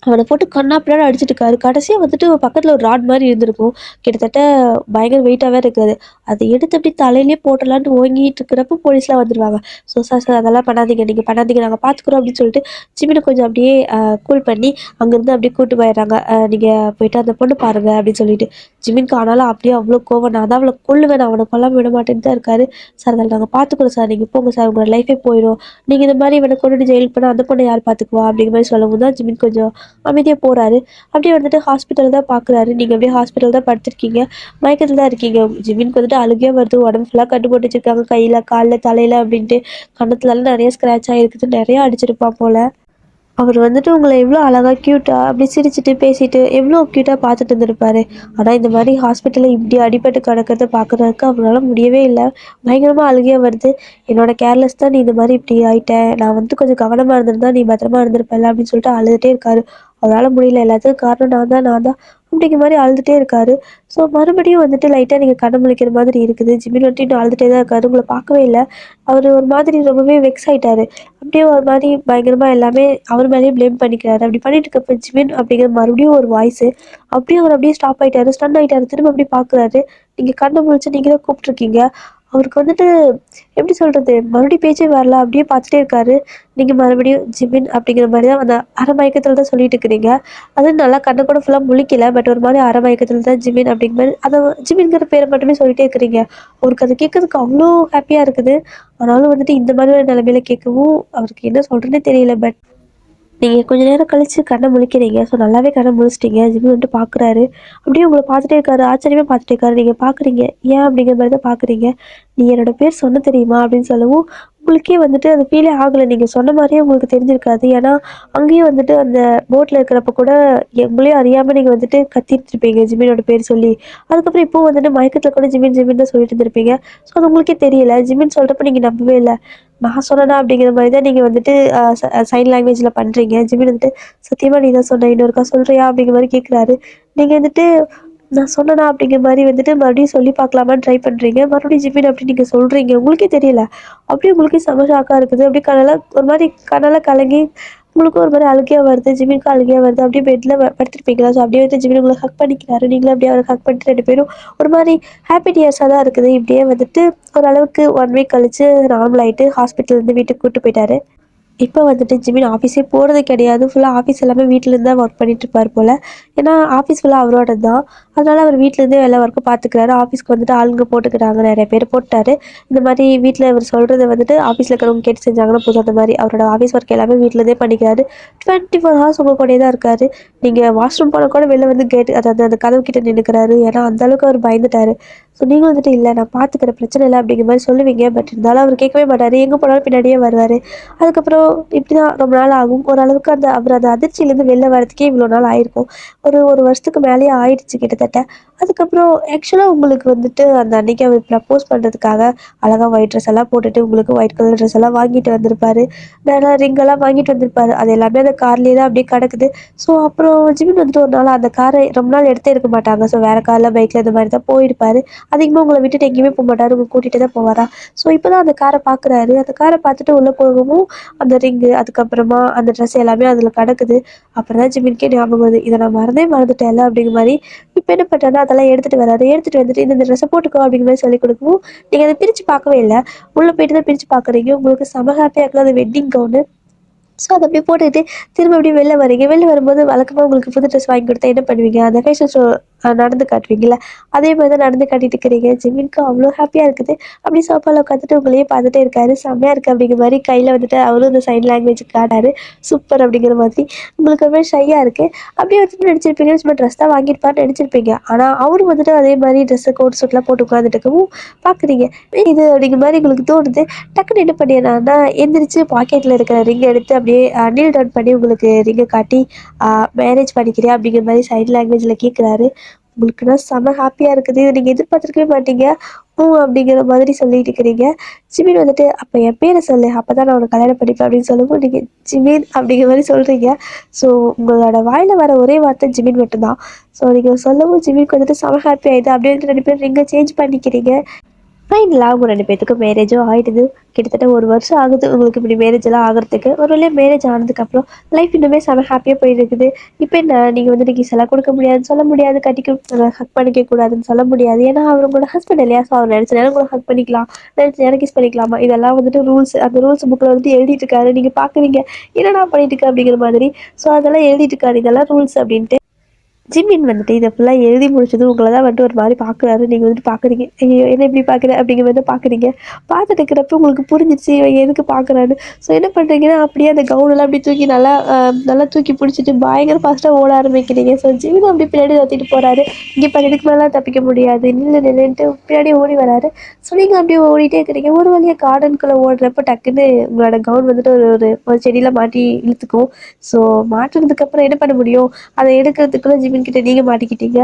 அவனை போட்டு கண்ணாப்பின்னான்னு அடிச்சிட்டு இருக்காரு. கடைசியாக வந்துட்டு பக்கத்தில் ஒரு ராட் மாதிரி இருந்திருக்கும். கிட்டத்தட்ட பயங்கர வெயிட்டாகவே இருக்காது. அதை எடுத்து அப்படி தலையிலே போட்டலான்ட்டு ஓங்கிட்டு இருக்கிறப்ப போலீஸ்லாம் வந்துடுவாங்க. ஸோ சார் அதெல்லாம் பண்ணாதீங்க, நீங்கள் பண்ணாதீங்க, நாங்கள் பார்த்துக்குறோம் அப்படின்னு சொல்லிட்டு ஜிமினை கொஞ்சம் அப்படியே கூல் பண்ணி அங்கேருந்து அப்படியே கூட்டு போயிடுறாங்க. நீங்கள் போயிட்டு அந்த பொண்ணு பாருங்க அப்படின்னு சொல்லிட்டு ஜிமின்க்கு ஆனாலும் அப்படியே அவ்வளோ கோவம். நான் தான் அவளை கொல்லுவேன், நான் அவனை கொல்லாமல் விட மாட்டேன்னு தான் இருக்காரு. சார் அதில் நாங்கள் பார்த்துக்குறோம் சார், நீங்கள் போங்க சார், உங்களோட லைஃபே போயிடும். நீங்கள் இந்த மாதிரி இவனை கொண்டுட்டு ஜெயில் பண்ணால் அந்த பொண்ணை யார் பார்த்துக்குவா அப்படிங்கிற மாதிரி சொல்லவும் தான் ஜிமின் கொஞ்சம் அமைதியாக போகிறாரு. அப்படியே வந்துட்டு ஹாஸ்பிட்டல் தான் பார்க்குறாரு. நீங்கள் அப்படியே ஹாஸ்பிட்டல் தான் படுத்திருக்கீங்க. மயக்கத்தில் தான் இருக்கீங்க. ஜிமினுக்கு வந்துட்டு அழுகையாக வருது. உடம்பு ஃபுல்லாக கட்டு போட்டு வச்சிருக்காங்க. கையில் காலில் தலையில் அப்படின்ட்டு கன்னத்துலலாம் நிறைய ஸ்க்ராட்ச் ஆகிருக்குது. நிறையா அடிச்சிருப்பான் போல். அவர் வந்துட்டு உங்களை எவ்வளோ அழகாக க்யூட்டாக அப்படி சிரிச்சுட்டு பேசிட்டு எவ்வளோ க்யூட்டாக பார்த்துட்டு இருந்திருப்பாரு. ஆனால் இந்த மாதிரி ஹாஸ்பிட்டலில் இப்படி அடிபட்டு கிடக்கிறத பார்க்குறதுக்கு அவரால் முடியவே இல்லை. பயங்கரமாக அழுகையாக வருது. என்னோட கேர்லெஸ் தான் நீ இந்த மாதிரி இப்படி ஆயிட்ட. நான் வந்துட்டு கொஞ்சம் கவனமாக இருந்திருந்தா நீ பத்திரமா இருந்திருப்பல அப்படின்னு சொல்லிட்டு அழுதுகிட்டே இருக்காரு. அவரால் முடியல, எல்லாத்துக்கும் காரணம் நான் தான் அப்படிங்கிற மாதிரி அழுதுகிட்டே இருக்காரு. ஸோ மறுபடியும் வந்துட்டு லைட்டாக நீங்கள் கண்ண முழிக்கிற மாதிரி இருக்குது. ஜிமின் வந்துட்டு இன்னும் அழுதுகிட்டே தான் இருக்காரு, உங்களை பார்க்கவே இல்லை. அவர் ஒரு மாதிரி ரொம்பவே வெக்ஸ் ஆயிட்டாரு. அப்படியே ஒரு மாதிரி பயங்கரமாக எல்லாமே அவர் மேலேயே ப்ளேம் பண்ணிக்கிறாரு. அப்படி பண்ணிட்டு இருக்கப்ப ஜிமின் அப்படிங்கிற மறுபடியும் ஒரு வாய்ஸு அப்படியே அவர் அப்படியே ஸ்டாப் ஆயிட்டாரு, ஸ்டன் ஆயிட்டாரு. திரும்ப அப்படி பார்க்குறாரு. நீங்கள் கண்ண முழிச்சு நீங்கள் தான் கூப்பிட்ருக்கீங்க. அவருக்கு வந்துட்டு எப்படி சொல்கிறது, மறுபடியும் பேச்சே வரல. அப்படியே பார்த்துட்டே இருக்காரு. நீங்கள் மறுபடியும் ஜிமின் அப்படிங்கிற மாதிரி தான் அந்த அரை மயக்கத்தில் தான் சொல்லிட்டு இருக்கிறீங்க. அதுவும் நல்லா கண்ணை கூட ஃபுல்லாக முழிக்கல. பட் ஒரு மாதிரி அரை மயக்கத்தில் தான் ஜிமின் அப்படிங்கிற மாதிரி அதை ஜிமின்கிற பேரை மட்டுமே சொல்லிட்டே இருக்கிறீங்க. அவருக்கு அதை கேட்கறதுக்கு அவ்வளோ ஹாப்பியாக இருக்குது. ஆனாலும் வந்துட்டு இந்த மாதிரி ஒரு நிலைமையில கேட்கவும் அவருக்கு என்ன சொல்கிறேன்னே தெரியல. பட் நீங்கள் கொஞ்ச நேரம் கழிச்சு கண்ணை முழிக்கிறீங்க. ஸோ நல்லாவே கண்ணை முழிச்சிட்டீங்க. ஜிம்மி வந்துட்டு பார்க்குறாரு. அப்படியே உங்களை பார்த்துட்டே இருக்காரு. ஆச்சரியமே பார்த்துட்டே இருக்காரு. நீங்கள் பார்க்குறீங்க. ஏன் அப்படிங்கிற மாதிரி தான் பார்க்குறீங்க. "நீ என்னோட பேர் சொன்ன தெரியுமா?" அப்படின்னு சொல்லவும், உங்களுக்கே வந்துட்டு அது ஃபீலே ஆகலை. நீங்கள் சொன்ன மாதிரியே உங்களுக்கு தெரிஞ்சிருக்காது. ஏன்னா அங்கேயும் வந்துட்டு அந்த போட்டில் இருக்கிறப்ப கூட உங்களையும் அறியாமல் நீங்கள் வந்துட்டு கத்திட்டு இருப்பீங்க ஜிம்மினோட பேர் சொல்லி. அதுக்கப்புறம் இப்போ வந்துட்டு மயக்கத்தில் கூட ஜிமின் ஜிமின் தான் சொல்லிட்டு இருந்திருப்பீங்க. ஸோ அது உங்களுக்கே தெரியல. ஜிமின் சொல்கிறப்ப நீங்கள் நம்பவே இல்லை. நான் சொன்னேனா அப்படிங்கிற மாதிரி தான் நீங்கள் வந்துட்டு சைன் லாங்குவேஜில் பண்ணுறீங்க. ஜிமின் வந்துட்டு, "சத்தியமாக நீ தான் சொன்ன, இன்னொருக்கா சொல்கிறியா?" அப்படிங்கிற மாதிரி கேட்குறாரு. நீங்கள் வந்துட்டு, "நான் சொன்னேனா?" அப்படிங்கிற மாதிரி வந்துட்டு மறுபடியும் சொல்லி பார்க்கலாமான்னு ட்ரை பண்ணுறீங்க. மறுபடியும் ஜிமின் அப்படி நீங்கள் சொல்கிறீங்க. உங்களுக்கே தெரியல. அப்படியே உங்களுக்கே செம ஷாக்காக இருக்குது. அப்படியே கண்ணெல்லாம் ஒரு மாதிரி கண்ணெல்லாம் கலங்கி உங்களுக்கும் ஒரு மாதிரி அழுகையாக வருது. ஜிமினுக்கும் அழுகையாக வருது. அப்படியே பெட்டில் படுத்துருப்பீங்களா? ஸோ அப்படியே வந்து ஜிமின் உங்களை ஹக் பண்ணிக்கிறாரு. நீங்களும் அப்படியே அவரை ஹக் பண்ணிட்டு 2 பேரும் ஒரு மாதிரி ஹாப்பி டியர்ஸாக தான் இருக்குது. இப்படியே வந்துட்டு ஓரளவுக்கு 1 வீக் கழிச்சு நார்மல் ஆயிட்டு ஹாஸ்பிட்டல்லேருந்து வீட்டுக்கு கூட்டு போயிட்டாரு. இப்போ வந்துட்டு ஜிமின் ஆஃபீஸே போகிறது கிடையாது. ஃபுல்லாக ஆஃபீஸ் எல்லாமே வீட்டிலேருந்து தான் ஒர்க் பண்ணிட்டுருப்பார் போல். ஏன்னா ஆஃபீஸ் ஃபுல்லாக அவரோடது தான். அதனால் அவர் வீட்டிலேருந்தே எல்லா ஒர்க்கும் பார்த்துக்கிறாரு. ஆஃபீஸ்க்கு வந்துட்டு ஆளுங்க போட்டுக்கிறாங்க. நிறைய பேர் போட்டாரு. இந்த மாதிரி வீட்டில் இவர் சொல்கிறத வந்துட்டு ஆஃபீஸில் இருக்கிறவங்க கேட்டு செஞ்சாங்கன்னா போதும். அந்த மாதிரி அவரோட ஆஃபீஸ் ஒர்க் எல்லாமே வீட்டிலேருந்தே பண்ணிக்கிறாரு. 24 ஹவர்ஸ் உங்கள் கூடயே தான் இருக்காரு. நீங்கள் வாஷ்ரூம் போனால் கூட வெளில வந்து கேட்டு அதாவது அந்த கதவு கிட்ட நின்றுக்கிறாரு. ஏன்னா அந்தளவுக்கு அவர் பயந்துட்டார். ஸோ நீங்களும் வந்துட்டு, "இல்லை நான் பார்த்துக்கிறேன், பிரச்சனை இல்லை" அப்படிங்கிற மாதிரி சொல்லுவீங்க. பட் இருந்தாலும் அவர் கேட்கவே மாட்டார். எங்கே போனாலும் பின்னாடியே வருவார். அதுக்கப்புறம் இப்படி தான் ரொம்ப நாள் ஆகும். ஓரளவுக்கு அவர் அந்த அதிர்ச்சியிலேருந்து வெளில வரதுக்கே இவ்வளோ நாள் ஆயிருக்கும். ஒரு வருஷத்துக்கு மேலேயே ஆயிடுச்சு கிட்டத்தட்ட. அதுக்கப்புறம் ஆக்சுவலாக உங்களுக்கு வந்துட்டு அந்த அன்னைக்கு அவர் ப்ரப்போஸ் பண்ணுறதுக்காக அழகாக ஒயிட் ட்ரெஸ் எல்லாம் போட்டுட்டு உங்களுக்கு ஒயிட் கலர் ட்ரெஸ் எல்லாம் வாங்கிட்டு வந்திருப்பாரு. நல்லா ரிங்கெல்லாம் வாங்கிட்டு வந்திருப்பாரு. அது எல்லாமே அந்த கார்லேயே தான் அப்படியே கிடக்குது. ஸோ அப்புறம் ஜிமின் வந்துட்டு ஒரு நாள் அந்த காரை ரொம்ப நாள் எடுத்தே இருக்க மாட்டாங்க. ஸோ வேறு காரில் பைக்கில் இந்த மாதிரி தான் போயிருப்பாரு. அதிகமாக உங்களை விட்டுட்டு எங்கேயுமே போக மாட்டார். உங்களை கூட்டிகிட்டு தான் போவாரா. ஸோ இப்போ தான் அந்த காரை பார்க்குறாரு. அந்த காரை பார்த்துட்டு உள்ளே போகவும் அந்த ரிங்கு, அதுக்கப்புறமா அந்த ட்ரெஸ் எல்லாமே அதில் கிடக்குது. அப்புறம் தான் ஜிமின்கே ஞாபகம் வருது, "இதை நான் மறந்துட்டேன்ல" அப்படிங்கிற மாதிரி. இப்போ என்ன பண்ணுறாருன்னா அதெல்லாம் எடுத்துகிட்டு வராரு. எடுத்துகிட்டு வந்துட்டு, "இந்த ட்ரெஸ்ஸை போட்டுக்கோ" அப்படிங்கிற மாதிரி சொல்லிக் கொடுக்கவும், நீங்கள் அதை பிரித்து பார்க்கவே இல்லை. உள்ளே போயிட்டு தான் பிரித்து பார்க்குறீங்க. உங்களுக்கு செம ஹாப்பியாக இருக்குது. அது வெட்டிங் கவுனு. ஸோ அதை அப்படியே போட்டுக்கிட்டு திரும்ப அப்படியே வெளில வரீங்க. வெளில வரும்போது வழக்கமாக உங்களுக்கு புது ட்ரெஸ் வாங்கி கொடுத்தா என்ன பண்ணுவீங்க? அந்த ஃபேஷன் ஷோ நடந்து காட்டுவீங்கல்ல, அதே மாதிரி தான் நடந்து காட்டிட்டு இருக்கிறீங்க. ஜிமின்க்கு அவ்வளோ ஹாப்பியாக இருக்குது. அப்படியே சோஃபாவில் உட்காந்துட்டு உங்களையே பார்த்துட்டே இருக்காரு. செம்மையாக இருக்குது அப்படிங்கிற மாதிரி கையில் வந்துட்டு அவரும் இந்த சைன் லாங்குவேஜ் காட்டாரு. சூப்பர் அப்படிங்கிற மாதிரி. உங்களுக்கு ஒரு மாதிரி ஷையாக இருக்குது. அப்படியே வந்துட்டு நடிச்சிருப்பீங்க. சும்மா ட்ரெஸ் தான் வாங்கியிருப்பாருன்னு நடிச்சிருப்பீங்க. ஆனால் அவரும் வந்துட்டு அதே மாதிரி ட்ரெஸ்ஸு கோட் சூட்லாம் போட்டு உட்காந்துட்டு இருக்கவும் பார்க்குறீங்க. இது அப்படிங்கிற மாதிரி உங்களுக்கு தோணுது. டக்குன்னு என்ன பண்ணிடுறாருன்னா எந்திரிச்சு பாக்கெட்டில் இருக்கிற ரிங் எடுத்து அப்படியே நீல் டவுன் பண்ணி உங்களுக்கு ரிங்கை காட்டி, மேரேஜ் பண்ணிக்கிறியா அப்படிங்கிற மாதிரி சைன் லாங்குவேஜில் கேட்குறாரு. உங்களுக்குன்னா செம ஹாப்பியாக இருக்குது. இதை நீங்கள் எதிர்பார்த்துருக்கவே மாட்டீங்க. அப்படிங்கிற மாதிரி சொல்லிட்டு இருக்கிறீங்க. ஜிமின் வந்துட்டு, "அப்போ என் பேரை சொல்லு, அப்போ தான் நான் உனக்கு கல்யாணம் பண்ணிப்பேன்" அப்படின்னு சொல்லவும் நீங்கள் ஜிமின் அப்படிங்கிற மாதிரி சொல்கிறீங்க. ஸோ உங்களோட வாயில் வர ஒரே வார்த்தை ஜிமின் மட்டும்தான். ஸோ நீங்கள் சொல்லவும் ஜிமினுக்கு வந்துட்டு செம ஹாப்பி ஆகிடுது. அப்படியே வந்துட்டு 2 பேரும் ரிங்கை சேஞ்ச் பண்ணிக்கிறீங்க. ஃபைனலாக உங்கள் 2 பேத்துக்கும் மேரேஜும் ஆகிடுது. கிட்டத்தட்ட 1 வருஷம் ஆகுது உங்களுக்கு இப்படி மேரேஜ் எல்லாம் ஆகிறதுக்கு. ஒரு வழியாக மேரேஜ் ஆனதுக்கப்புறம் லைஃப் இன்னுமே செம ஹாப்பியாக போயிருக்குது. இப்போ என்ன, நீங்கள் வந்துட்டு கிஸ்ஸெல்லாம் கொடுக்க முடியாதுன்னு சொல்ல முடியாது. ஹக் பண்ணிக்க கூடாதுன்னு சொல்ல முடியாது. ஏன்னா அவர் உங்களோட ஹஸ்பண்ட் இல்லையா. ஸோ அவர் நினச்ச நேரம் கூட ஹக் பண்ணிக்கலாம், நினச்ச நேரம் கிஸ் பண்ணிக்கலாமா, இதெல்லாம் வந்துட்டு ரூல்ஸ். அந்த ரூல்ஸ் புக்கில் வந்துட்டு எழுதிட்டு இருக்காரு. நீங்கள் பார்க்குறீங்க, என்னடா பண்ணிட்டு இருக்க அப்படிங்கிற மாதிரி. ஸோ அதெல்லாம் எழுதிட்டு இருக்காரு, இதெல்லாம் ரூல்ஸ் அப்படின்ட்டு. ஜிமின் வந்துட்டு இதை ஃபுல்லாக எழுதி முடிச்சதும் உங்களை தான் வந்துட்டு ஒரு மாதிரி பார்க்குறாரு. நீங்கள் வந்துட்டு பார்க்குறீங்க, ஐயோ என்ன இப்படி பார்க்குற அப்படிங்கிற மாதிரி தான் பார்க்குறீங்க. பார்த்துட்டு இருக்கிறப்ப உங்களுக்கு புரிஞ்சிருச்சு இவன் எதுக்கு பார்க்குறான்னு. ஸோ என்ன பண்ணுறீங்கன்னா அப்படியே அந்த கவுனெல்லாம் அப்படி தூக்கி நல்லா தூக்கி பிடிச்சிட்டு பயங்கர ஃபாஸ்ட்டாக ஓட ஆரம்பிக்கிறீங்க. ஸோ ஜிமின் அப்படி பின்னாடி தத்திட்டு போகிறாரு. இங்கே பாரு, இதுக்கு மேலாம் தப்பிக்க முடியாது, நின்றுட்டு பின்னாடி ஓடி வராரு. ஸோ நீங்கள் அப்படியே ஓடிட்டே இருக்கிறீங்க. ஒரு வழியாக கார்டனுக்குள்ளே ஓடுறப்ப டக்குன்னு உங்களோட கவுன் வந்துட்டு ஒரு ஒரு ஒரு செடியில் மாட்டி இழுத்துக்கும். ஸோ மாட்டுனதுக்கப்புறம் என்ன பண்ண முடியும், அதை எடுக்கிறதுக்குள்ளே ஜிமின் கிட்ட நீங்கள் மாட்டிக்கிட்டீங்க.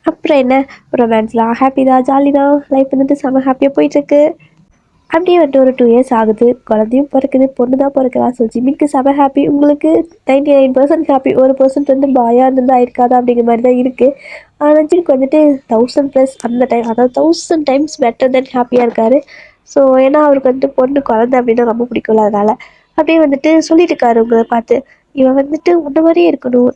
அப்புறம் என்ன, ரொமான்ஸ்லாம் ஹாப்பி தான், ஜாலி தான், லைஃப் வந்துட்டு செம ஹாப்பியாக போயிட்டுருக்கு. அப்படியே வந்துட்டு ஒரு 2 இயர்ஸ் ஆகுது. குழந்தையும் பொறக்குது. பொண்ணு தான் பொறக்குறா. ஸோ ஜிமின்க்கு செம ஹாப்பி. உங்களுக்கு 99% ஹாப்பி. 1% வந்து பாயா இருந்திருந்தா ஆயிருக்காதா அப்படிங்கிற மாரி தான் இருக்கு. ஆனா ஜிமின்க்கு வந்துட்டு 1000 ப்ளஸ் அந்த டைம் அதாவது 1000 டைம்ஸ் பெட்டர் தென் ஹாப்பியா இருக்காரு. ஸோ ஏன்னா அவருக்கு வந்துட்டு பொண்ணு குழந்தை அப்படின்னா ரொம்ப பிடிக்கும்ல அதனால. அப்படியே வந்துட்டு சொல்லிட்டு இருக்காரு உங்கள பார்த்து. இவன் வந்துட்டு உன்ன மாரியே இருக்கணும்.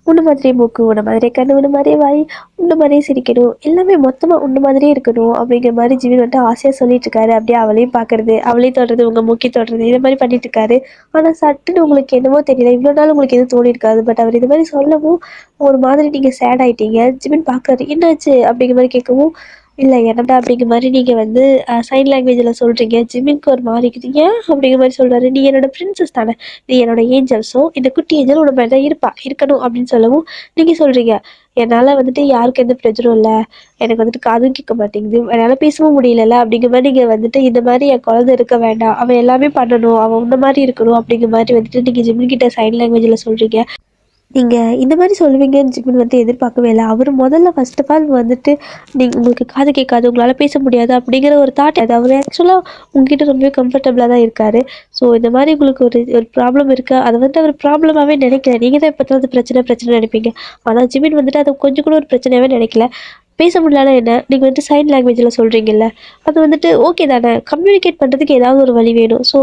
உன்ன மாதிரியே மூக்கு, உன்ன மாதிரியே கண்ணு, உன்ன மாதிரியே வாய், உன்ன மாதிரியே சிரிக்கணும். எல்லாமே மொத்தமா உன்ன மாதிரியே இருக்கணும். அப்படிங்கிற மாரி ஜிமின் வந்துட்டு ஆசையா சொல்லிட்டு இருக்காரு. அப்படியே அவளையும் பார்க்கறது, அவளையும் தொடுறது, உங்க மூக்கையும் தொடுறது, இது மாரி பண்ணிட்டு இருக்காரு. ஆனா சட்டுன்னு உங்களுக்கு என்னமோ தெரியல. இவ்வளோ நாள் உங்களுக்கு எதுவும் தோணியிருக்காது. பட் அவர் இது மாரி சொல்லவும், ஒரு மாதிரி நீங்க சேட் ஆயிட்டீங்க. ஜிமின் பார்க்குறாரு. என்னாச்சு? அப்படிங்கிற மாரி கேட்கவும், இல்ல என்னடா அப்படிங்கிற மாரி நீங்க வந்து சைன் லாங்குவேஜ்ல சொல்றீங்க. ஜிமின்க்கு ஒரு மாரி இருக்குது. ஏன்? அப்படிங்கிற மாரி சொல்றாரு. நீ என்னோட பிரின்சஸ் தானே. நீ என்னோட ஏஞ்சல். ஸோ இந்த குட்டி ஏஞ்சல் உன்ன மாரி தான் இருப்பா. இருக்கணும் அப்படின்னு சொல்லவும், நீங்க சொல்றீங்க. என்னால வந்துட்டு யாருக்கும் எந்த பிரச்சனையும் இல்ல. எனக்கு வந்துட்டு காதும் கேட்க மாட்டேங்குது. என்னால பேசவும் முடியலல்ல அப்படிங்கிற மாரி நீங்க வந்துட்டு இந்த மாரி என் குழந்தை இருக்க வேண்டாம். அவ எல்லாமே பண்ணணும். அவ உன்ன மாரி இருக்கணும் அப்படிங்கிற மாரி வந்துட்டு நீங்க ஜிமின் கிட்ட சைன் லாங்குவேஜ்ல சொல்றீங்க. நீங்க இந்த மாரி சொல்லுவீங்கன்னு ஜிமின் வந்து எதிர்பார்க்கவே இல்ல. அவரு முதல்ல ஃபர்ஸ்ட் ஆஃப் ஆல் வந்துட்டு உங்களுக்கு காது கேட்காது, உங்களால பேச முடியாது அப்படிங்கிற ஒரு தாட் அது அவரு ஆக்சுவலா உங்ககிட்ட ரொம்பவே கம்ஃபர்டபுளா தான் இருக்காரு. ஸோ இந்த மாரி உங்களுக்கு ஒரு ஒரு ப்ராப்ளம் இருக்கு. அத வந்து அவர் ப்ராப்ளமாவே நினைக்கல. நீங்க தான் எப்ப பார்த்தாலும் பிரச்சனை பிரச்சனை நினைப்பீங்க. ஆனா ஜிமின் வந்துட்டு அத கொஞ்சம் கூட ஒரு பிரச்சனையாவே நினைக்கல. பேச முடியலனா என்ன? நீங்க வந்துட்டு சைன் லாங்குவேஜ்ல சொல்றீங்கல்ல. அது வந்துட்டு ஓகே தானே. கம்யூனிகேட் பண்றதுக்கு ஏதாவது ஒரு வழி வேணும். ஸோ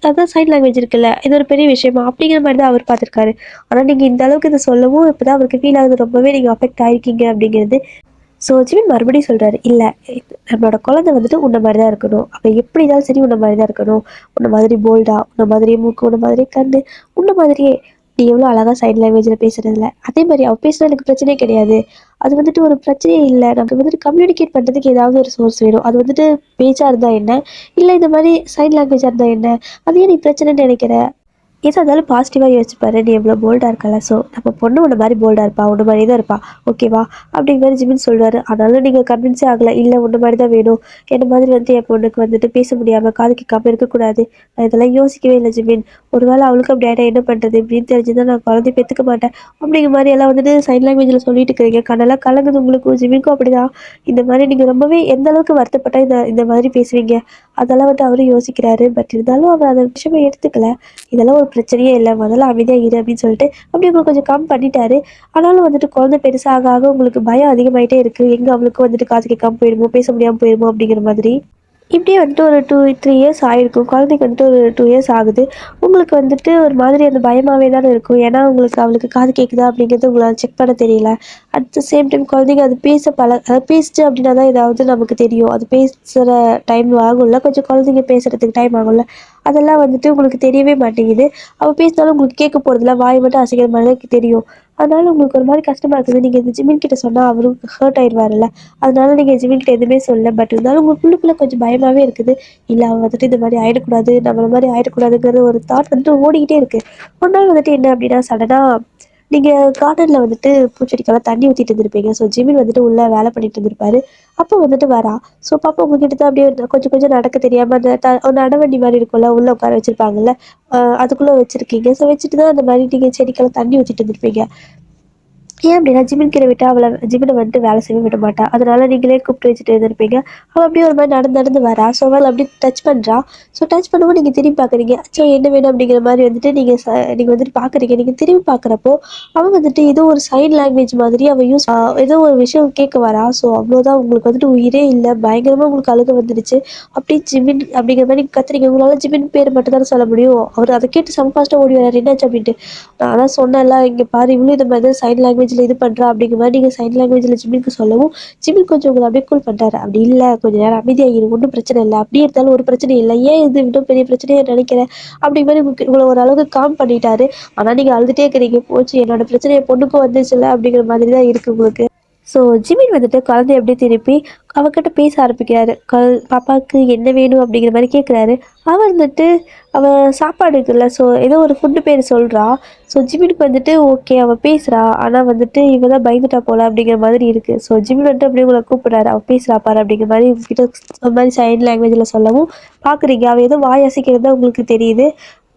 அதான் சைன் லாங்குவேஜ் இருக்குல்ல. இது ஒரு பெரிய விஷயமா? அப்படிங்கிற மாரி தான் அவர் பார்த்துருக்காரு. ஆனா நீங்க இந்த அளவுக்கு இத சொல்லவும் இப்பதான் அவருக்கு ஃபீல் ஆகுது. ரொம்பவே நீங்க அஃபெக்ட் ஆயிருக்கீங்க அப்படிங்கிறது. ஸோ ஜிமின் மறுபடியும் சொல்றாரு. இல்ல நம்மளோட குழந்தை வந்துட்டு உன்ன மாரி தான் இருக்கணும். அவ எப்படி இருந்தாலும் சரி உன்ன மாரி தான் இருக்கணும். உன்ன மாதிரி போல்டா, உன்ன மாதிரியே மூக்கு, உன்ன மாதிரியே கண்ணு, உன்ன மாதிரியே நீ எவ்வளோ அழகா சைன் லாங்குவேஜ்ல பேசுறதில்ல. அதே மாரி அவ பேசினா எனக்கு பிரச்சனையே கிடையாது. அது வந்துட்டு ஒரு பிரச்சனையே இல்ல. நமக்கு வந்துட்டு கம்யூனிகேட் பண்றதுக்கு ஏதாவது ஒரு சோர்ஸ் வேணும். அது வந்துட்டு பேச்சா இருந்தா என்ன? இல்ல இந்த மாரி சைன் லாங்குவேஜா இருந்தா என்ன? அது ஏன் நீ பிரச்சனைன்னு நினைக்கிற? எதா இருந்தாலும் பாசிட்டிவாக யோசிச்சுப்பாரு. நீ எவ்வளோ போல்டாக இருக்கல. ஸோ நம்ம பொண்ணு உன்ன மாதிரி போல்டாக இருப்பா. உன்ன மாதிரி தான் இருப்பா. ஓகேவா? அப்படிங்கிற மாதிரி ஜிமின் சொல்லுவார். ஆனாலும் நீங்கள் கன்வின்ஸே ஆகலை. இல்லை உன்ன மாதிரி தான் வேணும். என்ன மாதிரி வந்து என் பொண்ணுக்கு வந்துட்டு பேச முடியாமல் காது கேட்காம இருக்கக்கூடாது. நான் இதெல்லாம் யோசிக்கவே இல்லை ஜிமின். ஒருவேளை அவளுக்கு அப்படி ஆகிட்டா என்ன பண்ணுறது இப்படின்னு தெரிஞ்சுதான் நான் குழந்தைய பெற்றுக்க மாட்டேன். அப்படிங்கிற மாதிரி எல்லாம் வந்துட்டு சைன் லாங்குவேஜில் சொல்லிட்டு இருக்கிறீங்க. கண்ணெல்லாம் கலங்குது உங்களுக்கும். ஜிமினுக்கும் அப்படிதான். இந்த மாதிரி நீங்கள் ரொம்பவே எந்த அளவுக்கு வருத்தப்பட்டால் இந்த மாதிரி பேசுவீங்க. அதெல்லாம் வந்து அவரும் யோசிக்கிறாரு. பட் இருந்தாலும் அவர் அந்த விஷயமே எடுத்துக்கல. இதெல்லாம் ஒரு பிரச்சனையே இல்லை. முதல்ல அமைதியா இரு அப்படின்னு சொல்லிட்டு அப்படி உங்களுக்கு கொஞ்சம் கம் பண்ணிட்டாரு. ஆனாலும் வந்துட்டு குழந்தை பெருசாக ஆக உங்களுக்கு பயம் அதிகமாயிட்டே இருக்கு. எங்க அவளுக்கும் வந்துட்டு காது கேட்காம போயிடுமோ, பேச முடியாம போயிடுமோ அப்படிங்கிற மாதிரி. இப்படியே வந்துட்டு ஒரு 3 இயர்ஸ் ஆயிருக்கும். குழந்தைக்கு வந்துட்டு ஒரு 2 இயர்ஸ் ஆகுது. உங்களுக்கு வந்துட்டு ஒரு மாதிரி அந்த பயமாவே தானே இருக்கும். ஏன்னா உங்களுக்கு அவளுக்கு காது கேட்குதா அப்படிங்கிறது உங்களால செக் பண்ண தெரியல. அட் த சேம் டைம் குழந்தைங்க அது அதாவது பேசுச்சு அப்படின்னா தான் ஏதாவது நமக்கு தெரியும். அது பேசுகிற டைம் ஆகும்ல. கொஞ்சம் குழந்தைங்க பேசுறதுக்கு டைம் ஆகும்ல. அதெல்லாம் வந்துட்டு உங்களுக்கு தெரியவே மாட்டேங்குது. அவள் பேசினாலும் உங்களுக்கு கேட்க போகிறதில்ல. வாய் மட்டும் அசைக்கிற மாதிரி தான் தெரியும். அதனால உங்களுக்கு ஒரு மாதிரி கஷ்டமா இருக்குது. நீங்கள் இந்த ஜிமின் கிட்ட சொன்னால் அவரும் ஹர்ட் ஆயிடுவார்ல. அதனால நீங்கள் ஜிமின் கிட்ட எதுவுமே சொல்லல. பட் இருந்தாலும் உங்களுக்குள்ளே கொஞ்சம் பயமாகவே இருக்குது. இல்லை அவள் வந்துட்டு இந்த மாதிரி ஆகிடக்கூடாது, நம்மள மாதிரி ஆகிடக்கூடாதுங்கிற ஒரு தாட் வந்துட்டு ஓடிக்கிட்டே இருக்குது. ஒரு நாள் வந்துட்டு என்ன அப்படின்னா சடனாக நீங்கள் கார்டனில் வந்துட்டு பூச்செடிக்கெல்லாம் தண்ணி ஊற்றிட்டு இருந்திருப்பீங்க. ஸோ ஜிமின் வந்துட்டு உள்ளே வேலை பண்ணிட்டு இருந்திருப்பாரு. அப்போ வந்துட்டு வரா. ஸோ பாப்பா உங்ககிட்ட தான் அப்படியே கொஞ்சம் கொஞ்சம் நடக்க தெரியாமல் அந்த ஒரு நடவண்டி மாதிரி இருக்கும்ல உள்ளே உட்கார வச்சிருப்பாங்கல்ல. அதுக்குள்ளே வச்சிருக்கீங்க. ஸோ வச்சுட்டு தான் அந்த மாதிரி நீங்கள் செடிக்கெல்லாம் தண்ணி ஊற்றிட்டு இருந்திருப்பீங்க. ஏன் அப்படின்னா ஜிமின் கீழ விட்டா அவளை ஜிமினை வந்துட்டு வேலை செய்ய விட மாட்டா. அதனால நீங்களே கூப்பிட்டு வச்சுட்டு இருந்திருப்பீங்க. அவள் அப்படியே ஒரு மாதிரி நடந்து நடந்து வரா. ஸோ அவள் அப்படி டச் பண்ணுறா. ஸோ டச் பண்ணும்போது நீங்கள் திரும்பி பார்க்குறீங்க. அச்சோ என்ன வேணும் அப்படிங்கிற மாதிரி வந்துட்டு நீங்கள் வந்துட்டு பார்க்குறீங்க. நீங்கள் திரும்பி பார்க்குறப்போ அவள் வந்துட்டு ஏதோ ஒரு சைன் லாங்குவேஜ் மாதிரி அவள் ஏதோ ஒரு விஷயம் கேட்க வரா. ஸோ அவ்வளோதான் உங்களுக்கு வந்துட்டு உயிரே இல்லை. பயங்கரமாக உங்களுக்கு அழுக வந்துடுச்சு. அப்படியே ஜிமின் அப்படிங்கிற மாதிரி கத்துறீங்க. உங்களால் ஜிமின் பேர் மட்டும் தானே சொல்ல முடியும். அவர் அதை கேட்டு செம ஃபாஸ்ட்டாக ஓடி வராரு. என்னாச்சு அப்படின்ட்டு. நான் தான் சொன்னேன்ல இங்கே பாரு இவளும் இந்த மாதிரி தான் சைன் லாங்குவேஜில் இது பண்ணுறா அப்படிங்கிற மாதிரி நீங்கள் சைன் லாங்குவேஜில் ஜிமினுக்கு சொல்லவும் ஜிமின் கொஞ்சம் உங்களை அப்படியே கூல் பண்ணிட்டாரு. அப்படி இல்லை கொஞ்சம் நேரம் அமைதியாகிடும். ஒன்றும் பிரச்சனை இல்லை. அப்படியே இருந்தாலும் ஒரு பிரச்சனை இல்லை. ஏன் இது இன்னும் பெரிய பிரச்சனையை நினைக்கிறேன் அப்படிங்கிற மாதிரி உங்களை ஓரளவுக்கு காம் பண்ணிட்டாரு. ஆனால் நீங்கள் அழுதுகிட்டே இருக்கிறீங்க. போச்சு என்னோட பிரச்சனை என் பொண்ணுக்கும் வந்துச்சுல்ல அப்படிங்கிற மாதிரி தான் இருக்குது உங்களுக்கு. ஸோ ஜிமின் வந்துட்டு குழந்தைய அப்படியே திருப்பி அவகிட்ட பேச ஆரம்பிக்கிறாரு. பாப்பாவுக்கு என்ன வேணும் அப்படிங்கிற மாதிரி கேட்குறாரு. அவள் வந்துட்டு அவள் சாப்பாடு இருக்குல்ல. ஸோ ஏதோ ஒரு ஃபுட்டு பேர் சொல்கிறா. ஸோ ஜிமினுக்கு வந்துட்டு ஓகே அவள் பேசுகிறா. ஆனால் வந்துட்டு இவ தான் பயந்துட்டா போல அப்படிங்கிற மாதிரி இருக்குது. ஸோ ஜிமின் வந்துட்டு அப்படியே உங்களை கூப்பிட்றாரு. அவள் பேசுகிறா பாரு அப்படிங்கிற மாதிரி உங்ககிட்ட ஒரு மாதிரி சைன் லாங்குவேஜில் சொல்லவும் பார்க்குறீங்க. அவள் ஏதோ வாய் அசைக்கிறது தான் உங்களுக்கு தெரியுது.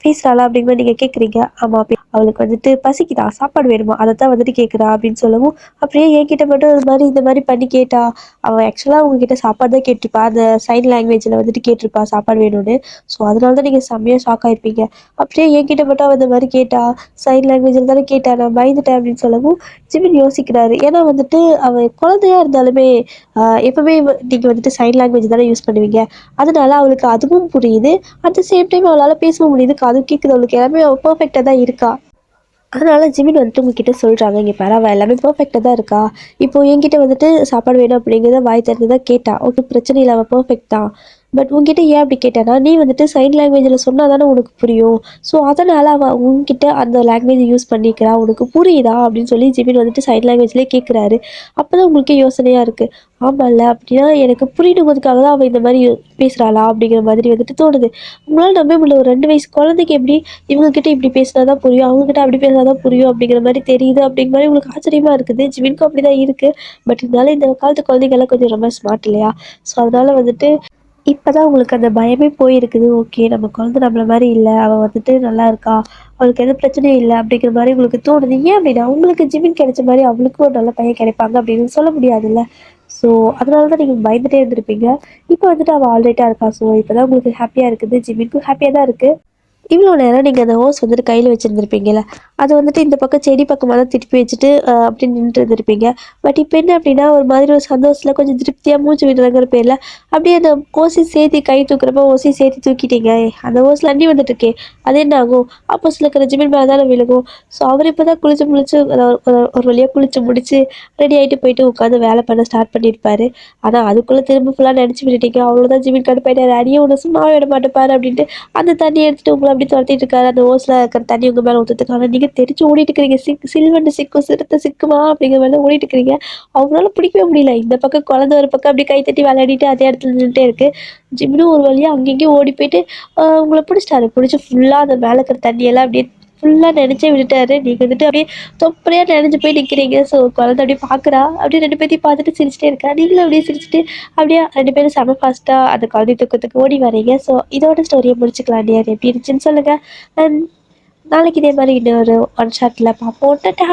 பேசுறாளா அப்படிங்கிற மாதிரி நீங்க கேட்குறீங்க. ஆமா அவளுக்கு வந்துட்டு பசிக்குதா, சாப்பாடு வேணுமா, அதை தான் வந்துட்டு கேட்குறா அப்படின்னு சொல்லவும், அப்படியே என்கிட்ட மட்டும் இது மாதிரி இந்த மாதிரி பண்ணி கேட்டா. அவள் ஆக்சுவலாக உங்ககிட்ட சாப்பாடு தான் கேட்டிருப்பா, அந்த சைன் லாங்குவேஜில் வந்துட்டு கேட்டிருப்பா சாப்பாடு வேணும்னு. ஸோ அதனால தான் நீங்கள் செம்மையாக ஷாக் ஆயிருப்பீங்க. அப்படியே என்கிட்ட மட்டும் அவள் இந்த மாதிரி கேட்டா, சைன் லாங்குவேஜில் தானே கேட்டா, நான் பயந்துட்டேன் அப்படின்னு சொல்லவும் ஜிமின் யோசிக்கிறாரு. ஏன்னா வந்துட்டு அவள் குழந்தையா இருந்தாலுமே எப்பவுமே நீங்கள் வந்துட்டு சைன் லாங்குவேஜ் தானே யூஸ் பண்ணுவீங்க. அதனால அவளுக்கு அதுவும் புரியுது. அட் த சேம் டைம் அவளால பேசவும் முடியுது. காதும் கேட்குது அவளுக்கு. எல்லாமே அவ பெர்ஃபெக்ட்டா தான் இருக்கா. அதனால ஜிமின் வந்துட்டு உங்ககிட்ட சொல்றாங்க, "இங்க பாரு அவ எல்லாமே பெர்ஃபெக்ட்டா தான் இருக்கா. இப்போ என்கிட்ட வந்துட்டு சாப்பாடு வேணும் அப்படிங்கிறத வாய் திறந்து தான் கேட்டா. ஓகே பிரச்சனை இல்ல. அவ பெர்ஃபெக்ட் தான். பட் உன்கிட்ட ஏன் அப்படி கேட்டான்னா, நீ வந்துட்டு சைன் லாங்குவேஜ்ல சொன்னா தானே உனக்கு புரியும். ஸோ அதனால அவ உன்கிட்ட அந்த லாங்குவேஜ் யூஸ் பண்ணிக்கிறா. உனக்கு புரியுதா?" அப்படின்னு சொல்லி ஜிமின் வந்துட்டு சைன் லாங்குவேஜ்லயே கேட்குறாரு. அப்பதான் உங்களுக்கே யோசனையா இருக்கு. ஆமால்ல, அப்படின்னா எனக்கு புரியணுங்கிறதுக்காக தான் அவ இந்த மாரி பேசுறாளா? அப்படிங்கிற மாதிரி வந்துட்டு தோணுது. உங்களால நம்பவே முடியல. ஒரு 2 வயசு குழந்தைக்கு எப்படி இவங்க கிட்ட இப்படி பேசினா தான் புரியும், அவங்க கிட்ட அப்படி பேசினா தான் புரியும் அப்படிங்கிற மாரி தெரியுது அப்படிங்கிற மாரி உங்களுக்கு ஆச்சரியமா இருக்குது. ஜிமினுக்கும் அப்படிதான் இருக்கு. பட் இருந்தாலும் இந்த காலத்து குழந்தைங்கலாம் கொஞ்சம் ரொம்ப ஸ்மார்ட் இல்லையா? ஸோ அதனால வந்துட்டு இப்பதான் உங்களுக்கு அந்த பயமே போயிருக்குது. ஓகே நம்ம குழந்தை நம்மள மாரி இல்ல. அவ வந்துட்டு நல்லா இருக்கா. அவளுக்கு எந்த பிரச்சனையும் இல்ல அப்படிங்கிற மாரி உங்களுக்கு தோணுது. ஏன் அப்படின்னா, உங்களுக்கு ஜிமின் கிடைச்ச மாரி அவளுக்கும் ஒரு நல்ல பையன் கிடைப்பாங்க அப்படின்னு சொல்ல முடியாதுல்ல. ஸோ அதனால தான் நீங்க பயந்துட்டே இருந்திருப்பீங்க. இப்போ வந்துட்டு அவ ஆல்ரைட்டா இருக்கா. ஸோ இப்பதான் உங்களுக்கு ஹேப்பியா இருக்குது. ஜிமினுக்கும் ஹேப்பியா தான் இருக்கு. இவ்வளோ நேரம் நீங்கள் அந்த ஹோஸ் வந்துட்டு கையில் வச்சுருந்துருப்பீங்கல்ல, அது வந்துட்டு இந்த பக்கம் செடி பக்கமாக தான் திருப்பி வச்சுட்டு அப்படி நின்றுட்டு இருந்திருப்பீங்க. பட் இப்போ என்ன அப்படின்னா, ஒரு மாதிரி ஒரு சந்தோஷத்தில் கொஞ்சம் திருப்தியாக மூச்சு விடுறங்கிற பேரில் அப்படியே அந்த ஓசி சேர்த்து கை தூக்குறப்ப ஓசி சேர்த்து தூக்கிட்டீங்க. அந்த ஓஸில் தண்ணி வந்துட்டு இருக்கே, அது என்ன ஆகும்? ஆப்போசிட்டில் இருக்கிற ஜிமின் மேலே தானே விழுகும். ஸோ அவர் இப்போ தான் குளிச்சு முழிச்சு ஒரு வழியாக குளிச்சு முடிச்சு ரெடி ஆகிட்டு போயிட்டு உட்காந்து வேலை பண்ண ஸ்டார்ட் பண்ணியிருப்பாரு. ஆனால் அதுக்குள்ளே திரும்ப ஃபுல்லாக நினச்சி விட்டுட்டீங்க. அவ்வளோதான் ஜிமின் கடுப்பாயிட்டாரு. அடியே உன்னை சும்மா விட மாட்டேப்பாரு அப்படின்ட்டு அந்த தண்ணிய எடுத்துட்டு உங்கள அப்படியே தொரத்திட்டு இருக்காரு. அந்த ஓஸ்ல இருக்கிற தண்ணி உங்க மேல ஊத்துறதுக்கு. ஆனா நீங்க தெரிச்சு ஓடிட்டு இருக்கிறீங்க. சில்வண்டு சிக்கும், சிறுத்தை சிக்குமா அப்படிங்கிற மாரி தான் ஓடிட்டு இருக்கிறீங்க. அவங்களால பிடிக்கவே முடியல. இந்த பக்கம் குழந்தை ஒரு பக்கம் அப்படியே கை தட்டி விளையாடிட்டு அதே இடத்துல நின்னுட்டே இருக்கு. ஜிம்முன்னு ஒரு வழியா அங்க இங்கேயும் ஓடி போயிட்டு உங்கள பிடிச்சிட்டாரு. பிடிச்சு ஃபுல்லா அந்த மேல இருக்கிற தண்ணியெல்லாம் அப்படியே ஃபுல்லா நெனச்சே விட்டுட்டாரு. நீங்க வந்துட்டு அப்படியே தொப்பரையா நெனஞ்சு போய் நிக்கிறீங்க. ஸோ குழந்தை அப்படியே பார்க்குறா. அப்படியே 2 பேத்தையும் பார்த்துட்டு சிரிச்சுட்டே இருக்கா. நீங்களும் அப்படியே சிரிச்சுட்டு அப்படியே 2 பேரும் செம ஃபாஸ்ட்டா அந்த குழந்தைய தூக்கத்துக்கு ஓடி வரீங்க. ஸோ இதோட ஸ்டோரிய முடிச்சுக்கலாம் டியர். எப்படி இருந்துச்சுன்னு சொல்லுங்க. அண்ட் நாளைக்கு இதே மாரி இன்னொரு ஒன் ஷாட்ல பார்ப்போம். டாட்டா.